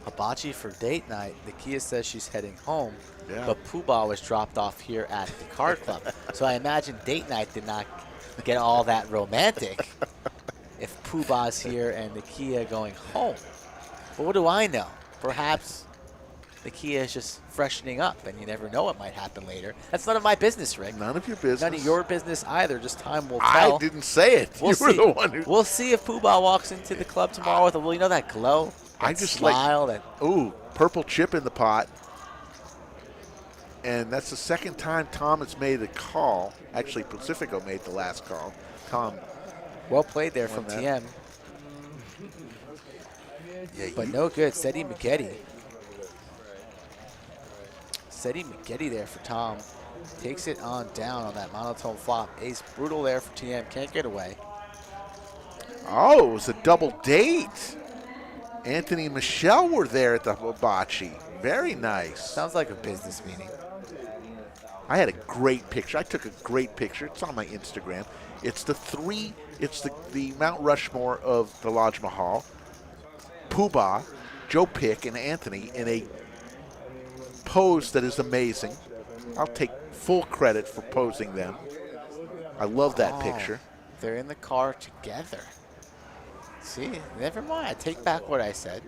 Hibachi for date night. Nakia says she's heading home, Yeah. but Poobah was dropped off here at the card club. So I imagine date night did not get all that romantic if Poobah's here and Nakia going home. But what do I know? Perhaps Nakia is just freshening up, and you never know what might happen later. That's none of my business, Rick. None of your business. None of your business either. Just time will tell. I didn't say it. We'll You see. were the one who. We'll see if Poobah walks into the club tomorrow with a, you know, that glow, I that just smile, that Ooh, purple chip in the pot. And that's the second time Tom has made a call. Actually, Pacifico made the last call. Tom. well played there from Won that. TM, Yeah, but no good. Seti McGetty. Seti McGetty there for Tom. Takes it on down on that monotone flop. Ace brutal there for TM. Can't get away. Oh, it was a double date. Anthony and Michelle were there at the hibachi. Very nice. Sounds like a business meeting. I had a great picture. I took a great picture. It's on my Instagram. It's the Mount Rushmore of the Lodge Mahal. Poobah, Joe Pick, and Anthony in a pose that is amazing. I'll take full credit for posing them. I love that picture. They're in the car together. See, never mind. I take back what I said.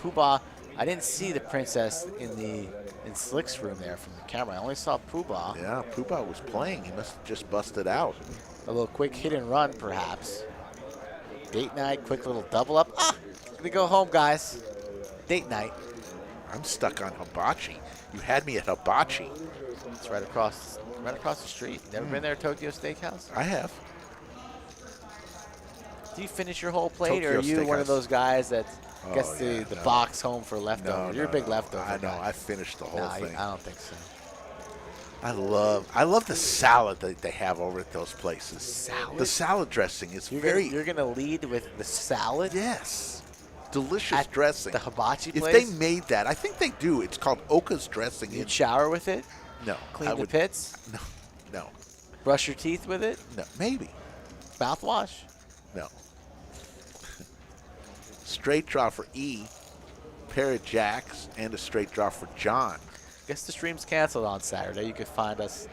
Poobah, I didn't see the princess in Slick's room there from the camera. I only saw Poobah. Yeah, Poobah was playing. He must have just busted out. A little quick hit and run, perhaps. Date night, quick little double up. Gonna go home, guys. Date night. I'm stuck on hibachi. You had me at hibachi. It's right across the street. Never been there, Tokyo Steakhouse? I have. Do you finish your whole plate, or Tokyo are you one Steakhouse. of those guys that gets yeah, the no. box home for leftovers? You're a big leftover I know. guy. I finished the whole Nah, thing. I don't think so. I love the salad that they have over at those places. Salad? The salad dressing is You're gonna lead with the salad? Yes. Delicious At dressing. the hibachi If place? they made that, I think they do. It's called Oka's dressing. You'd shower with it? No. Clean I the would- pits? No. Brush your teeth with it? No. Maybe. Mouthwash? No. Straight draw for E. Pair of jacks and a straight draw for John. Guess the stream's canceled on Saturday. You could find us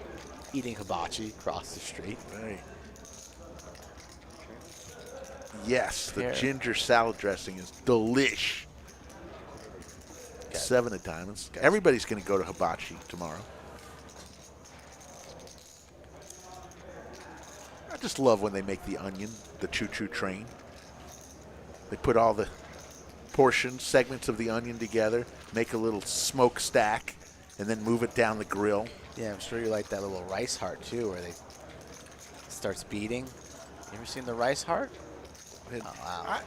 eating hibachi across the street. Right. Yes, the Pair. ginger salad dressing is delish. 7 of diamonds. Everybody's going to go to hibachi tomorrow. I just love when they make the onion, the choo-choo train. They put all the portions, segments of the onion together, make a little smokestack, and then move it down the grill. Yeah, I'm sure you like that little rice heart too, where they starts beating. You ever seen the rice heart? And Oh, wow.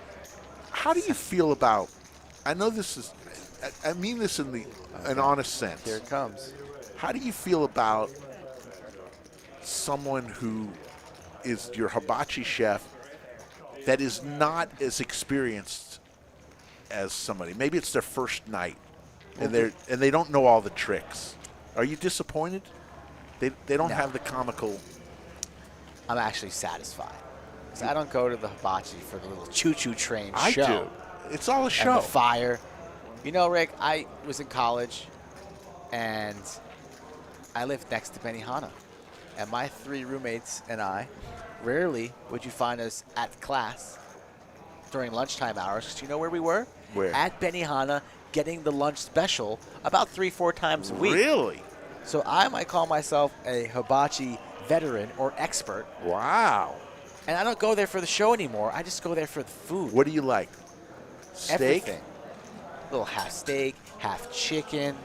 how do you feel about, I know this is, I mean this in an honest sense. Here it comes. How do you feel about someone who is your hibachi chef that is not as experienced as somebody? Maybe it's their first night, and they don't know all the tricks. Are you disappointed? They don't No. have the comical. I'm actually satisfied. 'Cause I don't go to the hibachi for the little choo-choo train I show. do. It's all a And show. the fire. You know, Rick, I was in college, and I lived next to Benihana. And my 3 roommates and I, rarely would you find us at class during lunchtime hours. 'Cause you know where we were? Where? At Benihana, getting the lunch special about 3-4 times a week. Really? So I might call myself a hibachi veteran or expert. Wow. And I don't go there for the show anymore. I just go there for the food. What do you like? Steak? Everything. Little half steak, half chicken,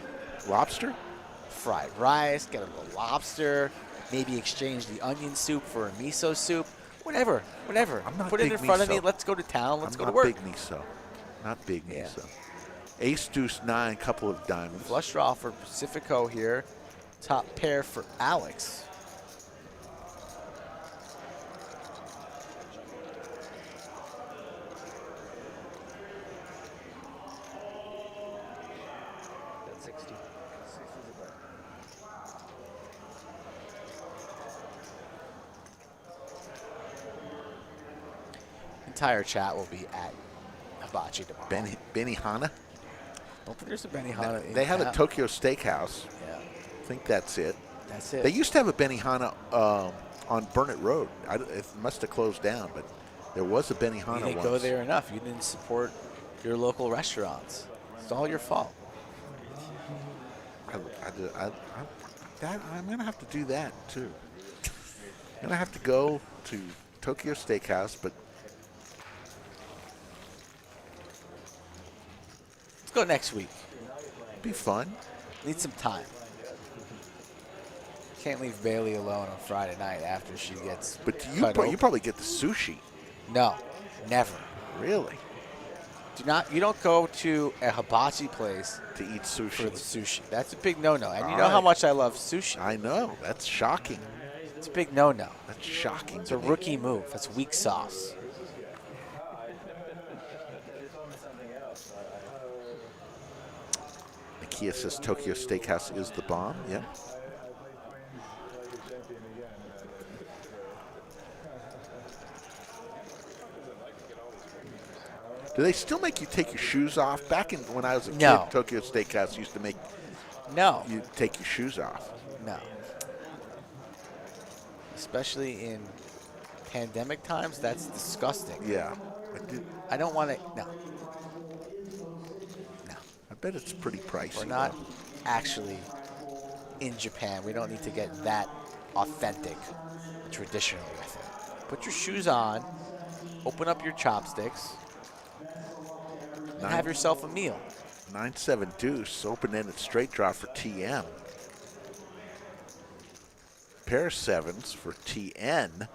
Lobster? fried rice, get a little lobster, maybe exchange the onion soup for a miso soup. Whatever. I'm not Put it big in front of me. miso. Let's go to town. Let's I'm go to not work. big miso. Not big Yeah. miso. Ace, deuce, 9, couple of diamonds. Flush draw for Pacifico here. Top pair for Alex. That's 60. Entire chat will be at Hibachi tomorrow. Benihana? Don't think there's a Benihana in They have a town. Tokyo Steakhouse. Yeah, I think that's it. that's it. They used to have a Benihana on Burnett Road. It must have closed down, but there was a Benihana You didn't once. go there enough. You didn't support your local restaurants. It's all your fault. I'm going to have to do that, too. I'm going to have to go to Tokyo Steakhouse, but Let's go next week. it'd be fun. Need some time. Can't leave Bailey alone on Friday night after she gets But you, cut you open. probably get the sushi. No, never. Really? You don't go to a hibachi place To eat for sushi. the sushi. That's a big no-no. And you know All how right. much I love sushi. I know. That's shocking. It's a big no-no. That's shocking. It's a rookie move. That's weak sauce. Kia says Tokyo Steakhouse is the bomb. Yeah. I played Queens like a champion again. Do they still make you take your shoes off? Back when I was a kid, No. Tokyo Steakhouse used to make No. you take your shoes off. No. Especially in pandemic times, that's disgusting. Yeah. I don't want to. No. No. I bet it's pretty pricey. We're not actually in Japan. We don't need to get that authentic traditionally with it. Put your shoes on, open up your chopsticks, and have yourself a meal. 9-7 deuce, open-ended straight draw for TM. Pair of sevens for TN.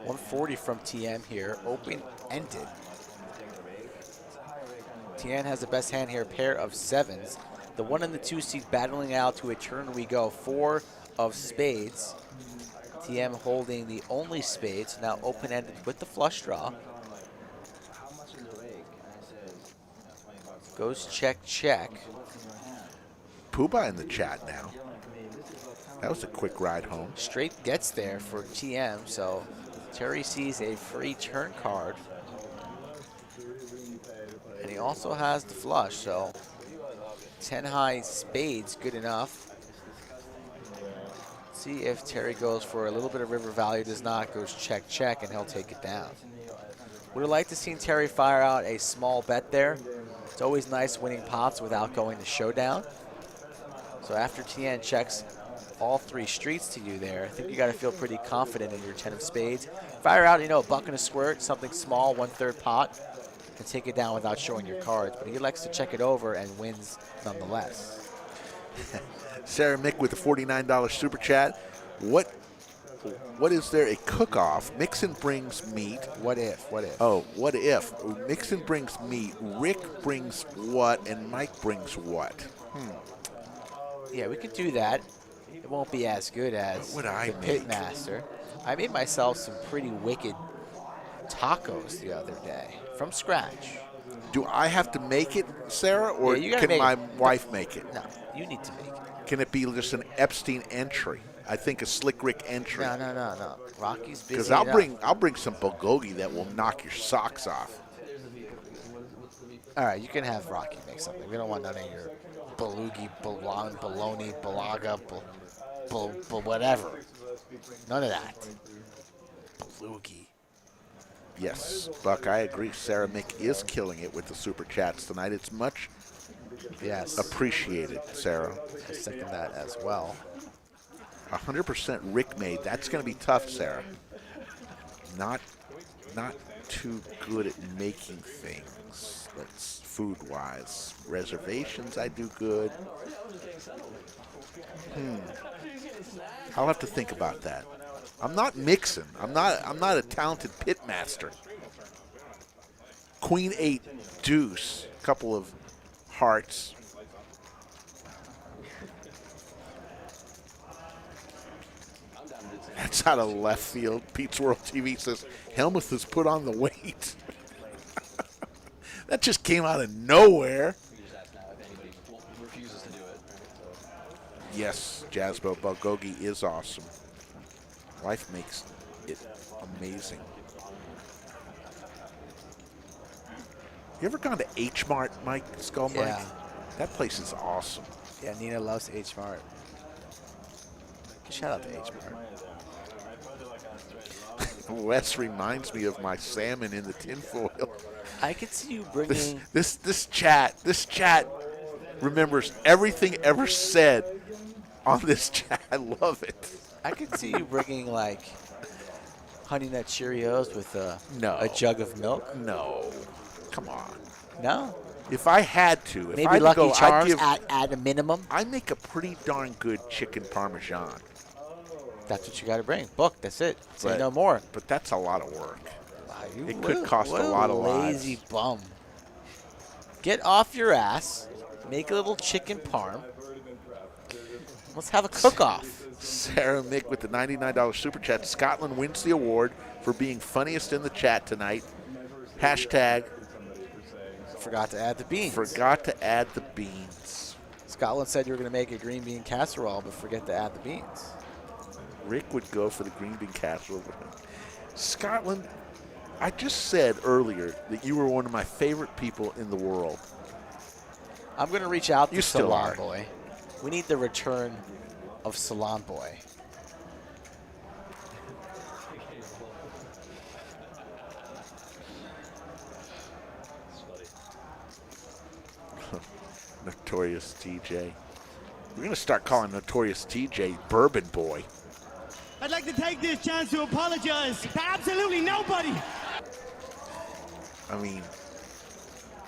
$140 from TM here, open-ended. TN has the best hand here, pair of sevens. The 1 and the 2 seed battling out to a turn we go. 4 of spades. TM holding the only spades, now open-ended with the flush draw. Goes check, check. Poobah in the chat now. That was a quick ride home. Straight gets there for TM, so Terry sees a free turn card. And he also has the flush, so 10 high spades, good enough. See if Terry goes for a little bit of river value, does not, goes check, check, and he'll take it down. Would have liked to see Terry fire out a small bet there. It's always nice winning pots without going to showdown. So after TN checks all 3 streets to you there, I think you got to feel pretty confident in your 10 of spades. Fire out, a buck and a squirt, something small, 1/3 pot, and take it down without showing your cards. But he likes to check it over and wins nonetheless. Sarah Mick with the $49 super chat. What is there a cook-off? Mixon brings meat. What if? Oh, what if? Mixon brings meat, Rick brings what, and Mike brings what? Yeah, we could do that. It won't be as good as What would I the make? Pitmaster. I made myself some pretty wicked tacos the other day from scratch. Do I have to make it, Sarah, or Yeah, you gotta can make my it. wife make it? No, you need to make it. Can it be just an Epstein entry? I think a Slick Rick entry. No. Rocky's busy. Because I'll bring some bulgogi that will knock your socks off. All right, you can have Rocky make something. We don't want none of your belugi, bologna, balaga, whatever. None of that. Belugi. Yes, Buck, I agree. Sarah Mick is killing it with the super chats tonight. It's much Yes. appreciated, Sarah. I second that as well. 100% Rick made. That's going to be tough, Sarah. Not too good at making things. That's food-wise. Reservations, I do good. I'll have to think about that. I'm not mixing. I'm not a talented pit master. Queen 8 deuce, couple of hearts. That's out of left field. Pete's World TV says Helmuth has put on the weight. That just came out of nowhere. We just ask now if anybody refuses to do it. Yes, Jasbo Bulgogi is awesome. Wife makes it amazing. You ever gone to H Mart, Mike Skull Mike? Yeah. That place is awesome. Yeah, Nina loves H Mart. Shout out to H Mart. Wes reminds me of my salmon in the tinfoil. I could see you bringing. This chat remembers everything ever said on this chat. I love it. I could see you bringing like Honey Nut Cheerios with a jug of milk. No, come on. No, If I had to, if maybe I had to Lucky go, I'd Charms give, at a minimum. I make a pretty darn good chicken parmesan. That's what you got to bring. Book. That's it. Say But- no more. But that's a lot of work. Wow, It could cost a lot of lazy lives. bum. Get off your ass. Make a little chicken parm. Let's have a cook-off. Sarah Mick with the $99 super chat. Scotland wins the award for being funniest in the chat tonight. Hashtag Forgot to add the beans. forgot to add the beans. Scotland said you were going to make a green bean casserole, but forget to add the beans. Rick would go for the green bean casserole. Scotland, I just said earlier that you were one of my favorite people in the world. I'm going to reach out to You still Salon are. Boy. We need the return of Salon Boy. Notorious TJ. We're going to start calling Notorious TJ Bourbon Boy. I'd like to take this chance to apologize to absolutely nobody. I mean,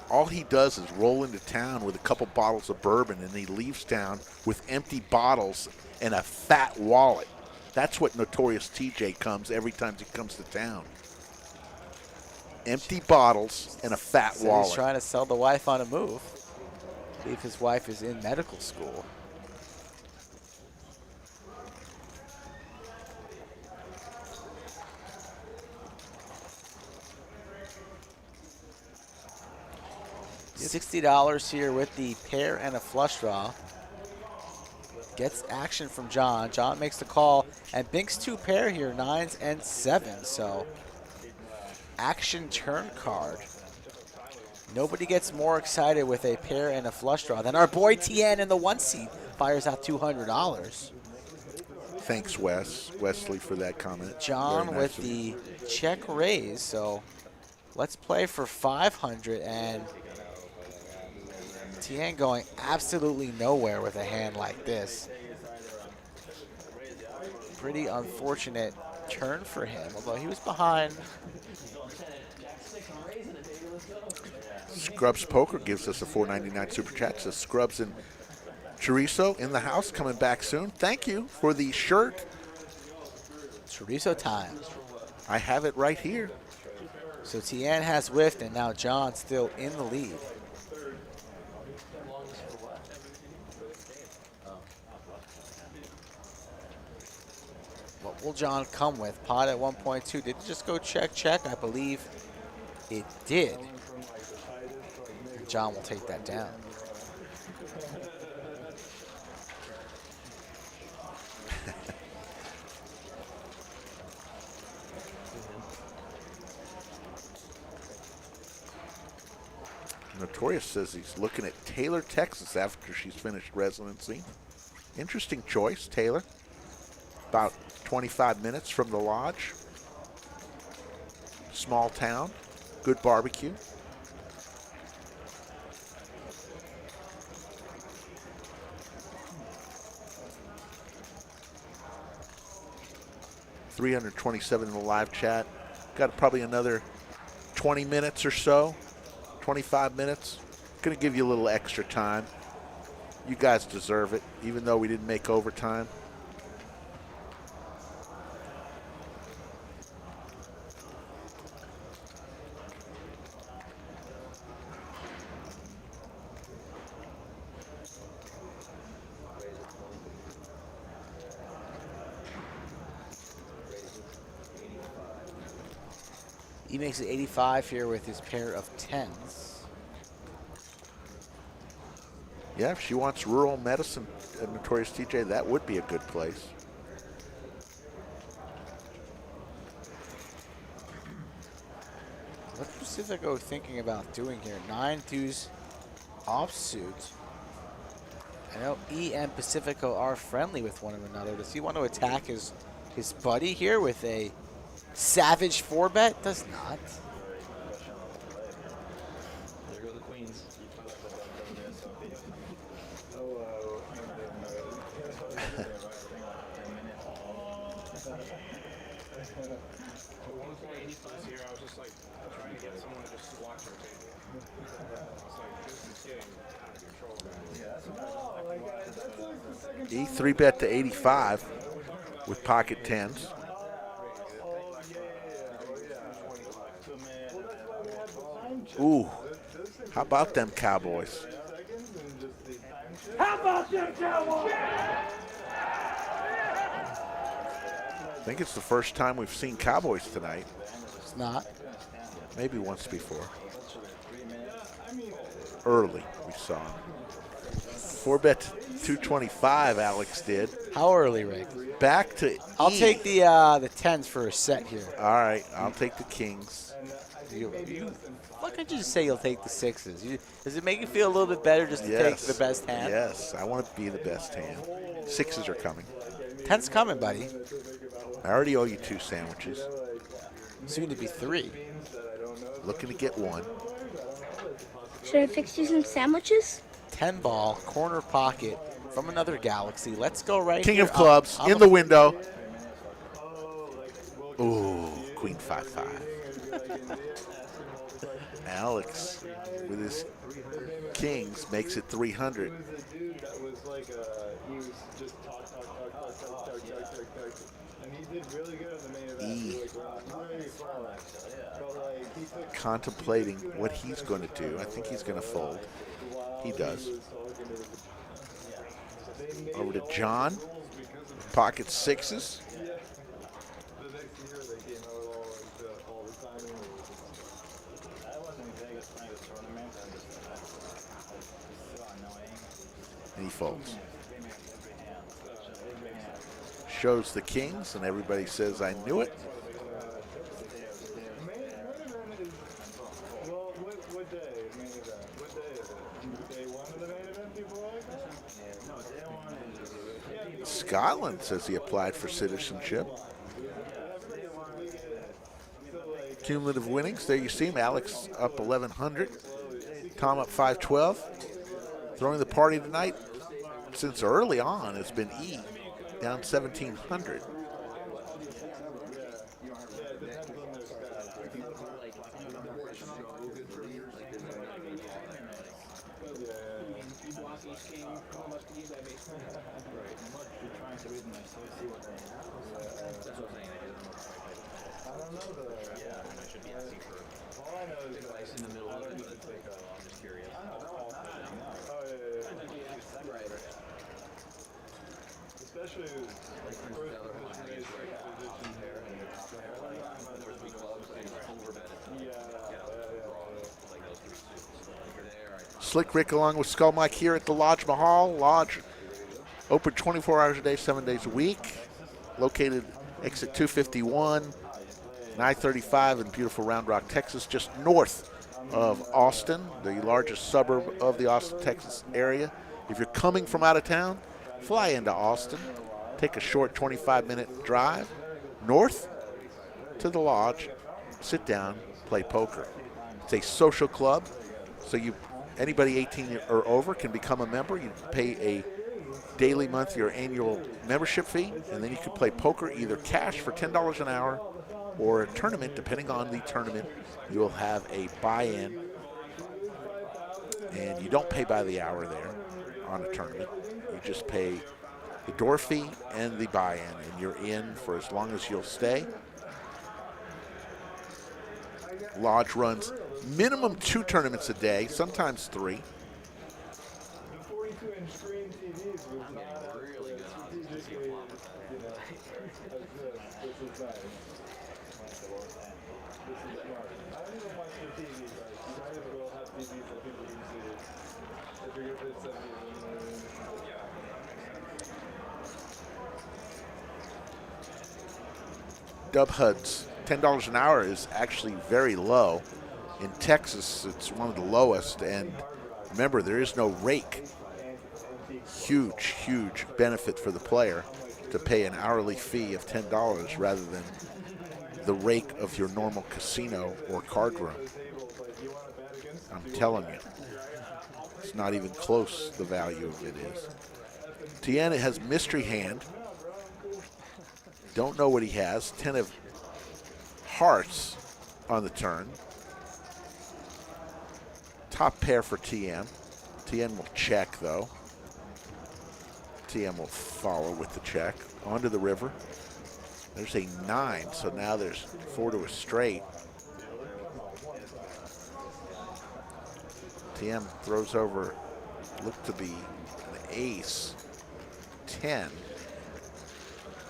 all he does is roll into town with a couple bottles of bourbon, and he leaves town with empty bottles and a fat wallet. That's what Notorious TJ comes every time he comes to town. Empty bottles and a fat So wallet. he's trying to sell the wife on a move. See if his wife is in medical school. $60 here with the pair and a flush draw. Gets action from John. John makes the call and binks two pair here, 9s and 7s. So action turn card. Nobody gets more excited with a pair and a flush draw than our boy Tien in the 1 seat. Fires out $200. Thanks, Wesley, for that comment. John Very with nice of you. the check raise. So let's play for 500 and Tien going absolutely nowhere with a hand like this. Pretty unfortunate turn for him, although he was behind. Scrubs Poker gives us a $4.99 super chat. Says Scrubs and Chorizo in the house, coming back soon. Thank you for the shirt. Chorizo time. I have it right here. So Tien has whiffed, and now John still in the lead. What will John come with? Pot at 1.2. Did it just go check, check? I believe it did. And John will take that down. Notorious says he's looking at Taylor, Texas after she's finished residency. Interesting choice, Taylor. About 25 minutes from the lodge. Small town, good barbecue. $327 in the live chat. Got probably another 20 minutes or so. 25 minutes. Going to give you a little extra time. You guys deserve it, even though we didn't make overtime. He makes it 85 here with his pair of 10s. Yeah, if she wants rural medicine at Notorious TJ, that would be a good place. What's Pacifico thinking about doing here? 9-2s offsuit. I know E and Pacifico are friendly with one another. Does he want to attack his buddy here with a savage 4-bet? Does not. There go the queens. At one point this year, I was just like trying to get someone to just watch our table. It's like, this is getting out of control, man. E3 bet to 85. with pocket tens. Ooh, how about them Cowboys? How about them Cowboys? I think it's the first time we've seen Cowboys tonight. It's not. Maybe once before. Early, we saw him. 4-bet 225, Alex did. How early, Rick? Back to I'll E. take the tens for a set here. All right, I'll take the Kings. Why can't you just say you'll take the sixes? Does it make you feel a little bit better just to take the best hand? Yes, I want to be the best hand. Sixes are coming. Ten's coming, buddy. I already owe you 2 sandwiches. Soon to be 3. Looking to get 1. Should I fix you some sandwiches? 10 ball, corner pocket from another galaxy. Let's go right King here. of clubs in the window. Ooh, Queen 5-5. Alex with his Kings makes it 300. E. Contemplating what he's going to do. I think he's going to fold. He does. Over to John. Pocket sixes. And he folds. Shows the Kings, and everybody says, I knew it. What day? Main event. What day is it? Day 1 of the main event, people like that? No, day 1 is Scotland says he applied for citizenship. Cumulative winnings, there you see him. Alex up 1,100. Tom up 512. Throwing the party tonight since early on has been E, down 1,700. Slick Rick along with Skull Mike here at the Lodge Mahal. Lodge open 24 hours a day, 7 days a week. Located exit 251, and I-35 in beautiful Round Rock, Texas, just north of Austin, the largest suburb of the Austin, Texas area. If you're coming from out of town, fly into Austin. Take a short 25-minute drive north to the Lodge. Sit down, play poker. It's a social club, so anybody 18 or over can become a member. You pay a daily, monthly, or annual membership fee, and then you can play poker either cash for $10 an hour or a tournament. Depending on the tournament, you will have a buy-in, and you don't pay by the hour there on a tournament. You just pay the door fee and the buy-in, and you're in for as long as you'll stay. Lodge runs minimum 2 tournaments a day, sometimes 3. The 42-inch screen TVs was not really good strategically, this is nice. This is smart. I don't even watch the TV, guys. You might as well have TVs so people can see it. If you're gonna put something Dub HUDs, $10 an hour is actually very low. In Texas, it's one of the lowest, and remember, there is no rake. Huge, huge benefit for the player to pay an hourly fee of $10 rather than the rake of your normal casino or card room. I'm telling you, it's not even close, the value of it is. Tiana has mystery hand. Don't know what he has. 10 of hearts on the turn. Top pair for TN. TN will check, though. TN will follow with the check. onto the river. There's a 9, so now there's 4 to a straight. TM throws over, looked to be an ace, 10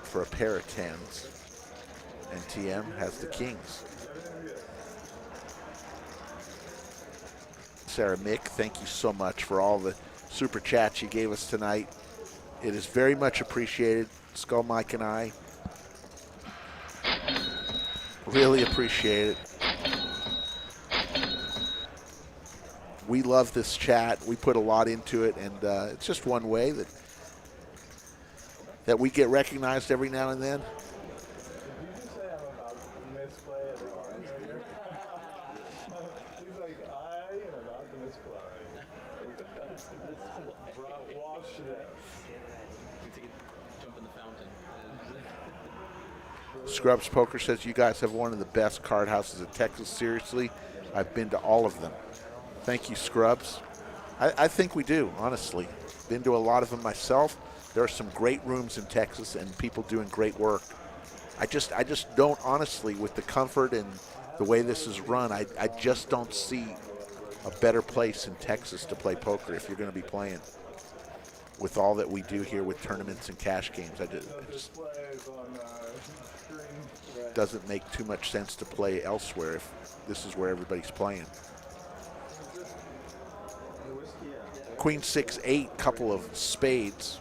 for a pair of 10s. And TM has the kings. Sarah Mick, thank you so much for all the super chats you gave us tonight. It is very much appreciated. Skull Mike and I really appreciate it. We love this chat. We put a lot into it, and it's just one way that we get recognized every now and then. Scrubs Poker says, you guys have one of the best card houses in Texas. Seriously, I've been to all of them. Thank you, Scrubs. I think we do, honestly. Been to a lot of them myself. There are some great rooms in Texas and people doing great work. I just don't, honestly, with the comfort and the way this is run, I just don't see a better place in Texas to play poker if you're going to be playing. With all that we do here with tournaments and cash games, it just doesn't make too much sense to play elsewhere if this is where everybody's playing. Queen 6-8, couple of spades.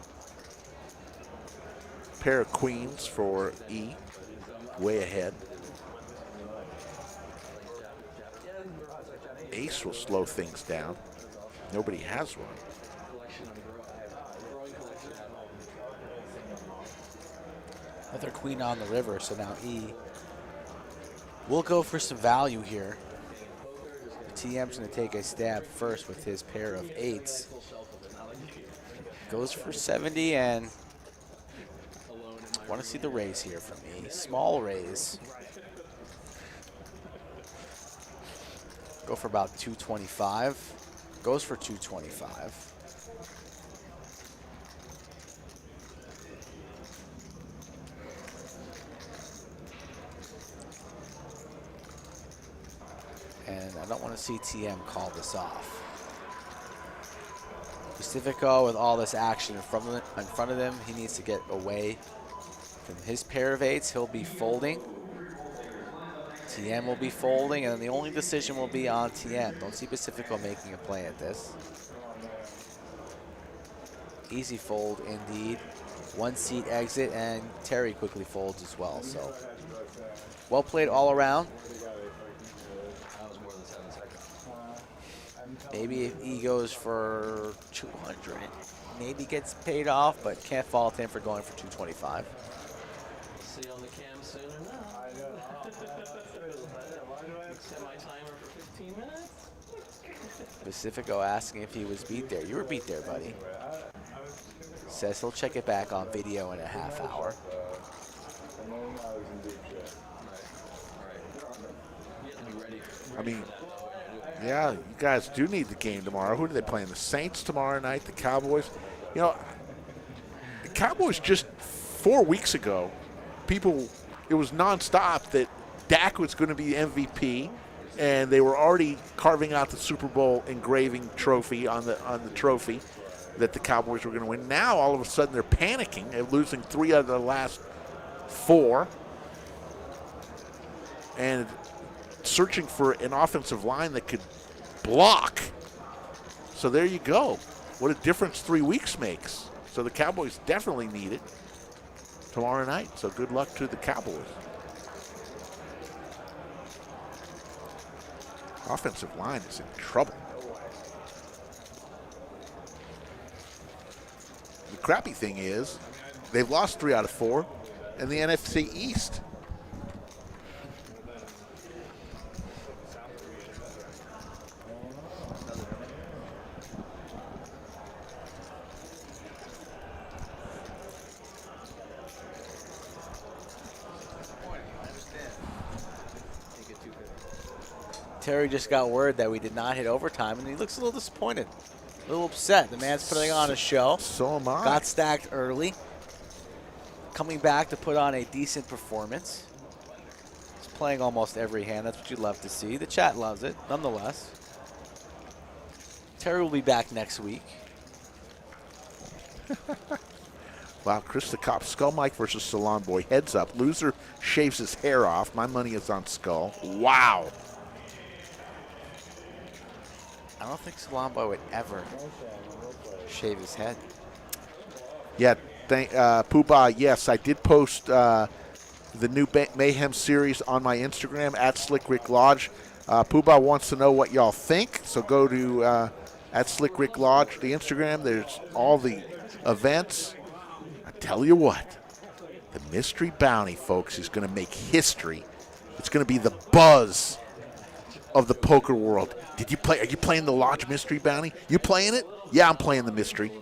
Pair of queens for E, way ahead. Ace will slow things down. Nobody has one. Another queen on the river, so now E will go for some value here. TM's going to take a stab first with his pair of 8s. Goes for 70, and I want to see the raise here from E. Small raise. Go for about 225. Goes for 225. And I don't want to see TM call this off. Pacifico, with all this action in front of him, he needs to get away from his pair of 8s. He'll be folding. TM will be folding, and the only decision will be on TM. Don't see Pacifico making a play at this. Easy fold indeed. 1 seat exit, and Terry quickly folds as well. So well played all around. Maybe if E goes for 200, maybe gets paid off, but can't fault him for going for 225. See you on the cam soon enough. Set my timer for 15 minutes. Pacifico asking if he was beat there. You were beat there, buddy. Says he'll check it back on video in a half hour. I mean, yeah, you guys do need the game tomorrow. Who are they playing? The Saints tomorrow night, the Cowboys. You know, the Cowboys just 4 weeks ago, it was nonstop that Dak was going to be MVP, and they were already carving out the Super Bowl engraving trophy on the trophy that the Cowboys were going to win. Now, all of a sudden, they're panicking. They're losing 3 out of the last 4. And searching for an offensive line that could block. So there you go. What a difference 3 weeks makes. So the Cowboys definitely need it tomorrow night. So good luck to the Cowboys. Offensive line is in trouble. The crappy thing is they've lost 3 out of 4 in the NFC East. Terry just got word that we did not hit overtime, and he looks a little disappointed, a little upset. The man's putting on a show. So am I. Got stacked early. coming back to put on a decent performance. He's playing almost every hand. That's what you love to see. The chat loves it, nonetheless. Terry will be back next week. Wow, Chris the Cop, Skull Mike versus Salon Boy. Heads up. Loser shaves his hair off. My money is on Skull. Wow. I don't think Salon Boy would ever shave his head. Yeah, Poobah, yes, I did post the new Mayhem series on my Instagram, at Slick Rick Lodge. Poobah wants to know what y'all think, so go to at Slick Rick Lodge, the Instagram. There's all the events. I tell you what, the mystery bounty, folks, is going to make history. It's going to be the buzz of the poker world. Did you play? Are you playing the Lodge mystery bounty? You playing it? Yeah, I'm playing the mystery.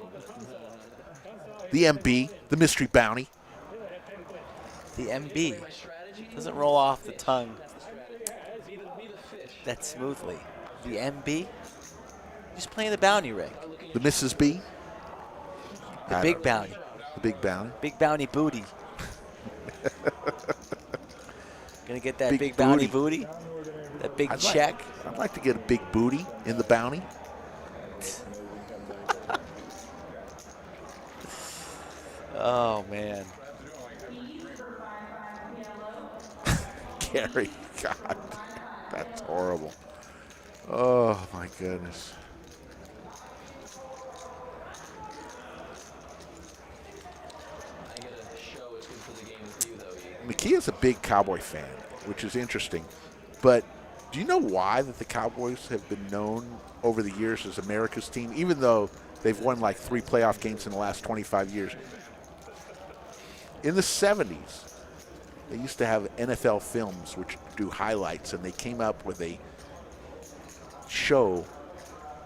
The MB, the mystery bounty. The MB doesn't roll off the tongue that smoothly. The MB? Just playing the bounty rig. The Mrs. B. The big bounty. The big bounty. Big bounty booty. Gonna get that big booty. bounty booty? That big check? I'd like to get a big booty in the bounty. Oh, man. Gary, God, that's horrible. Oh, my goodness. McKee is a big Cowboy fan, which is interesting. But do you know why that the Cowboys have been known over the years as America's team, even though they've won like 3 playoff games in the last 25 years? In the 70s, they used to have NFL Films, which do highlights, and they came up with a show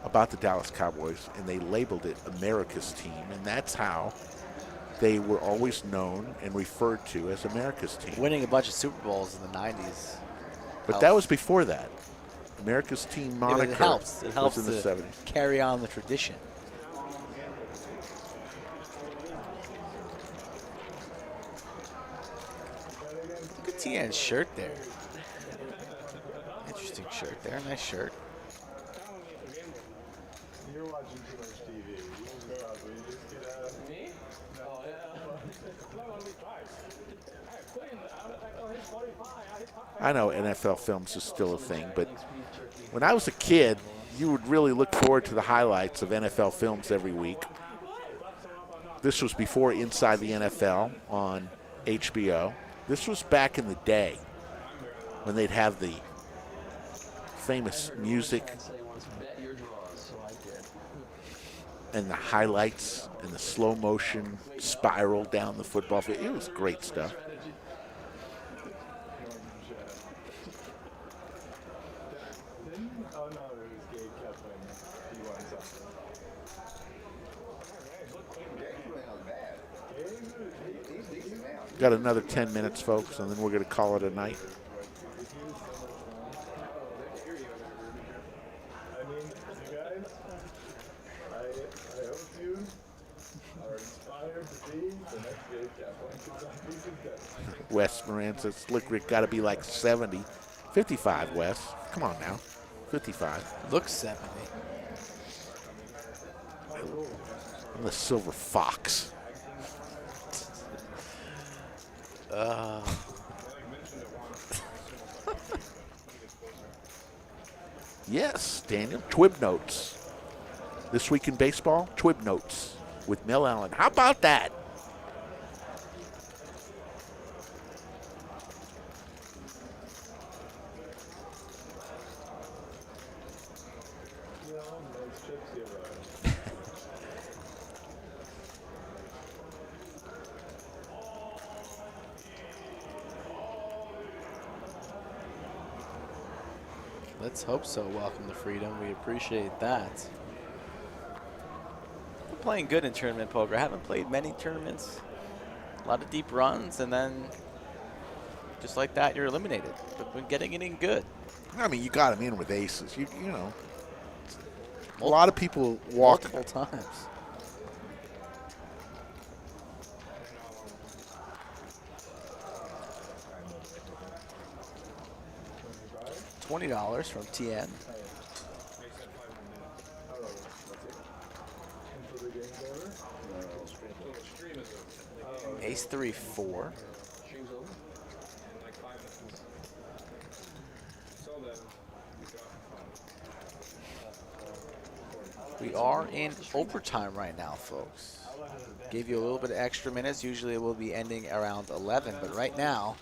about the Dallas Cowboys, and they labeled it America's Team, and that's how they were always known and referred to as America's Team. Winning a bunch of Super Bowls in the 90s. But that was before that. America's Team moniker it helps. It helps was in the to 70s. carry on the tradition. Look at Tian's shirt there. Interesting shirt there. Nice shirt. You're watching too much TV. You just go out there, you just get out. Me? Oh, yeah. I know NFL Films is still a thing, but when I was a kid, you would really look forward to the highlights of NFL Films every week. This was before Inside the NFL on HBO. This was back in the day when they'd have the famous music and the highlights and the slow motion spiral down the football field. It was great stuff. Got another 10 minutes, folks, and then we're going to call it a night. I mean, you guys, I hope you are inspired to be the next Dave Kaplan. Wes Moran says, Slick Rick got to be like 70. 55, Wes. Come on now. 55. Looks 70. I'm the Silver Fox. Yes, Daniel. Twib Notes. This week in baseball, Twib Notes with Mel Allen. How about that? Let's hope so. Welcome to freedom. We appreciate that. I'm playing good in tournament poker. I haven't played many tournaments. A lot of deep runs, and then just like that, you're eliminated. But when getting it in good. I mean, you got him in with aces. You know. A lot of people walk multiple times. $20 from TN. Ace 3, 4. We are in overtime right now, folks. Gave you a little bit of extra minutes. Usually it will be ending around 11, but right now.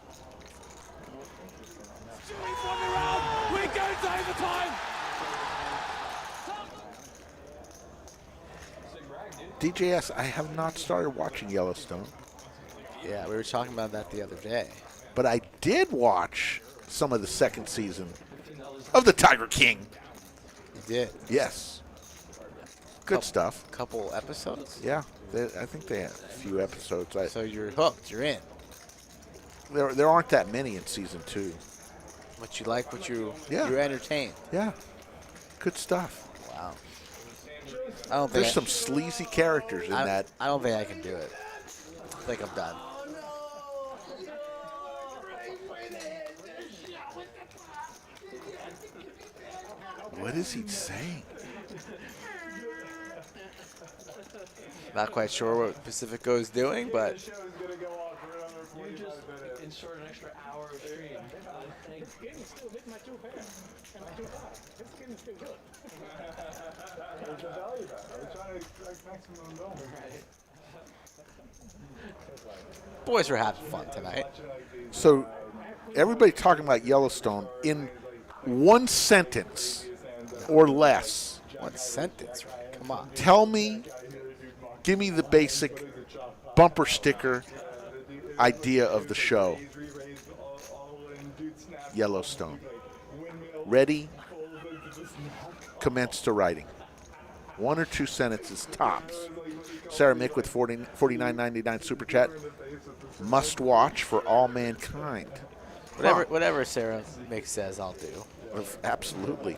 We go to overtime. DJS, I have not started watching Yellowstone. Yeah, we were talking about that the other day. But I did watch some of the second season of The Tiger King. You did? Yes. Good stuff. Couple episodes? Yeah, I think they had a few episodes. So you're hooked. You're in. There aren't that many in season 2. But you like what Yeah. you're entertained. Yeah. Good stuff. Wow. I don't think There's some sleazy characters in that. I don't think I can do it. I think I'm done. What is he saying? Not quite sure what Pacifico is doing, but You just insert an extra hour of stream. It's a value bet. I was trying to extract maximum bonus. boys are having fun tonight. So, everybody talking about Yellowstone in one sentence or less. One sentence, right? Come on. Tell me, give me the basic bumper sticker idea of the show. Yellowstone. Ready? Commence to writing. 1 or 2 sentences tops. Sarah Mick with $49.99 super chat. Must watch for all mankind. Whatever Sarah Mick says, I'll do. Absolutely.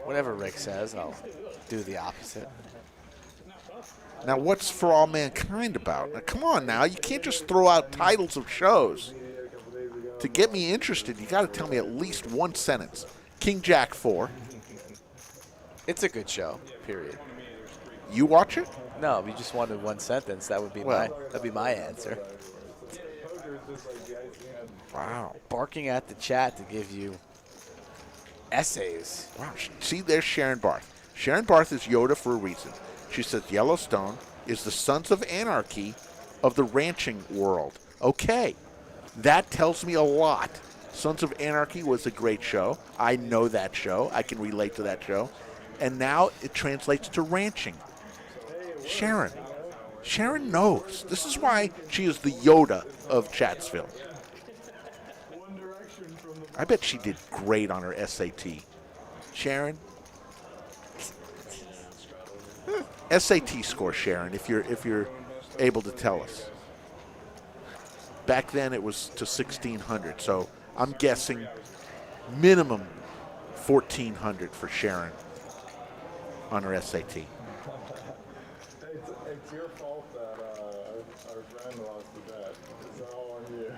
Whatever Rick says, I'll do the opposite. Now, what's For All Mankind about? Now, come on now. You can't just throw out titles of shows. To get me interested, you got to tell me at least one sentence. King Jack 4. It's a good show, period. You watch it? No, if you just wanted one sentence, that'd be my answer. Wow. Barking at the chat to give you essays. Wow. See, there's Sharon Barth. Sharon Barth is Yoda for a reason. She says Yellowstone is the Sons of Anarchy of the ranching world. Okay. That tells me a lot. Sons of Anarchy was a great show. I know that show. I can relate to that show. And now it translates to ranching. Sharon. Sharon knows. This is why she is the Yoda of Chatsville. I bet she did great on her SAT. Sharon? SAT score, Sharon, if you're able to tell us. Back then it was to 1,600, so I'm guessing minimum 1,400 for Sharon on her SAT. It's your fault that our friend lost the bet. It's all on you.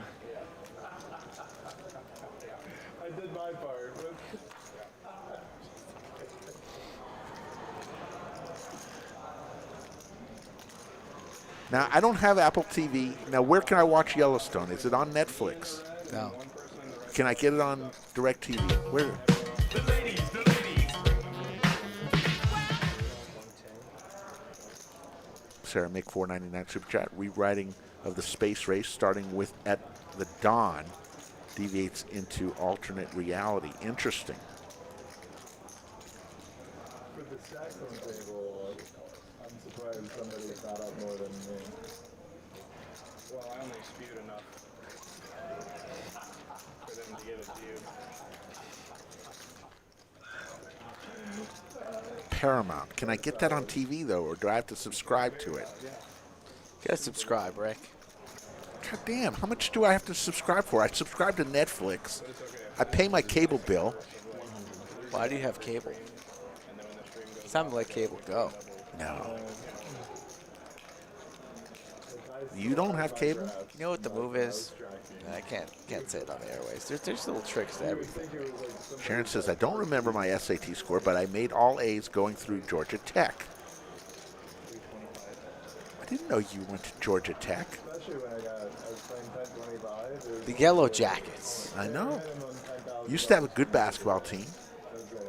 I did my part. Now, I don't have Apple TV. Now, where can I watch Yellowstone? Is it on Netflix? No. Can I get it on DirecTV? Where? Sarah Mick, $4.99 super chat. Rewriting of the space race, starting with at the dawn, deviates into alternate reality. Interesting. With the stacks on the table, I'm surprised somebody got up more than me. Well, I only spewed enough for them to give it to you. Paramount. Can I get that on TV, though, or do I have to subscribe to it? Gotta subscribe, Rick. God damn, how much do I have to subscribe for? I subscribe to Netflix. I pay my cable bill. Why do you have cable? It's time to let cable go. No. You don't have cable? You know what the move is? I can't say it on the airways. There's little tricks to everything. Sharon says, I don't remember my SAT score, but I made all A's going through Georgia Tech. I didn't know you went to Georgia Tech. The Yellow Jackets. I know. Used to have a good basketball team.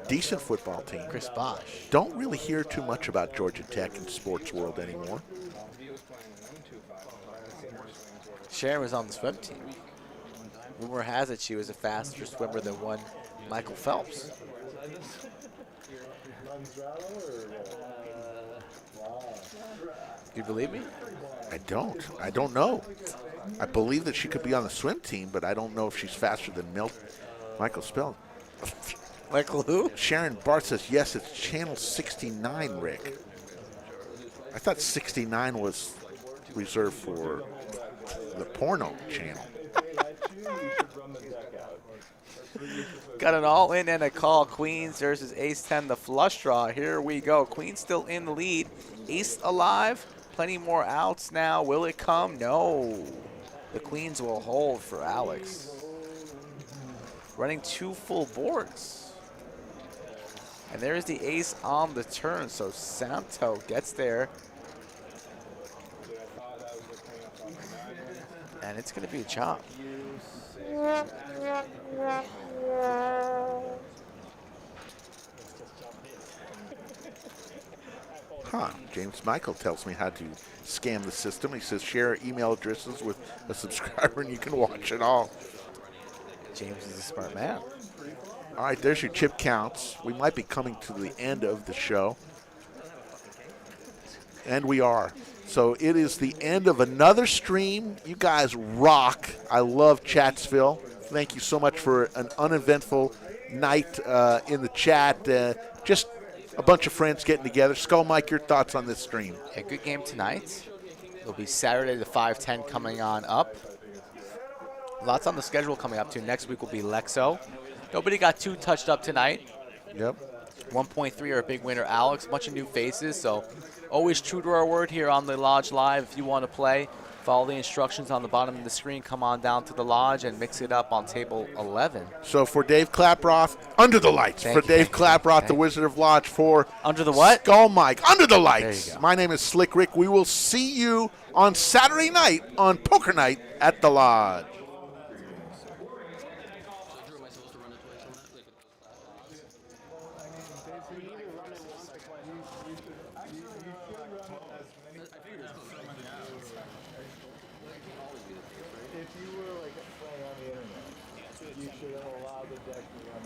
Decent football team. Chris Bosh. Don't really hear too much about Georgia Tech in sports world anymore. Sharon was on the swim team. Rumor has it she was a faster swimmer than one Michael Phelps. Do you believe me? I don't. I don't know. I believe that she could be on the swim team, but I don't know if she's faster than Michael Spell. Michael who? Sharon Barth says, yes, it's channel 69, Rick. I thought 69 was reserved for the porno channel. Got an all-in and a call. Queens versus Ace-10, the flush draw. Here we go. Queens still in the lead. Ace alive. Plenty more outs now. Will it come? No. The Queens will hold for Alex. Running 2 full boards. And there's the ace on the turn, so Santo gets there. And it's going to be a chop. Huh. James Michael tells me how to scam the system. He says share email addresses with a subscriber and you can watch it all. James is a smart man. All right, there's your chip counts. We might be coming to the end of the show. And we are. So it is the end of another stream. You guys rock. I love Chatsville. Thank you so much for an uneventful night in the chat. Just a bunch of friends getting together. Skull Mike, your thoughts on this stream? A good game tonight. It'll be Saturday the 5:10 coming on up. Lots on the schedule coming up too. Next week will be Lexo. Nobody got too touched up tonight. Yep. 1.3 are a big winner, Alex. Bunch of new faces, so always true to our word here on the Lodge Live. If you want to play, follow the instructions on the bottom of the screen. Come on down to the Lodge and mix it up on table 11. So for Dave Klaproth, under the lights. For Dave Klaproth, the Wizard of Lodge. For Under the what? Skull Mike, under the lights. There you go. My name is Slick Rick. We will see you on Saturday night on Poker Night at the Lodge. If you were like playing on the internet, you should allow the deck to run